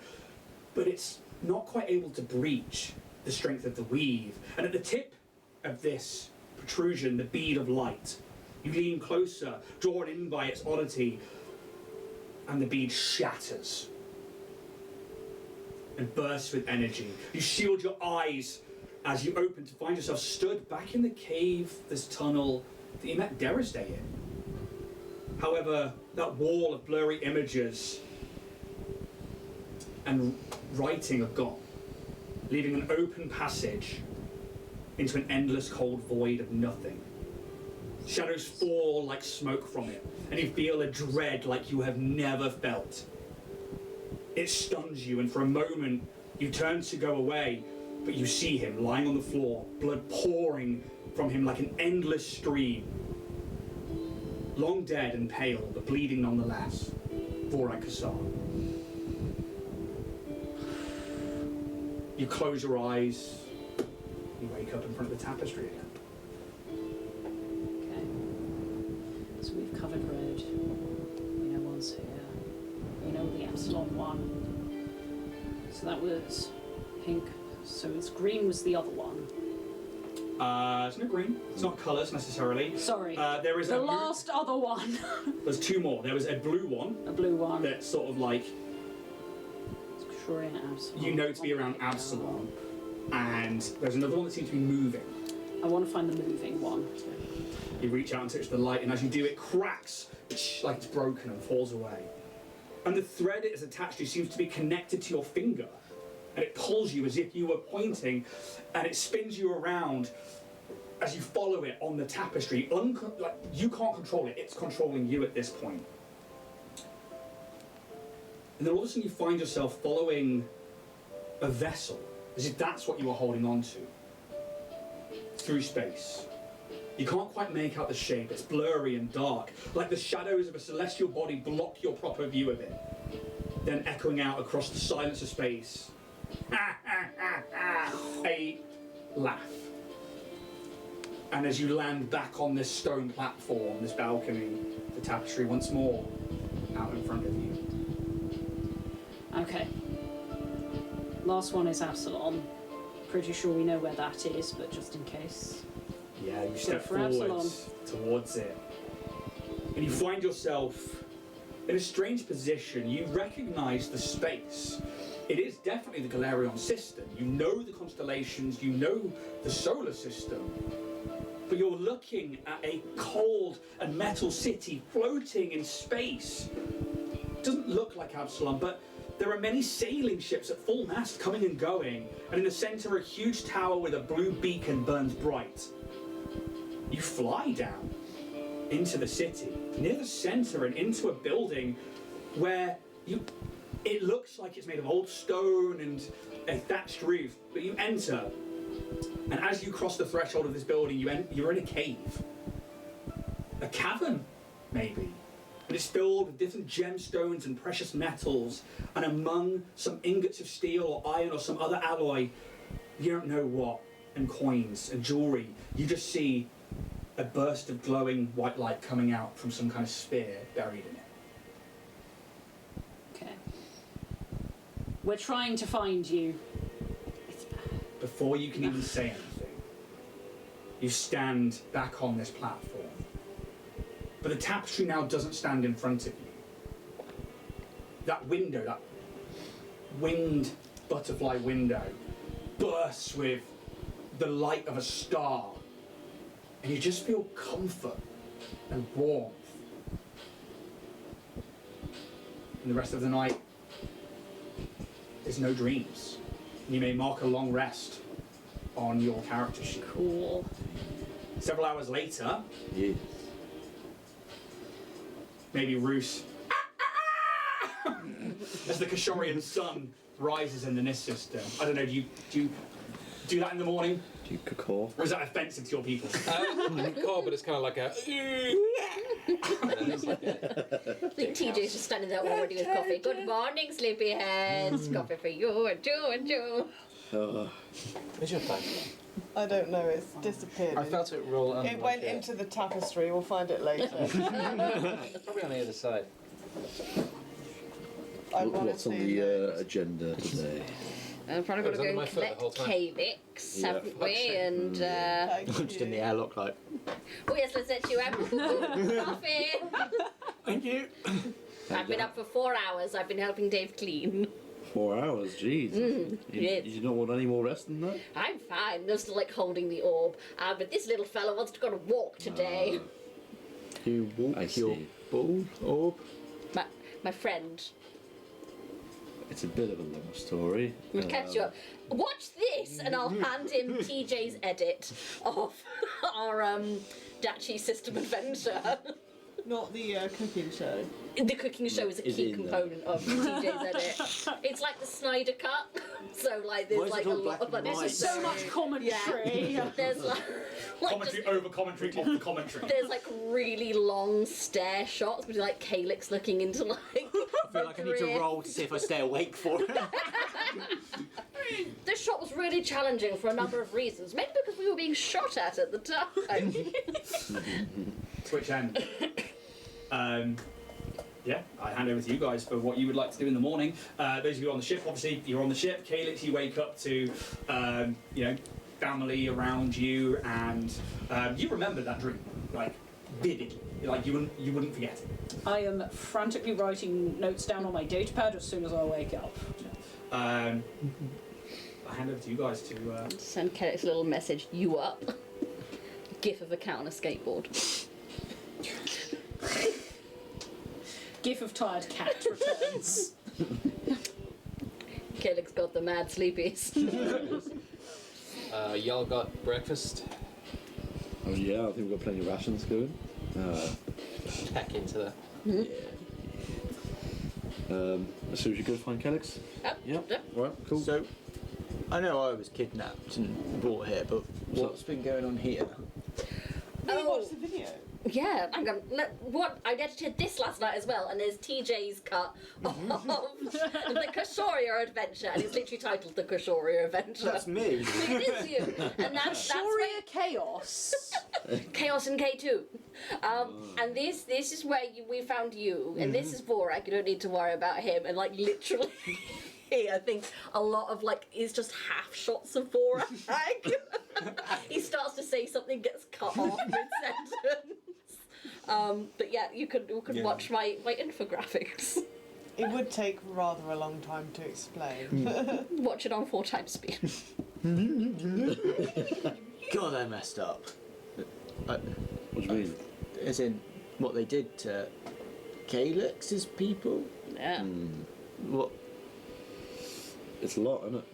But it's not quite able to breach the strength of the weave. And at the tip of this protrusion, the bead of light, you lean closer, drawn in by its oddity, and the bead shatters and bursts with energy. You shield your eyes as you open to find yourself stood back in the cave, this tunnel that you met Derisday in. However, that wall of blurry images and writing are gone, leaving an open passage into an endless cold void of nothing. Shadows fall like smoke from it, and you feel a dread like you have never felt. It stuns you, and for a moment you turn to go away, but you see him lying on the floor, blood pouring from him like an endless stream. Long dead and pale, but bleeding nonetheless. Vorak Kassar. You close your eyes, you wake up in front of the tapestry again. Okay. So we've covered red. We know one's here. We know the Epsilon one. So that was pink. So it's green was the other one. It's not green. It's not colours necessarily. Sorry. There is the a blue, last other one. There's two more. There was a blue one A blue one. that's sort of like, Sure, in Absalom. you know it to be around Absalom. And there's another one that seems to be moving. I want to find the moving one. You reach out and touch the light, and as you do, it cracks like it's broken and falls away. And the thread it is attached to seems to be connected to your finger. And it pulls you as if you were pointing, and it spins you around as you follow it on the tapestry. Like, you can't control it, it's controlling you at this point. And then all of a sudden you find yourself following a vessel, as if that's what you were holding on to, through space. You can't quite make out the shape, it's blurry and dark, like the shadows of a celestial body block your proper view of it. Then echoing out across the silence of space, a laugh. And as you land back on this stone platform, this balcony, the tapestry once more out in front of you. Okay. Last one is Absalom. Pretty sure we know where that is, but just in case. Yeah, you step for forward Absalom. towards it. And you find yourself in a strange position. You recognise the space. It is definitely the Galarion system. You know the constellations, you know the solar system. But you're looking at a cold and metal city floating in space. It doesn't look like Absalom, but there are many sailing ships at full mast coming and going, and in the centre a huge tower with a blue beacon burns bright. You fly down into the city, near the centre and into a building where it looks like it's made of old stone and a thatched roof, but you enter, and as you cross the threshold of this building, you're in a cave. A cavern, maybe. And it's filled with different gemstones and precious metals, and among some ingots of steel or iron or some other alloy, you don't know what, and coins and jewellery. You just see a burst of glowing white light coming out from some kind of sphere buried in it. Okay. We're trying to find you. before you can even say anything, you stand back on this platform. But the tapestry now doesn't stand in front of you. That window, that winged butterfly window, bursts with the light of a star. And you just feel comfort and warmth. And the rest of the night, there's no dreams. You may mark a long rest on your character sheet. Cool. Several hours later, Yes. maybe Roos, as the Kashorian sun rises in the Nist system. I don't know, do you do that in the morning? Do you caw? Or is that offensive to your people? Call, but it's kind of like a. I think TJ's just standing there already with coffee. Good morning, sleepyheads. Coffee for you and Joe and Joe. Where's your phone? I don't know, it's disappeared. I felt it roll under It my went chair. into the tapestry, we'll find it later. Probably on the other side. What's on Ironically, the agenda today? I've probably Oh, got it to was go under my and foot the whole collect time. Calyx, Yeah. haven't we? And Thank I'm just in the you. airlock like, oh yes, let's let you out. Coffee. thank you. I've been up for 4 hours. I've been helping Dave clean. 4 hours, jeez. yes. You don't want any more rest than that? I'm fine. I'm still like holding the orb. But this little fella wants to go on a walk today. You walk I your see. ball orb. My friend. It's a bit of a long story. We'll catch you up. Watch this, and I'll hand him TJ's edit of our Dachi system adventure. Not the cooking show. The cooking show is a Is key in there. component of TJ's edit. It's like the Snyder cut, so like Why there's is like it a all lot black of like and this is white? So much commentary. there's like Commentary over commentary off the commentary. there's like really long stare shots with like Calyx looking into like. I feel like I need to roll to see if I stay awake for it. This shot was really challenging for a number of reasons. Maybe because we were being shot at the time. Which end? Yeah, I hand over to you guys for what you would like to do in the morning. Those of you on the ship, obviously, you're on the ship. Calyx, you wake up to, family around you, and you remember that dream, like, vividly. Like, you wouldn't forget it. I am frantically writing notes down on my datapad as soon as I wake up. I hand over to you guys to... Send Calyx a little message. You up? GIF of a cat on a skateboard. GIF of tired cat returns. Calyx got the mad sleepies. Y'all got breakfast? Oh yeah, I think we've got plenty of rations going. Pack into that. So we should go find Calyx? Yep. Yep. Right, cool. So, I know I was kidnapped and brought here, but what's been going on here? You watched the video? Yeah, I'm gonna. I edited this last night as well, and there's TJ's cut of the Kashoria adventure, and it's literally titled The Kashoria Adventure. That's me. It is you, and that's Shoria where Chaos. Chaos in K2. And this is where we found you, and this is Vorak. You don't need to worry about him, and like literally. I think a lot of like is just half shots of Vorak. He starts to say something, gets cut off mid-sentence. But yeah, you could watch my infographics. It would take rather a long time to explain. Watch it on 4x speed. God, I messed up. What do you mean? As in, what they did to Calyx's people? Yeah. What? It's a lot, isn't it?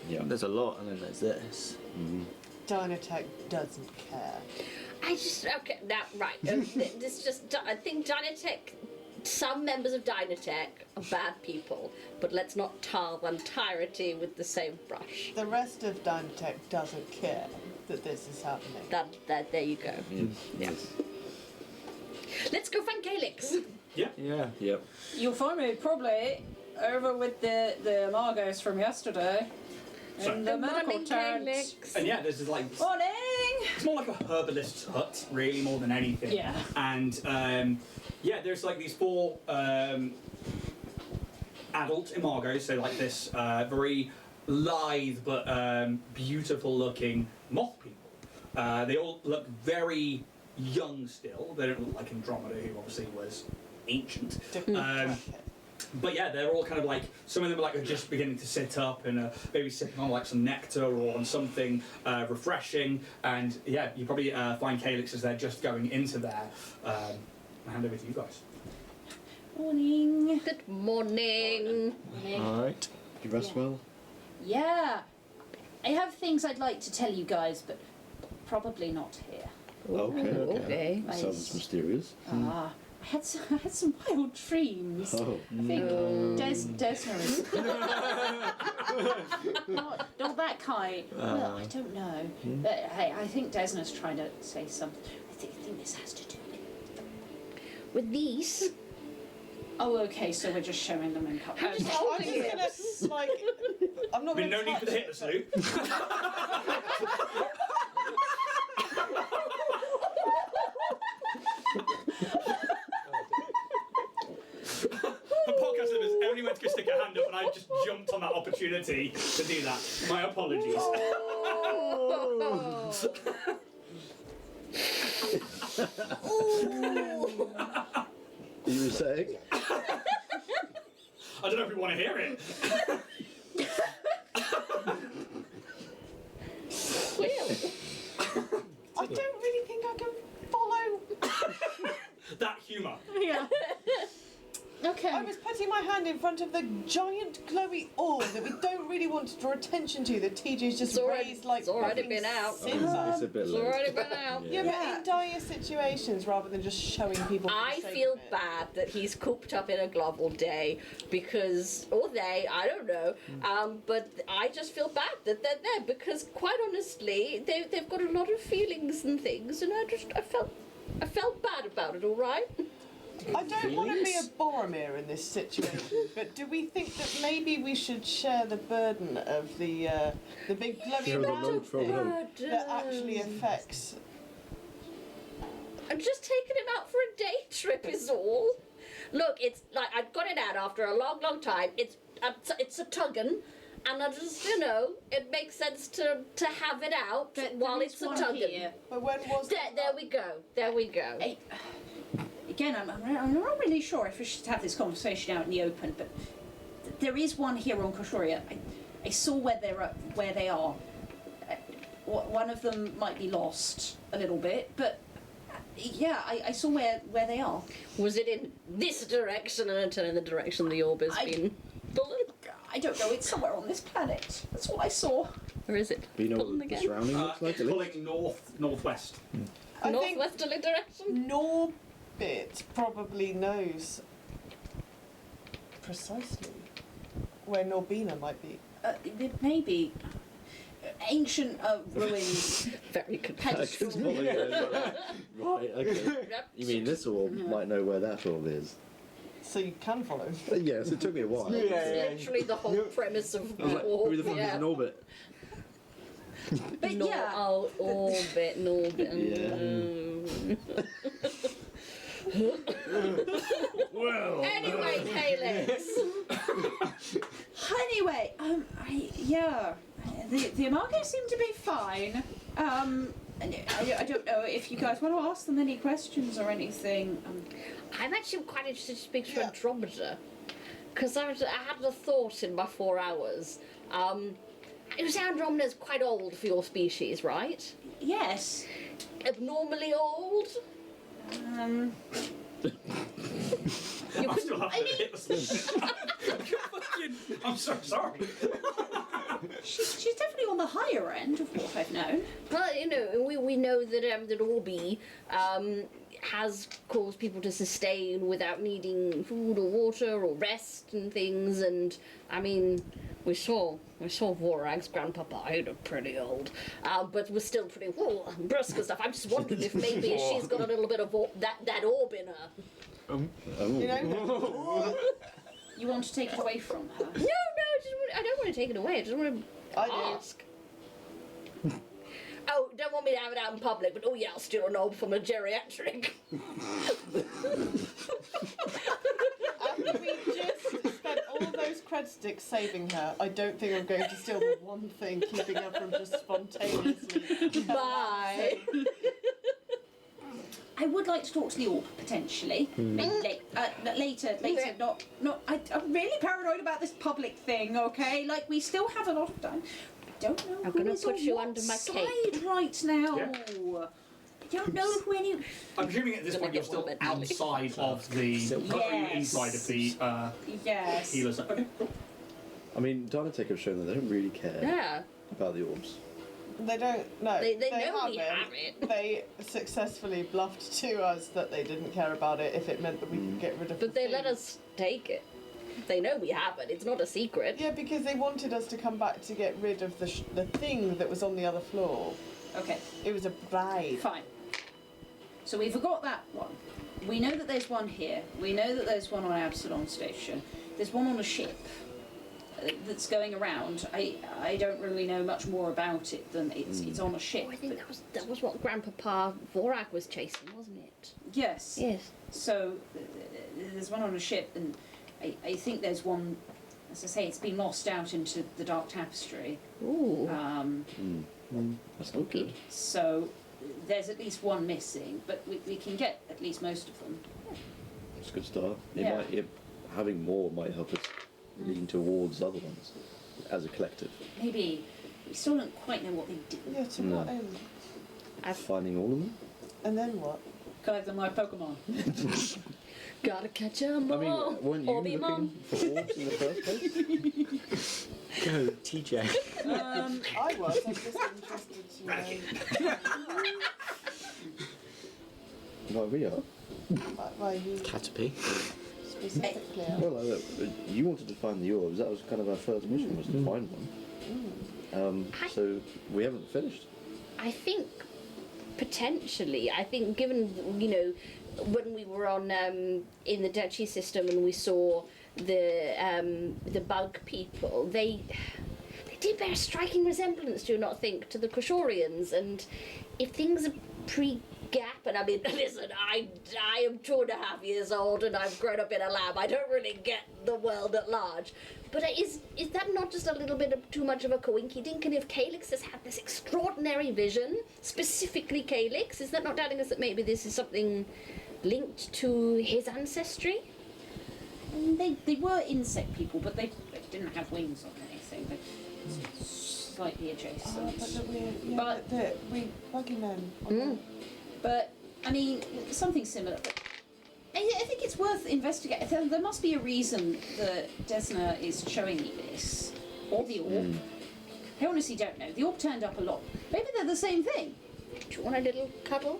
Yeah. There's a lot, and then there's this. Dynatech doesn't care. This just I think Dynatech. Some members of Dynatech are bad people, but let's not tar the entirety with the same brush. The rest of Dynatech doesn't care that this is happening. That there you go. Yes. Let's go find Calyx. Yeah. Yeah. Yep. You'll find me probably over with the Margos from yesterday. So- In the medical Morning, tent. Calyx. And yeah, there's like... Morning! It's more like a herbalist's hut, really, more than anything. Yeah. And there's like these four adult immagos, so like this very lithe but beautiful-looking moth people. They all look very young still. They don't look like Andromeda, who obviously was ancient. But yeah, they're all kind of like, some of them are like just beginning to sit up and maybe sipping on like some nectar or on something refreshing. And yeah, you probably find Calyx as they're just going into there. I'll hand over to you guys. Morning. Good morning. Alright. You rest well? Yeah. I have things I'd like to tell you guys, but probably not here. Okay. Sounds mysterious. I had some wild dreams. Oh. I think Desna is not that kind. Well, I don't know. But hey, I think Desna's trying to say something. I think this has to do With these? Oh, okay. So we're just showing them in cups. I'm just gonna like. I'm not Been gonna no need for the touch Hitler salute. The podcast listeners, everybody went to go stick a hand up and I just jumped on that opportunity to do that. My apologies. You were saying? I don't know if we want to hear it. I don't really think I can follow. That humour. Yeah. Okay. I was putting my hand in front of the giant glowy orb that we don't really want to draw attention to, that TJ's just raised like it's already fucking been out. Scissor. It's a bit It's low. already been out. Yeah, but in dire situations, rather than just showing people. for the I sake feel of it. bad that he's cooped up in a glove all day because, or they, I don't know, but I just feel bad that they're there because, quite honestly, they've got a lot of feelings and things, and I felt bad about it. All right. I don't want to be a Boromir in this situation, but do we think that maybe we should share the burden of the big Share glowy the round load from thing home. that actually affects? I'm just taking him out for a day trip is all. Look, it's like I got it out after a long, long time. It's a tuggin', and I just, it makes sense to have it out while it's a tuggin'. But when was There we go. There we go. Again, I'm not really sure if we should have this conversation out in the open, but there is one here on Koshoria. I saw where they are. One of them might be lost a little bit, but yeah, I saw where they are. Was it in this direction and in the direction the orb has been pulling? I don't know. It's somewhere on this planet. That's what I saw. Or is it Do you know pulling what the again? surrounding looks like? It's pulling northwest. I think Northwesterly direction? Norbit probably knows precisely where Norbina might be. Maybe ancient ruins. Very good. Pedestal. Right, okay. You mean this orb might know where that orb is? So you can follow. Yes, it took me a while. It's literally the whole premise of I was like, who the fuck is in orbit? But yeah. Oh, orbit, Norbit. Well. Anyway, Calyx. Anyway, the Amargo seem to be fine. And I don't know if you guys want to ask them any questions or anything. I'm actually quite interested to speak to Andromeda. Because I had a thought in my 4 hours. You say Andromeda's quite old for your species, right? Yes. Abnormally old? I'm still having a Hitler salute. I'm so sorry. She's definitely on the higher end of what I've known. Well, we know that that Orby has caused people to sustain without needing food or water or rest and things. And I mean, we saw Vorag's grandpapa. He looked pretty old, but was still pretty brusque and stuff. I'm just wondering if maybe she's got a little bit of that orb in her. You know? You want to take it away from her? No, I don't want to take it away. I just want to I do. ask. Oh, don't want me to have it out in public, but yeah, I'll steal an orb from a geriatric. After we just spent all all those cred sticks saving her, I don't think I'm going to steal the one thing keeping her from just spontaneously. Bye. I would like to talk to the orb potentially. Maybe later. Yeah. Not. I'm really paranoid about this public thing. Okay, like we still have a lot of time. I don't know I'm who gonna is put on you what under my side cape. right now. Yeah. I don't know who any. I'm presuming at this Gonna point you're get still one bit. outside of the. Silk. Or are you Yes. inside of the Yes. healers? Okay, cool. I mean, Dynatech have shown that they don't really care Yeah. about the orbs. They don't. No, They know we haven't. have it. They successfully bluffed to us that they didn't care about it if it meant that we could get rid of. But the they let thing. us take it. They know we have it. It's not a secret. Yeah, because they wanted us to come back to get rid of the thing that was on the other floor. Okay. It was a bribe. Fine. So we forgot that one. We know that there's one here. We know that there's one on Absalom Station. There's one on a ship that's going around. I don't really know much more about it than it's on a ship. Oh, I think but- that was what Grandpapa Vorak was chasing, wasn't it? Yes. Yes. So there's one on a ship, and I think there's one. As I say, it's been lost out into the dark tapestry. Ooh. That's not good. So there's at least one missing, but we can get at least most of them. It's a good start. Yeah. Having more might help us lean towards other ones as a collective. Maybe we still don't quite know what they do. Yeah, to No. what end? Finding all of them? And then what? Collect them like Pokemon. Gotta catch 'em I mean, all. weren't you Or be looking mum. for orbs in the first place? Go, TJ. I was. I'm just interested to know Like we are. why you Caterpie. specifically are. Well, you wanted to find the orbs. That was kind of our first mission, was to find one. So we haven't finished. I think potentially. I think given when we were on in the Duchy system and we saw the bug people, they did bear a striking resemblance, do you not think, to the Krishorians? And if things are pre-gap, and I mean, listen, I am 2.5 years old and I've grown up in a lab. I don't really get the world at large. But is that not just a little bit of too much of a coinky-dink? And if Calyx has had this extraordinary vision, specifically Calyx, is that not telling us that maybe this is something linked to his ancestry? They were insect people, but they didn't have wings or anything. They're slightly adjacent. But we buggy men. But I mean, something similar. But I think it's worth investigating. There must be a reason that Desna is showing me this, or the orb. I honestly don't know. The orb turned up a lot. Maybe they're the same thing. Do you want a little cuddle?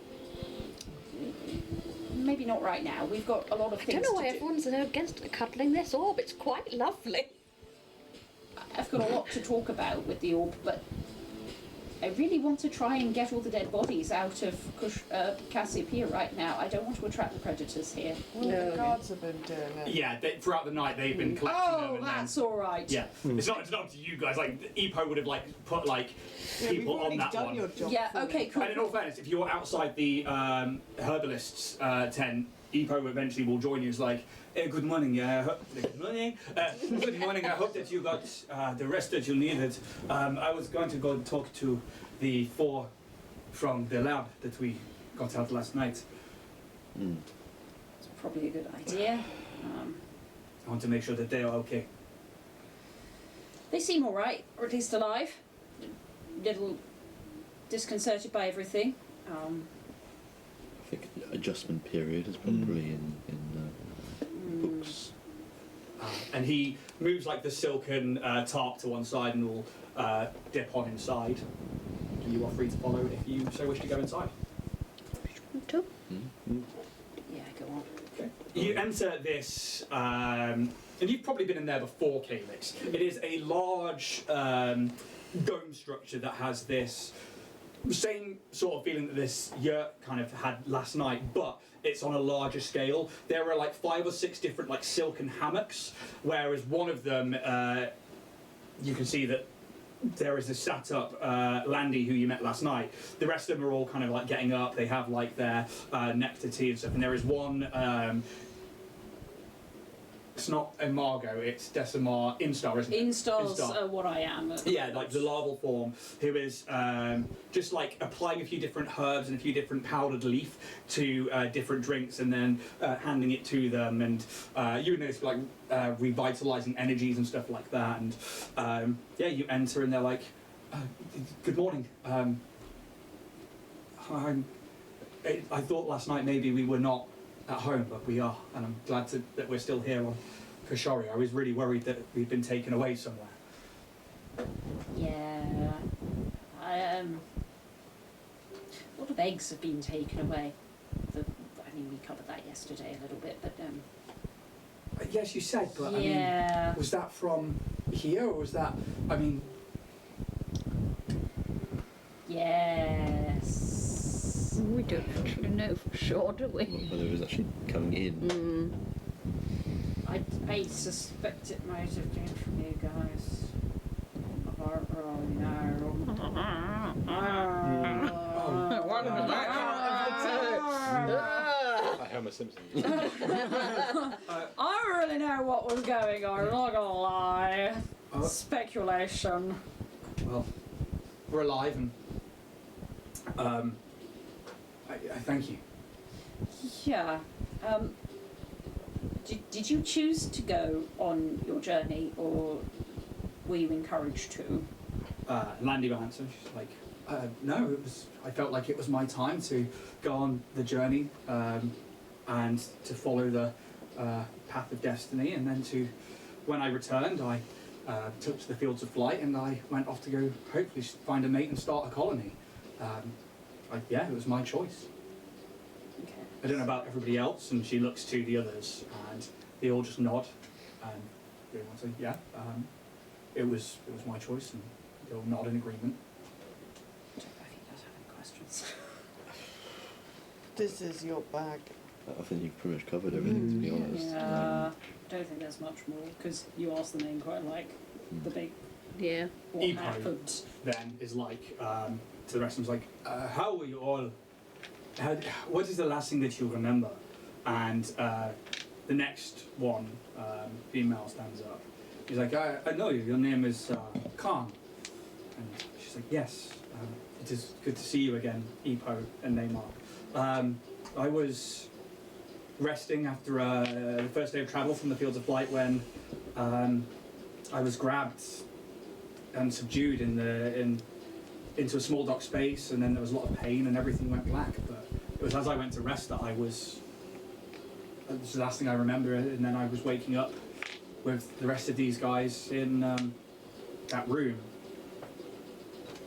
Maybe not right now. We've got a lot of I things don't know why to do. everyone's against cuddling this orb. It's quite lovely. I've got a lot to talk about with the orb, but I really want to try and get all the dead bodies out of Cassiopeia right now. I don't want to attract the predators here. Well, No. the guards have been doing it. Yeah, throughout the night they've been collecting them. Oh, And that's all right. yeah, it's not up to you guys. Like Epo would have put Yeah, we've people on already that done one. your job. Yeah, for okay, you. cool. And in all fairness, if you're outside the herbalist's tent, Epo eventually will join you. It's like, good morning. Good morning. Good morning. I hope that you got the rest that you needed. I was going to go talk to the 4 from the lab that we got out last night. It's probably a good idea. I want to make sure that they are okay. They seem all right, or at least alive. Little disconcerted by everything. I think adjustment period is probably in books. And he moves like the silken tarp to one side and will dip on inside. You are free to follow if you so wish to go inside. Too. Yeah, go on. Okay. You enter this, and you've probably been in there before, Calyx. It is a large dome structure that has this same sort of feeling that this yurt kind of had last night, but it's on a larger scale. There are like 5 or 6 different like silken hammocks, whereas one of them, you can see that there is a sat up Landy who you met last night. The rest of them are all kind of like getting up. They have like their nectar tea and stuff, and there is one It's not Imago, it's Decimar Instar, isn't it? Instar's what I am. Yeah, like the larval form, who is just like applying a few different herbs and a few different powdered leaf to different drinks and then handing it to them. And you would notice like revitalizing energies and stuff like that. And yeah, you enter and they're like, good morning. I thought last night maybe we were not at home, but we are, and I'm glad that we're still here on Kashori. I was really worried that we'd been taken away somewhere. Yeah. A lot of eggs have been taken away. I mean, we covered that yesterday a little bit, but Yes, you said, but yeah. I mean, was that from here or was that? I mean, Yes. We don't actually know for sure, do we? Whether it was actually coming in. I suspect it might have been from you guys. Oh no. Like Homer Simpson. I don't really know what was going on, I'm not gonna lie. Speculation. well, we're alive, and I thank you. Yeah. Did you choose to go on your journey, or were you encouraged to? Landy will answer. She's like, no, it was. I felt like it was my time to go on the journey and to follow the path of destiny, and then when I returned, I took to the fields of flight, and I went off to go hopefully find a mate and start a colony. Yeah, it was my choice. Okay. I don't know about everybody else, and she looks to the others, and they all just nod, and they all say, yeah, it was my choice, and they all nod in agreement. I don't know if you guys have any questions. This is your bag. I think you've pretty much covered everything, to be honest. Yeah. I don't think there's much more, because you asked the name quite like the big Yeah. what Epo happened. then is like, to the rest of them, is like, how were you all? What is the last thing that you remember? And the next one, female, stands up. He's like, I know you. Your name is Khan. And she's like, yes. It is good to see you again, Epo and Neymar. I was resting after the first day of travel from the fields of flight when I was grabbed and subdued into a small dock space, and then there was a lot of pain and everything went black. But it was as I went to rest that it was the last thing I remember, and then I was waking up with the rest of these guys in that room.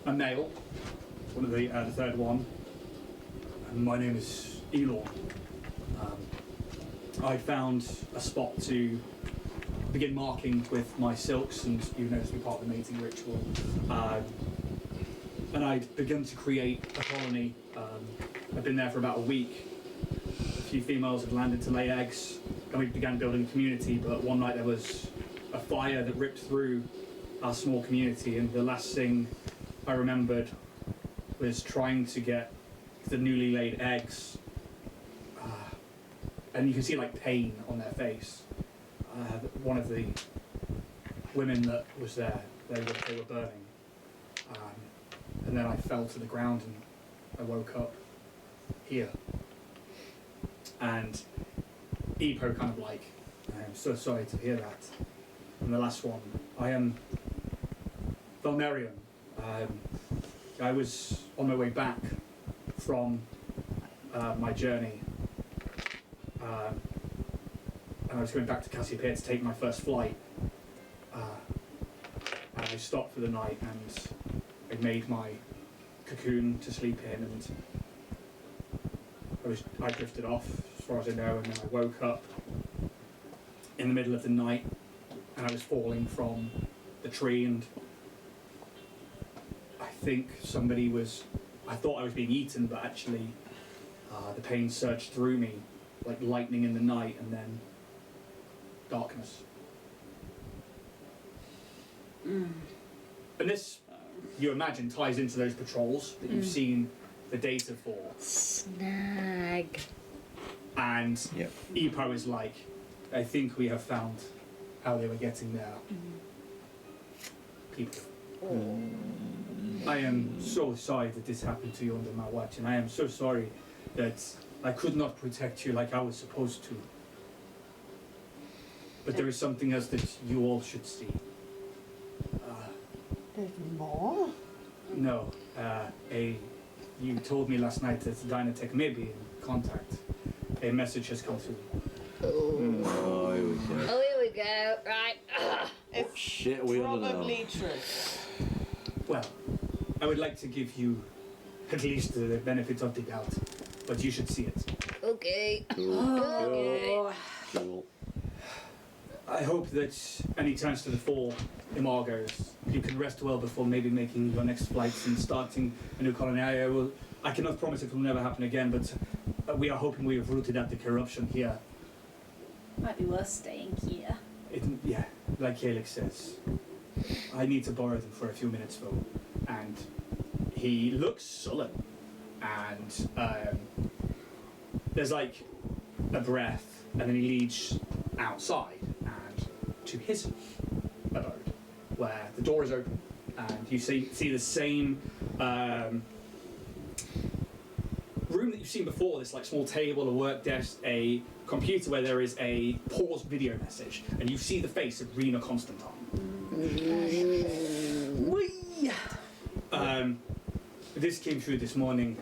A male, one of the third one. And my name is Elor. I found a spot to begin marking with my silks, and you know, to be part of the mating ritual. And I'd begun to create a colony. I'd been there for about a week. A few females had landed to lay eggs, and we began building a community. But one night there was a fire that ripped through our small community, and the last thing I remembered was trying to get the newly laid eggs. And you can see like pain on their face. One of the women that was there, they were burning. And then I fell to the ground and I woke up here. And Epo kind of like, I am so sorry to hear that. And the last one, I am Valmerian. I was on my way back from my journey. And I was going back to Cassiopeia to take my first flight. And I stopped for the night and I made my cocoon to sleep in, and I drifted off as far as I know, and then I woke up in the middle of the night and I was falling from the tree, and I think I thought I was being eaten, but actually the pain surged through me like lightning in the night, and then darkness. And this, you imagine, ties into those patrols that you've seen the data for. Snag. And Yep. Epo is like, I think we have found how they were getting their people. I am so sorry that this happened to you under my watch, and I am so sorry that I could not protect you like I was supposed to. But there is something else that you all should see. There's more? No, you told me last night that Dynatech may be in contact. A message has come through. Oh, here we go. Oh, here we go. Right. It's Shit, we don't know. probably true. Well, I would like to give you at least the benefit of the doubt, but you should see it. Okay. Cool. Cool. I hope that any chance to the fall embargoes, you can rest well before maybe making your next flights and starting a new colony. I cannot promise it will never happen again, but we are hoping we have rooted out the corruption here. Might be worth staying here. Yeah, like Calix says. I need to borrow them for a few minutes though. And he looks sullen. And there's like a breath, and then he leads outside and to his abode, where the door is open, and you see the same room that you've seen before. This like small table, a work desk, a computer where there is a paused video message, and you see the face of Rena Constantine. This came through this morning.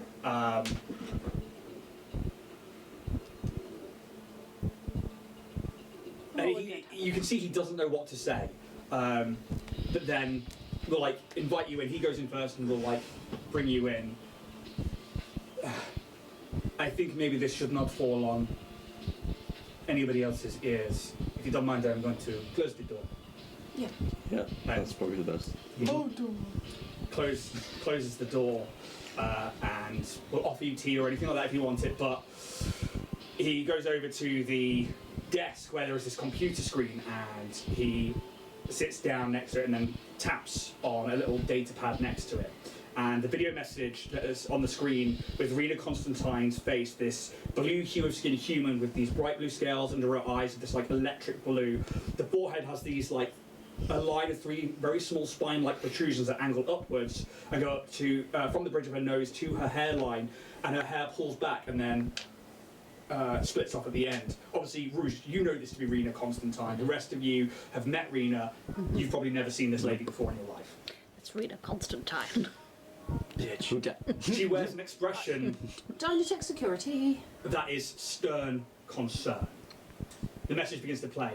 You can see he doesn't know what to say, but then we'll like invite you in. He goes in first and we'll like bring you in. I think maybe this should not fall on anybody else's ears. If you don't mind, I'm going to close the door. Yeah, that's probably the best. Closes the door and will offer you tea or anything like that if you want it, but he goes over to the desk where there is this computer screen, and he sits down next to it and then taps on a little data pad next to it. And the video message that is on the screen with Rena Constantine's face, this blue hue of skin human with these bright blue scales under her eyes, this like electric blue. The forehead has these like a line of three very small spine-like protrusions that angle upwards and go up to from the bridge of her nose to her hairline, and her hair pulls back and then splits off at the end. Obviously, Rouge, you know this to be Rena Constantine. The rest of you have met Rena. You've probably never seen this lady before in your life. It's Rena Constantine. She wears an expression Dynatech security. that is stern concern. The message begins to play.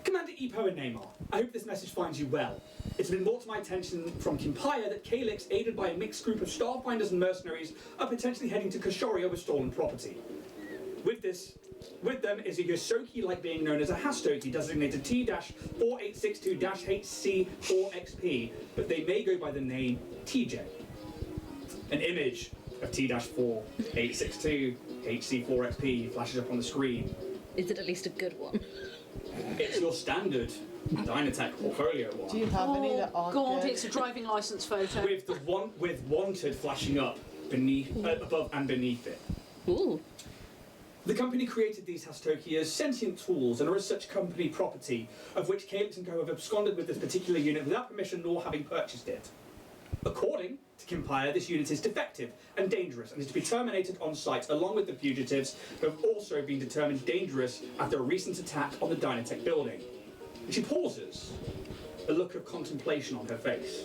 Commander Epo and Neymar, I hope this message finds you well. It's been brought to my attention from Kimpaya that Calix, aided by a mixed group of Starfinders and mercenaries, are potentially heading to Kashoria with stolen property. With them is a Yosoki-like being known as a Hastoki, designated T-4862-HC4XP, but they may go by the name TJ. An image of T-4862-HC4XP flashes up on the screen. Is it at least a good one? It's your standard Dynatech portfolio one. Do you have any that aren't God, good? it's a driving license photo. With the one with wanted flashing up beneath, above and beneath it. Ooh. The company created these Hastoki as sentient tools and are as such company property, of which Calix & Co have absconded with this particular unit without permission nor having purchased it. According to Kimpire, this unit is defective and dangerous and is to be terminated on site, along with the fugitives who have also been determined dangerous after a recent attack on the Dynatech building. And she pauses, a look of contemplation on her face.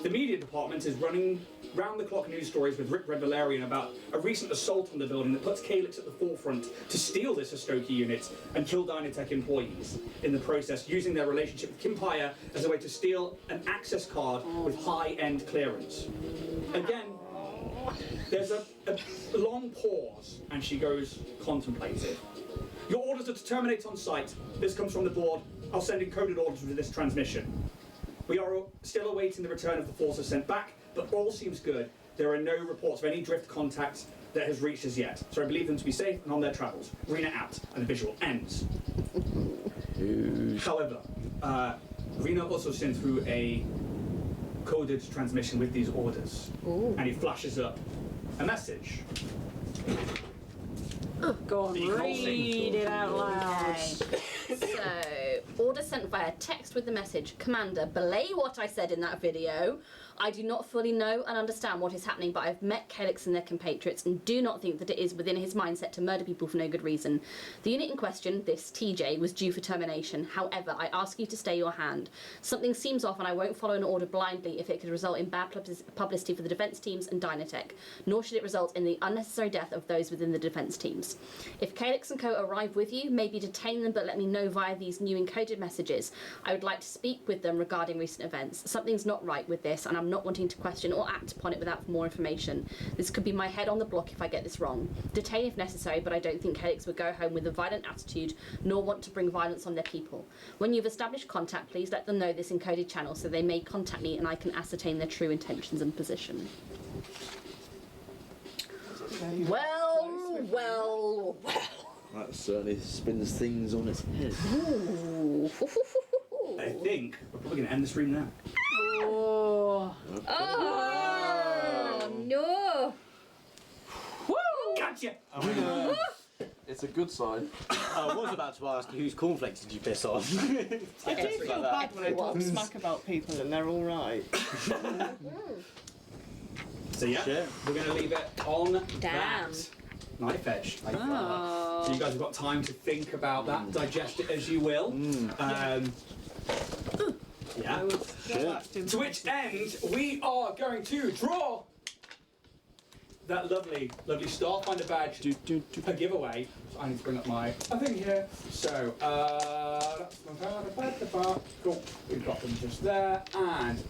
The media department is running round-the-clock news stories with Rick Red Valerian about a recent assault on the building that puts Calix at the forefront to steal this Hastoki unit and kill Dynatech employees, in the process using their relationship with Kimpire as a way to steal an access card with high-end clearance. Again, there's a long pause, and she goes contemplative. Your orders are to terminate on site. This comes from the board. I'll send encoded orders with this transmission. We are still awaiting the return of the forces sent back, but all seems good. There are no reports of any drift contact that has reached us yet, so I believe them to be safe and on their travels. Rena out, and the visual ends. However, Rena also sent through a coded transmission with these orders, and it flashes up a message. Go on, But you can't sing. read it out loud. So, order sent via text with the message, Commander, belay what I said in that video. I do not fully know and understand what is happening, but I've met Calyx and their compatriots and do not think that it is within his mindset to murder people for no good reason. The unit in question, this TJ, was due for termination. However, I ask you to stay your hand. Something seems off and I won't follow an order blindly if it could result in bad publicity for the defence teams and Dynatech, nor should it result in the unnecessary death of those within the defence teams. If Calyx and co arrive with you, maybe detain them but let me know via these new encoded messages. I would like to speak with them regarding recent events. Something's not right with this and I'm not wanting to question or act upon it without more information. This could be my head on the block if I get this wrong. Detain if necessary, but I don't think Calyx would go home with a violent attitude nor want to bring violence on their people. When you've established contact, please let them know this encoded channel so they may contact me and I can ascertain their true intentions and position. Well. That certainly spins things on its head. Ooh. I think we're probably going to end the stream now. Oh. Oh no! Gotcha! It's a good sign. I was about to ask whose cornflakes did you piss on? I do feel bad when I talk smack about people and they're all right. So yeah, Shit. we're going to leave it on Damn. that knife edge. Oh. So you guys have got time to think about that, digest it as you will. Yeah. To which end, we are going to draw that lovely Starfinder badge, a giveaway. So I need to bring up my thing here. So, cool. We've got them just there. And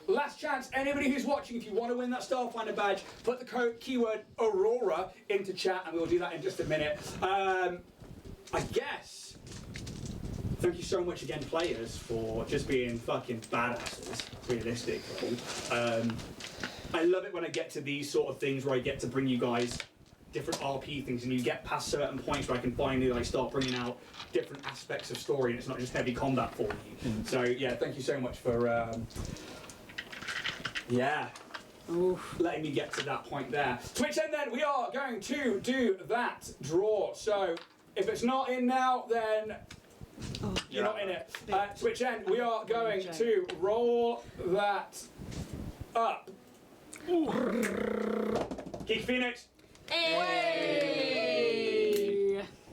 last chance, anybody who's watching, if you want to win that Starfinder badge, put the keyword Aurora into chat, and we'll do that in just a minute. I guess. Thank you so much again, players, for just being fucking badasses, realistically. I love it when I get to these sort of things where I get to bring you guys different RP things and you get past certain points where I can finally like start bringing out different aspects of story and it's not just heavy combat for you. So yeah, thank you so much for letting me get to that point there. To which end then we are going to do that draw. So if it's not in now, then you're not in it. To which end we are going to roll that up. Geek Phoenix. Hey!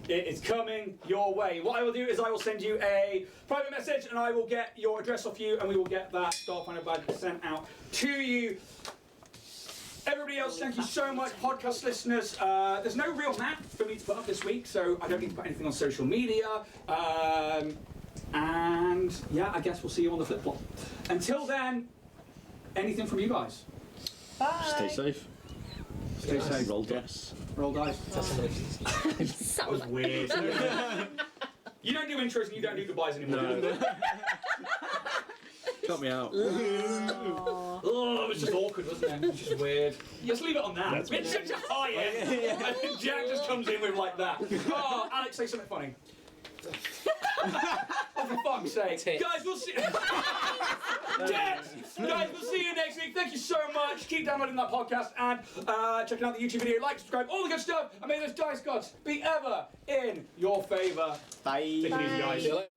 It is coming your way. What I will do is I will send you a private message and I will get your address off you and we will get that Starfinder badge sent out to you. Everybody else, thank you so much, podcast listeners. There's no real map for me to put up this week, so I don't need to put anything on social media. And yeah, I guess we'll see you on the flip-flop. Until then, anything from you guys? Bye. Stay safe. Stay safe. Roll dice. Roll dice. That was weird. You don't do intros and you don't do goodbyes anymore. No. Cut me out. Oh, it was just awkward, wasn't it? It was just weird. Let's leave it on that. It's such a high end. And then Jack just comes in with like that. Oh, Alex, say something funny. Oh, for fuck's sake. Guys, we'll see. Guys, we'll see you next week. Thank you so much. Keep downloading that podcast and checking out the YouTube video. Like, subscribe, all the good stuff. And may those dice gods be ever in your favour. Bye. Take it easy, guys.